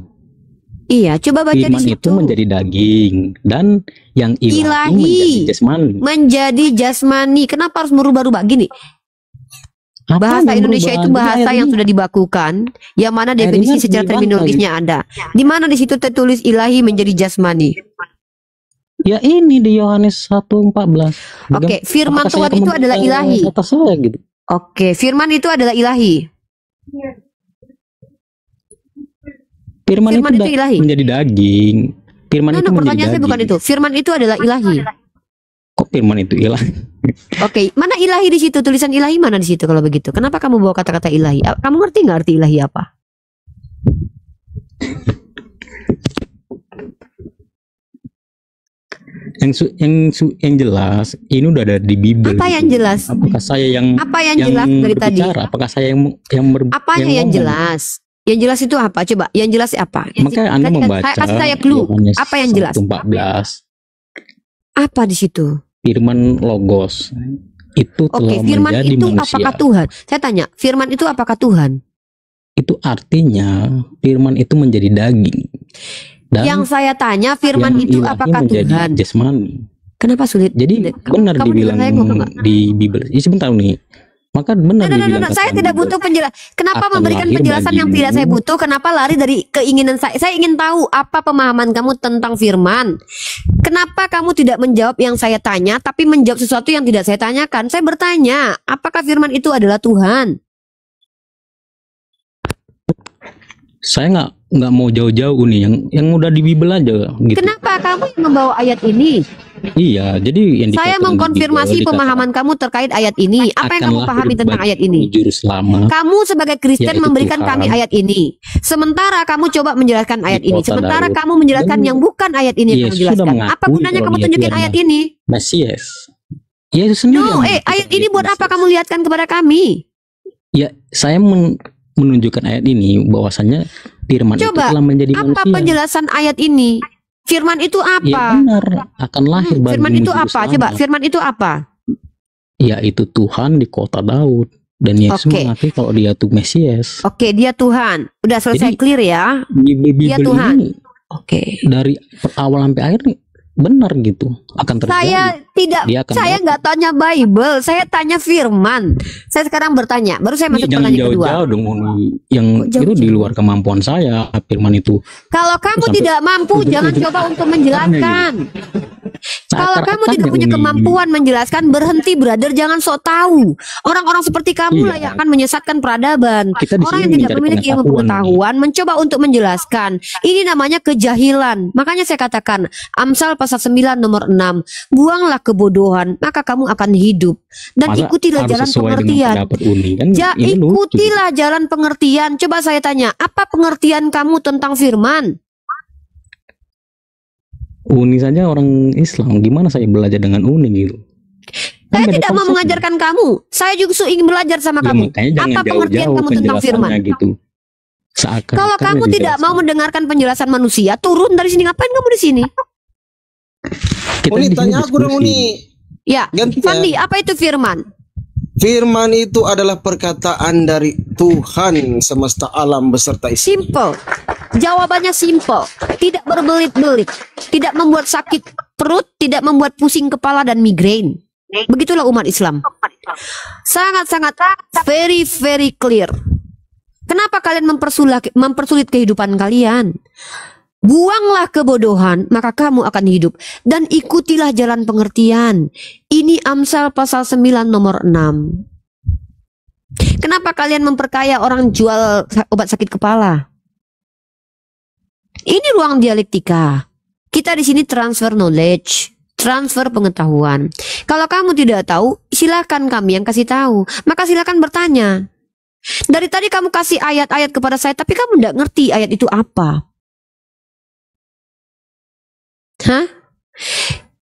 Iya, coba baca di situ. Itu menjadi daging dan yang ilahi menjadi jasmani. Menjadi jasmani. Kenapa harus merubah-rubah gini? Bahasa Indonesia itu bahasa yang sudah dibakukan, yang mana definisi secara terminologisnya ada. Di mana di situ tertulis ilahi menjadi jasmani? Ya ini di Yohanes 1:14. Oke, firman Tuhan itu adalah ilahi. Gitu. Oke, firman itu adalah ilahi. Firman, Firman itu itu ilahi. menjadi daging. Firman No, itu no, menjadi pertanyaan saya daging. bukan itu. Firman itu adalah ilahi. Kok firman itu ilahi? Oke, mana ilahi di situ? Tulisan ilahi mana di situ kalau begitu? Kenapa kamu bawa kata-kata ilahi? Kamu ngerti nggak arti ilahi apa? Yang jelas ini udah ada di Bible. Apa yang jelas? Apakah saya yang Apa yang jelas dari tadi? berbicara? Apakah saya Apa yang ngomong? jelas? Yang jelas itu apa? Coba, yang jelas apa? Makanya Anda membaca Kasih saya clue. Yohanes Apa yang jelas? 1:14. Apa di situ? Firman logos itu Oke, telah firman menjadi itu manusia. apakah Tuhan? Saya tanya, firman itu apakah Tuhan? Itu artinya firman itu menjadi daging. Dan Yang saya tanya, firman yang itu ilahi apakah menjadi Tuhan? jasmani. Kenapa sulit? Jadi benar kamu dibilang dengar saya ngomong nggak? di Bible. Ya, sebentar nih. Maka benar dibilang Saya kata tidak Bible. butuh penjelasan. Kenapa Akan memberikan lahir penjelasan yang tidak saya bagimu. butuh? Kenapa lari dari keinginan saya? Saya ingin tahu apa pemahaman kamu tentang firman. Kenapa kamu tidak menjawab yang saya tanya, tapi menjawab sesuatu yang tidak saya tanyakan? Saya bertanya, apakah firman itu adalah Tuhan? Saya nggak mau jauh-jauh nih, yang udah di Bible aja gitu. Kenapa kamu yang membawa ayat ini? Iya, jadi yang Saya dikatakan di mengkonfirmasi Bible, pemahaman kamu terkait ayat ini. Apa yang kamu akanlah pahami hidup tentang bagi ayat ini? juru selamat. Kamu sebagai Kristen Yaitu memberikan Tuhan. kami ayat ini. Sementara kamu coba menjelaskan ayat Di ini. kota Sementara Daud. kamu menjelaskan Dan yang bukan ayat ini yang kamu Yesus sudah jelaskan. mengakui Apa gunanya kalau kamu dia tunjukin adalah ayat ini? Mesias. Yesus sendiri No, yang ayat ini buat apa kamu lihatkan kepada kami? Ya, saya menunjukkan ayat ini bahwasannya firman itu Coba, telah menjadi apa manusia. penjelasan ayat ini? Firman itu Ya apa? benar, akan lahir bagimu Firman itu juru apa? selamat. Coba, firman itu apa? Yaitu Tuhan di kota Daud. Dan Yesus Oke. mengakui kalau dia tuh Mesias. Oke, dia Tuhan. Udah selesai Jadi, clear ya? Bible Dia Tuhan. ini Oke. dari awal sampai akhir nih benar gitu akan terjadi. Saya tidak, Dia akan saya nggak tanya Bible, saya tanya firman. Saya sekarang bertanya, baru saya masuk Jangan pertanyaan kedua. jauh-jauh dong Uni. Yang Kok itu di luar kemampuan saya firman itu. Kalau kamu Sampai- tidak mampu, jangan coba untuk menjelaskan. Kalau kamu tidak punya Uni. kemampuan menjelaskan, berhenti, brother. Jangan sok tahu. Orang-orang seperti kamu lah Iya. yang akan menyesatkan peradaban. Kita di Orang sini yang tidak mencari memiliki ilmu pengetahuan mencoba untuk menjelaskan. Ini namanya kejahilan. Makanya saya katakan, Amsal pasal 9 nomor 6, buanglah kebodohan, maka kamu akan hidup. Dan Masa ikutilah harus jalan sesuai dengan pengertian. pendapat Uni kan? Ini lucu. Ikutilah jalan pengertian. Coba saya tanya, apa pengertian kamu tentang firman? Uni saja orang Islam, gimana saya belajar dengan Uni gitu? Saya beda tidak mau konsepnya. mengajarkan kamu. Saya justru ingin belajar sama Ya, kamu. makanya jangan Apa pengertian jauh-jauh kamu tentang firman? penjelasannya gitu. Seakan-akan Kalau kamu yang tidak dijelaskan. mau mendengarkan penjelasan manusia, turun dari sini. Ngapain kamu di sini? Kita Uni di sini tanya aku dong diskusi. Uni. Ya, Ganti ya. Fandi, apa itu firman? Firman itu adalah perkataan dari Tuhan semesta alam beserta isi. Simple. Jawabannya simple. Tidak berbelit-belit. Tidak membuat sakit perut, tidak membuat pusing kepala dan migrain. Begitulah umat Islam. Sangat-sangat very very clear. Kenapa kalian mempersulit kehidupan kalian? Buanglah kebodohan, maka kamu akan hidup. Dan ikutilah jalan pengertian. Ini Amsal pasal 9 nomor 6. Kenapa kalian memperkaya orang jual obat sakit kepala? Ini ruang dialektika. Kita di sini transfer knowledge, transfer pengetahuan. Kalau kamu tidak tahu, silakan kami yang kasih tahu. Maka silakan bertanya. Dari tadi kamu kasih ayat-ayat kepada saya, tapi kamu tidak ngerti ayat itu apa. Hah?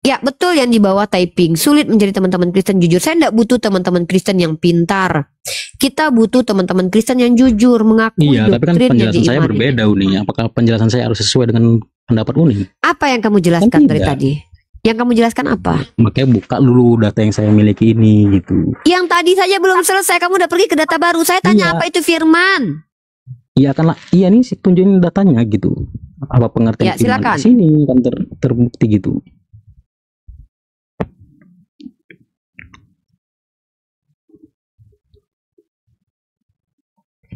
Ya betul yang di bawah typing. Sulit menjadi teman-teman Kristen jujur. Saya tidak butuh teman-teman Kristen yang pintar. Kita butuh teman-teman Kristen yang jujur, mengakui Iya, tapi kan doktrin yang penjelasan saya diimani. berbeda Uni. Apakah penjelasan saya harus sesuai dengan pendapat Uni? Apa yang kamu jelaskan Kan dari tidak. tadi? Yang kamu jelaskan apa? Makanya buka dulu data yang saya miliki ini gitu. Yang tadi saja belum selesai, kamu udah pergi ke data baru. Saya tanya Iya. apa itu firman? Iya kan lah, iya nih tunjukin datanya gitu. Apa pengertian Ya, silakan. di sini kan terbukti gitu.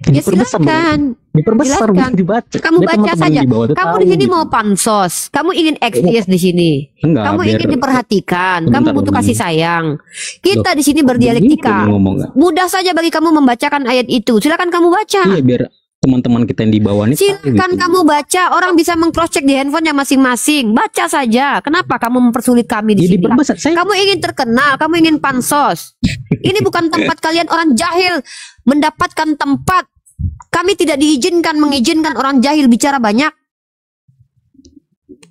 Ya Diperbesar silakan. Diperbesar Silakan. dibaca. Kamu Biar baca teman-teman saja. di bawah tuh Kamu tahu di sini gitu. mau pansos. Kamu ingin XPS di sini. Enggak, Kamu biar- ingin diperhatikan. Kamu Sebentar, butuh Umi. kasih sayang. Kita Loh, di sini Begitu berdialektika. ngomong nggak? Mudah saja bagi kamu membacakan ayat itu. Silakan kamu baca. Iya biar teman-teman kita yang di bawah ini tahu Silahkan gitu. kamu baca, orang bisa meng-cross check di handphonenya masing-masing. Baca saja. Kenapa kamu mempersulit kami di Ya, sini? diperbesar. Kamu ingin terkenal, kamu ingin pansos. Ini bukan tempat kalian orang jahil mendapatkan tempat. Kami tidak mengizinkan orang jahil bicara banyak.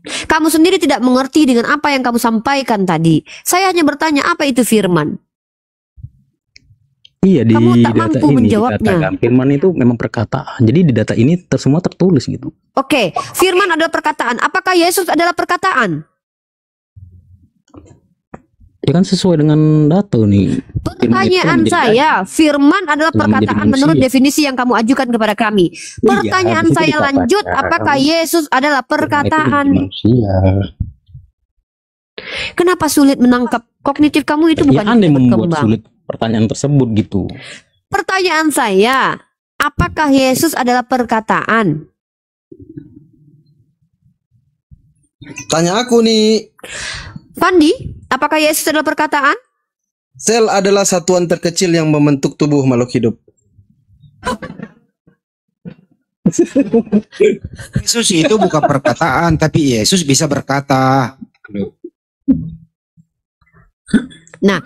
Kamu sendiri tidak mengerti dengan apa yang kamu sampaikan tadi. Saya hanya bertanya, apa itu firman? Iya, di Kamu tak data mampu ini menjawabnya. dikatakan firman itu memang perkataan. Jadi di data ini semua tertulis gitu. Oke, firman adalah perkataan. Apakah Yesus adalah perkataan? Ya kan sesuai dengan data nih. Pertanyaan saya, firman adalah telah menjadi perkataan menurut manusia. definisi yang kamu ajukan kepada kami. Pertanyaan habis itu saya lanjut, dikatakan apakah Yesus adalah perkataan? Manusia. Kenapa sulit menangkap? Kognitif kamu itu bukan Ya, Anda yang membuat berkembang. sulit pertanyaan tersebut gitu. Pertanyaan saya, apakah Yesus adalah perkataan? Tanya aku nih. Fandi, apakah Yesus adalah perkataan? Sel adalah satuan terkecil yang membentuk tubuh makhluk hidup. Yesus itu bukan perkataan, tapi Yesus bisa berkata. Nah,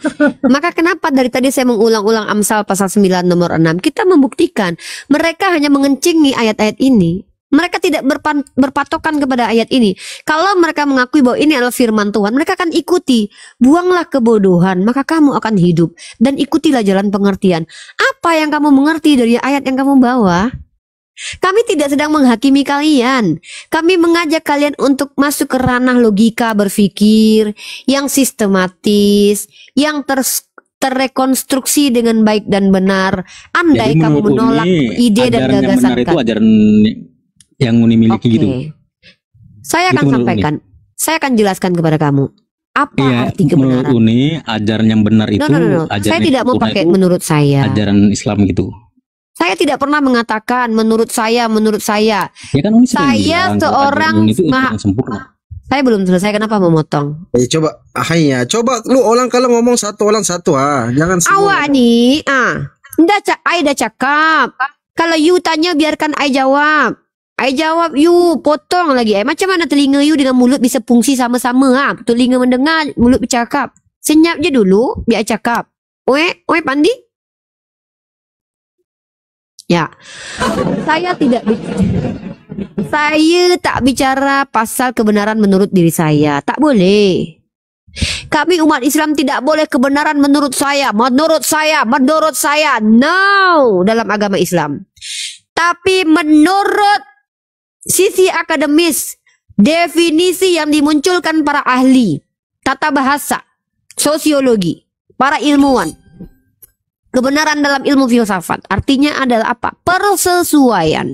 maka kenapa dari tadi saya mengulang-ulang Amsal pasal 9 nomor 6? Kita membuktikan mereka hanya mengencingi ayat-ayat ini. Mereka tidak berpatokan kepada ayat ini. Kalau mereka mengakui bahwa ini adalah firman Tuhan, mereka akan ikuti. Buanglah kebodohan, maka kamu akan hidup. Dan ikutilah jalan pengertian. Apa yang kamu mengerti dari ayat yang kamu bawa? Kami tidak sedang menghakimi kalian. Kami mengajak kalian untuk masuk ke ranah logika berpikir yang sistematis, yang terrekonstruksi dengan baik dan benar. Andai Jadi kamu menurut menolak Uni, ide dan ajaran yang gagasan benar itu kami. ajaran yang Uni miliki Oke. gitu. Saya Itu akan menurut sampaikan. Saya akan jelaskan kepada kamu. Apa Iya, arti menurut kebenaran? Uni ajaran yang benar itu No. ajaran Saya yang tidak mau sempurna pakai itu menurut saya. ajaran Islam gitu. Saya tidak pernah mengatakan menurut saya. Ya kan Uni sering Saya bilang kalau seorang ajaran Uni itu maha- ajaran sempurna. Saya belum selesai, kenapa memotong? Coba lu orang kalau ngomong satu orang satu jangan semua. Awak nih, I dah cakap. Kalau you tanya biarkan I jawab. I jawab you potong lagi. Macam mana telinga you dengan mulut bisa fungsi sama-sama? Telinga mendengar, mulut bercakap. Senyap je dulu, biar I cakap. Oi Pandi? Ya, saya tak bicara pasal kebenaran menurut diri saya. Tak boleh. Kami umat Islam tidak boleh kebenaran menurut saya. No, dalam agama Islam. Tapi menurut sisi akademis, definisi yang dimunculkan para ahli tata bahasa, sosiologi, para ilmuwan. Kebenaran dalam ilmu filsafat artinya adalah apa? Persesuaian.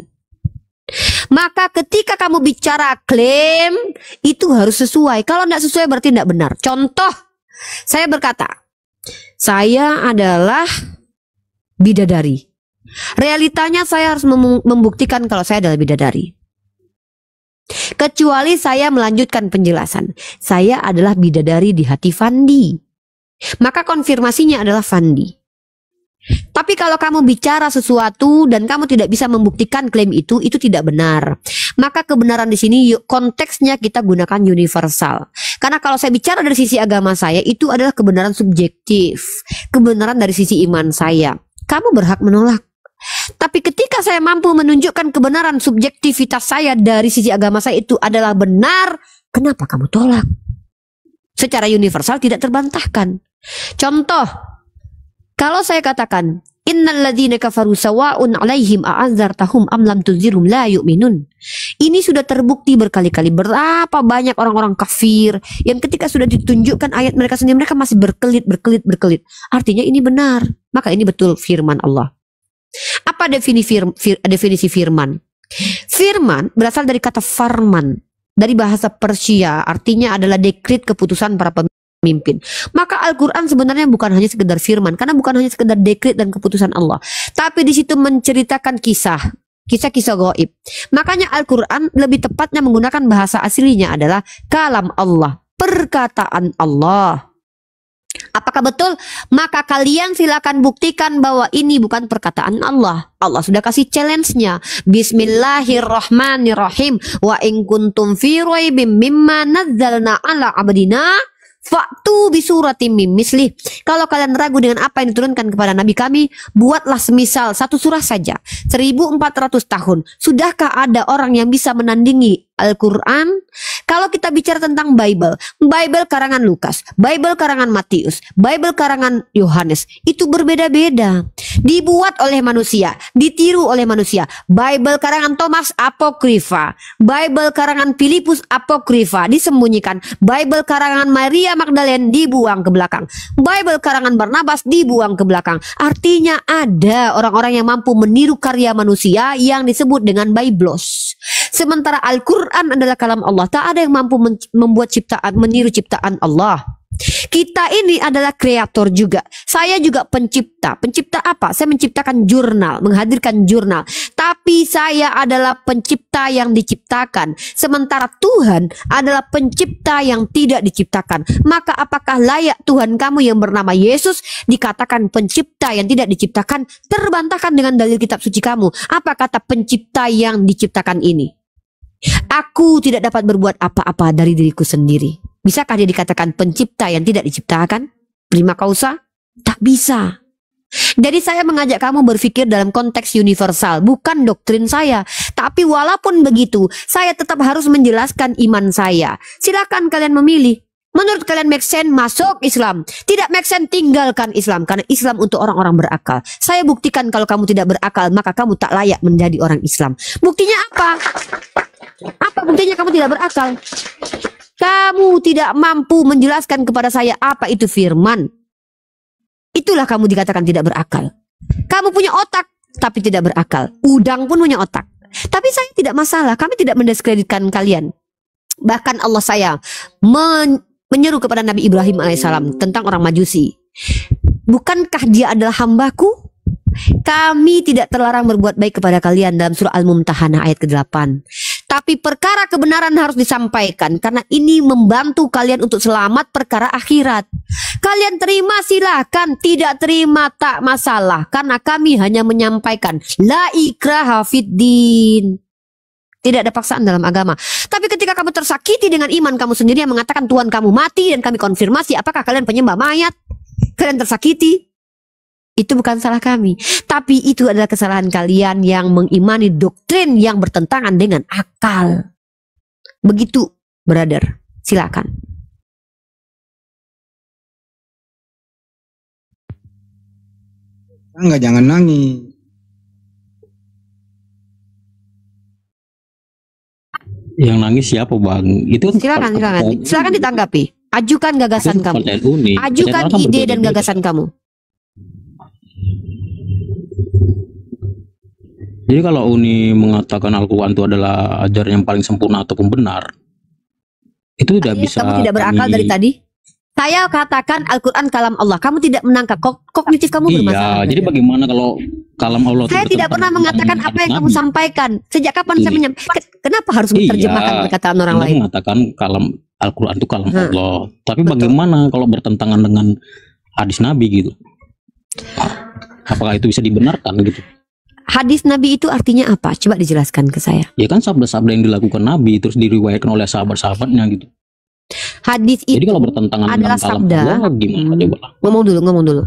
Maka ketika kamu bicara klaim, itu harus sesuai. Kalau tidak sesuai berarti tidak benar. Contoh, saya berkata, saya adalah bidadari. Realitanya saya harus membuktikan kalau saya adalah bidadari. Kecuali saya melanjutkan penjelasan. Saya adalah bidadari di hati Fandi. Maka konfirmasinya adalah Fandi. Tapi kalau kamu bicara sesuatu dan kamu tidak bisa membuktikan klaim itu tidak benar. Maka kebenaran di sini konteksnya kita gunakan universal. Karena kalau saya bicara dari sisi agama saya, itu adalah kebenaran subjektif. Kebenaran dari sisi iman saya. Kamu berhak menolak. Tapi ketika saya mampu menunjukkan kebenaran subjektivitas saya dari sisi agama saya itu adalah benar, kenapa kamu tolak? Secara universal tidak terbantahkan. Contoh, kalau saya katakan innal ladzina kafaru sawa'un 'alaihim a'anzartahum am lam tunzirhum la yu'minun. Ini sudah terbukti berkali-kali berapa banyak orang-orang kafir yang ketika sudah ditunjukkan ayat mereka sendiri mereka masih berkelit. Artinya ini benar. Maka ini betul firman Allah. Apa definisi firman? Firman berasal dari kata farman, dari bahasa Persia, artinya adalah dekret keputusan para pemimpin. Maka Al-Quran sebenarnya bukan hanya sekedar firman, karena bukan hanya sekedar dekret dan keputusan Allah, tapi di situ menceritakan kisah-kisah gaib. Makanya Al-Quran lebih tepatnya menggunakan bahasa aslinya adalah kalam Allah, perkataan Allah. Apakah Apakah betul? Maka kalian silakan buktikan bahwa ini bukan perkataan Allah. Allah sudah kasih challenge-nya. Bismillahirrahmanirrahim. Wa in kuntum fi raibim mimma nazzalna ala abdina fa'tu bi suratim mim mislih. Kalau kalian ragu dengan apa yang diturunkan kepada nabi kami, buatlah semisal satu surah saja. 1400 tahun. Sudahkah ada orang yang bisa menandingi Al-Quran? Kalau kita bicara tentang Bible karangan Lukas, Bible karangan Matius, Bible karangan Yohanes, itu berbeda-beda. Dibuat oleh manusia, ditiru oleh manusia. Bible karangan Thomas apokrifa, Bible karangan Filipus apokrifa, disembunyikan. Bible karangan Maria Magdalene dibuang ke belakang. Bible karangan Barnabas dibuang ke belakang. Artinya ada orang-orang yang mampu meniru karya manusia yang disebut dengan Biblos. Sementara Al-Quran adalah kalam Allah. Tak ada yang mampu membuat ciptaan, meniru ciptaan Allah. Kita ini adalah kreator juga. Saya juga pencipta. Pencipta apa? Saya menciptakan jurnal, menghadirkan jurnal. Tapi saya adalah pencipta yang diciptakan. Sementara Tuhan adalah pencipta yang tidak diciptakan. Maka apakah layak Tuhan kamu yang bernama Yesus dikatakan pencipta yang tidak diciptakan? Terbantahkan dengan dalil kitab suci kamu. Apa kata pencipta yang diciptakan ini? Aku tidak dapat berbuat apa-apa dari diriku sendiri. Bisakah dia dikatakan pencipta yang tidak diciptakan? Prima causa? Tak bisa. Jadi saya mengajak kamu berpikir dalam konteks universal, bukan doktrin saya. Tapi walaupun begitu, saya tetap harus menjelaskan iman saya. Silakan kalian memilih. Menurut kalian make sense, masuk Islam. Tidak make sense, tinggalkan Islam. Karena Islam untuk orang-orang berakal. Saya buktikan kalau kamu tidak berakal, maka kamu tak layak menjadi orang Islam. Buktinya apa? Apa buktinya kamu tidak berakal? Kamu tidak mampu menjelaskan kepada saya apa itu firman. Itulah kamu dikatakan tidak berakal. Kamu punya otak, tapi tidak berakal. Udang pun punya otak. Tapi saya tidak masalah, kami tidak mendiskreditkan kalian. Bahkan Allah saya menyeru kepada Nabi Ibrahim alaihissalam tentang orang Majusi. Bukankah dia adalah hambaku? Kami tidak terlarang berbuat baik kepada kalian dalam surah Al-Mumtahanah ayat ke-8. Tapi perkara kebenaran harus disampaikan karena ini membantu kalian untuk selamat perkara akhirat. Kalian terima silakan, tidak terima tak masalah karena kami hanya menyampaikan la ikraha fiddin. Tidak ada paksaan dalam agama. Tapi ketika kamu tersakiti dengan iman kamu sendiri yang mengatakan Tuhan kamu mati dan kami konfirmasi apakah kalian penyembah mayat? Kalian tersakiti? Itu bukan salah kami, tapi itu adalah kesalahan kalian yang mengimani doktrin yang bertentangan dengan akal. Begitu, brother. Silakan. Enggak, jangan nangis. Yang nangis siapa, Bang? Itu Silakan ditanggapi. Ajukan gagasan kamu. Ajukan ide dan gagasan kamu. Jadi kalau Uni mengatakan Al-Quran itu adalah ajaran yang paling sempurna ataupun benar, itu tidak bisa. Kamu tidak berakal dari tadi. Saya katakan Al-Quran kalam Allah. Kamu tidak menangkap, kognitif kamu bermasalah. Iya, jadi bagaimana kalau kalam Allah? Saya tidak pernah mengatakan apa yang kamu sampaikan. Sejak kapan saya menyampaikan? Kenapa harus menerjemahkan perkataan orang lain? Mengatakan kalam Al-Quran itu kalam Allah. Tapi bagaimana kalau bertentangan dengan hadis Nabi gitu? Apakah itu bisa dibenarkan gitu? Hadis Nabi itu artinya apa? Coba dijelaskan ke saya. Ya kan sabda-sabda yang dilakukan Nabi terus diriwayatkan oleh sahabat-sahabatnya gitu. Hadis itu jadi kalau bertentangan adalah dengan sabda. Allah, gimana coba? Ngomong dulu.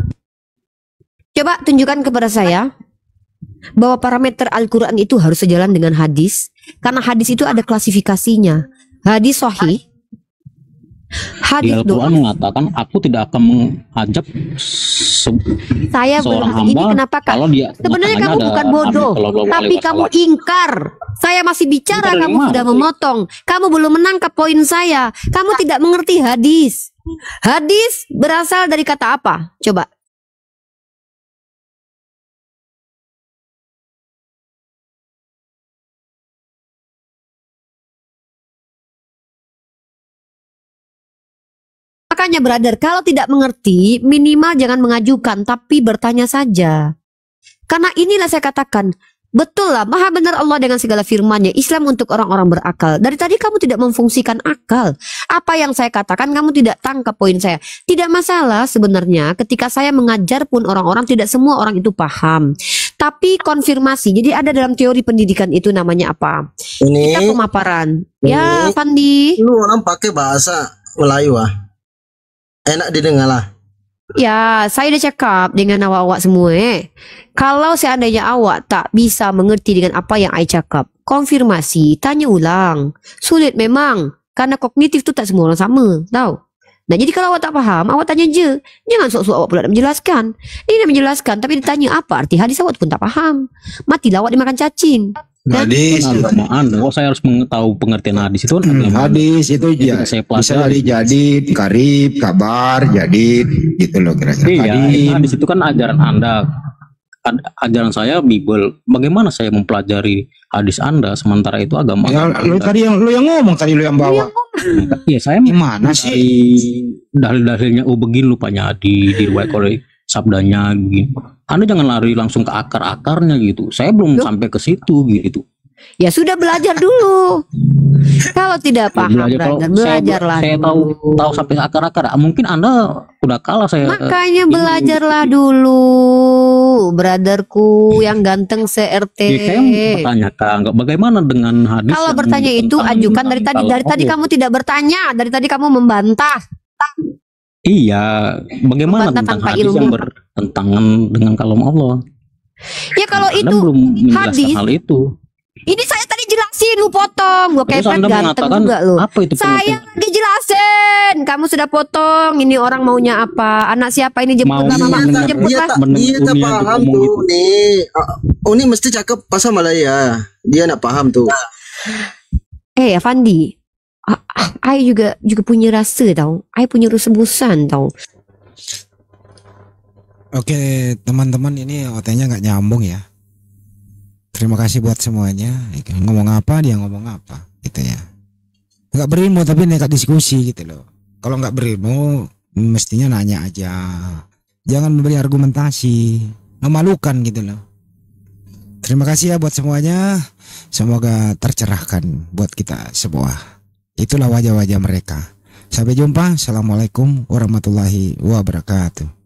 Coba tunjukkan kepada saya bahwa parameter Al-Quran itu harus sejalan dengan hadis. Karena hadis itu ada klasifikasinya. Hadis sahih. Di Al-Quran mengatakan aku tidak akan mengajab saya seorang ini hamba kenapa kalau dia sebenarnya kamu bukan bodoh, tapi kamu ingkar. Saya masih bicara, kamu sudah memotong. Kamu belum menangkap poin saya. Kamu tidak mengerti hadis. Hadis berasal dari kata apa? Coba. Makanya brother, kalau tidak mengerti, minimal jangan mengajukan, tapi bertanya saja. Karena inilah saya katakan, Betul lah, maha benar Allah dengan segala firman-Nya. Islam untuk orang-orang berakal. Dari tadi kamu tidak memfungsikan akal. Apa yang saya katakan kamu tidak tangkap poin saya. Tidak masalah sebenarnya ketika saya mengajar pun orang-orang tidak semua orang itu paham. Tapi konfirmasi. Jadi ada dalam teori pendidikan itu namanya apa? Kita pemaparan. Ya, Fandi. Lu orang pakai bahasa Melayu enak didengar lah. Ya, saya udah cakap dengan awak-awak semua. Kalau seandainya awak tak bisa mengerti dengan apa yang saya cakap, konfirmasi, tanya ulang. Sulit memang, karena kognitif tu tak semua orang sama, tahu? Nah, jadi kalau awak tak faham, awak tanya je. Jangan sok-sok awak pula nak menjelaskan. Dia nak menjelaskan, tapi ditanya apa arti hadis, awak pun tak faham. Matilah awak dimakan cacing. Hadis kok saya harus mengetahui pengertian hadis itu hadis itu ya, bisa dari jadid, karib, kabar, jadid gitu loh kira-kira. Iya, hadis itu kan ajaran Anda. Ajaran saya Bible. Bagaimana saya mempelajari hadis Anda sementara itu agama? Ya, lu yang ngomong tadi, lu yang bawa. Iya, saya mana sih dalil-dalilnya? Oh, begini lupanya diriwayat oleh sabdanya begini. Anda jangan lari langsung ke akar-akarnya gitu. Saya belum sampai ke situ gitu. Ya sudah, belajar dulu. Kalau tidak paham, belajarlah. Saya tahu sampai akar-akar. Mungkin Anda udah kalah saya. Makanya belajarlah dulu, brotherku yang ganteng se-RT. Saya bertanyakan, bagaimana dengan hadis? Kalau bertanya itu ajukan dari tadi. Dari tadi kamu tidak bertanya. Dari tadi kamu membantah. Iya, bagaimana tentang hadis yang bertentangan dengan kalam Allah? Ya kalau Anda itu belum hadis. hal itu. Ini saya tadi jelasin, lu potong. Gue kepet ganteng juga lu. Apa itu saya lagi jelasin. Kamu sudah potong. Ini orang maunya apa? Anak siapa ini? Jemput lah mama. Jemput lah. Iya tak paham tuh nih. Ini mesti cakep pasal Malaya. Dia nak paham tuh. Fandi. I juga punya rasa tau. I punya rasa-bosan tau. Oke teman-teman, ini OT-nya nggak nyambung ya. Terima kasih buat semuanya. Ngomong apa dia ngomong apa gitu ya. Nggak berilmu tapi nekat diskusi gitu loh. Kalau nggak berilmu mestinya nanya aja. Jangan memberi argumentasi. Memalukan gitu loh. Terima kasih ya buat semuanya. Semoga tercerahkan buat kita semua. Itulah wajah-wajah mereka. Sampai jumpa. Assalamualaikum warahmatullahi wabarakatuh.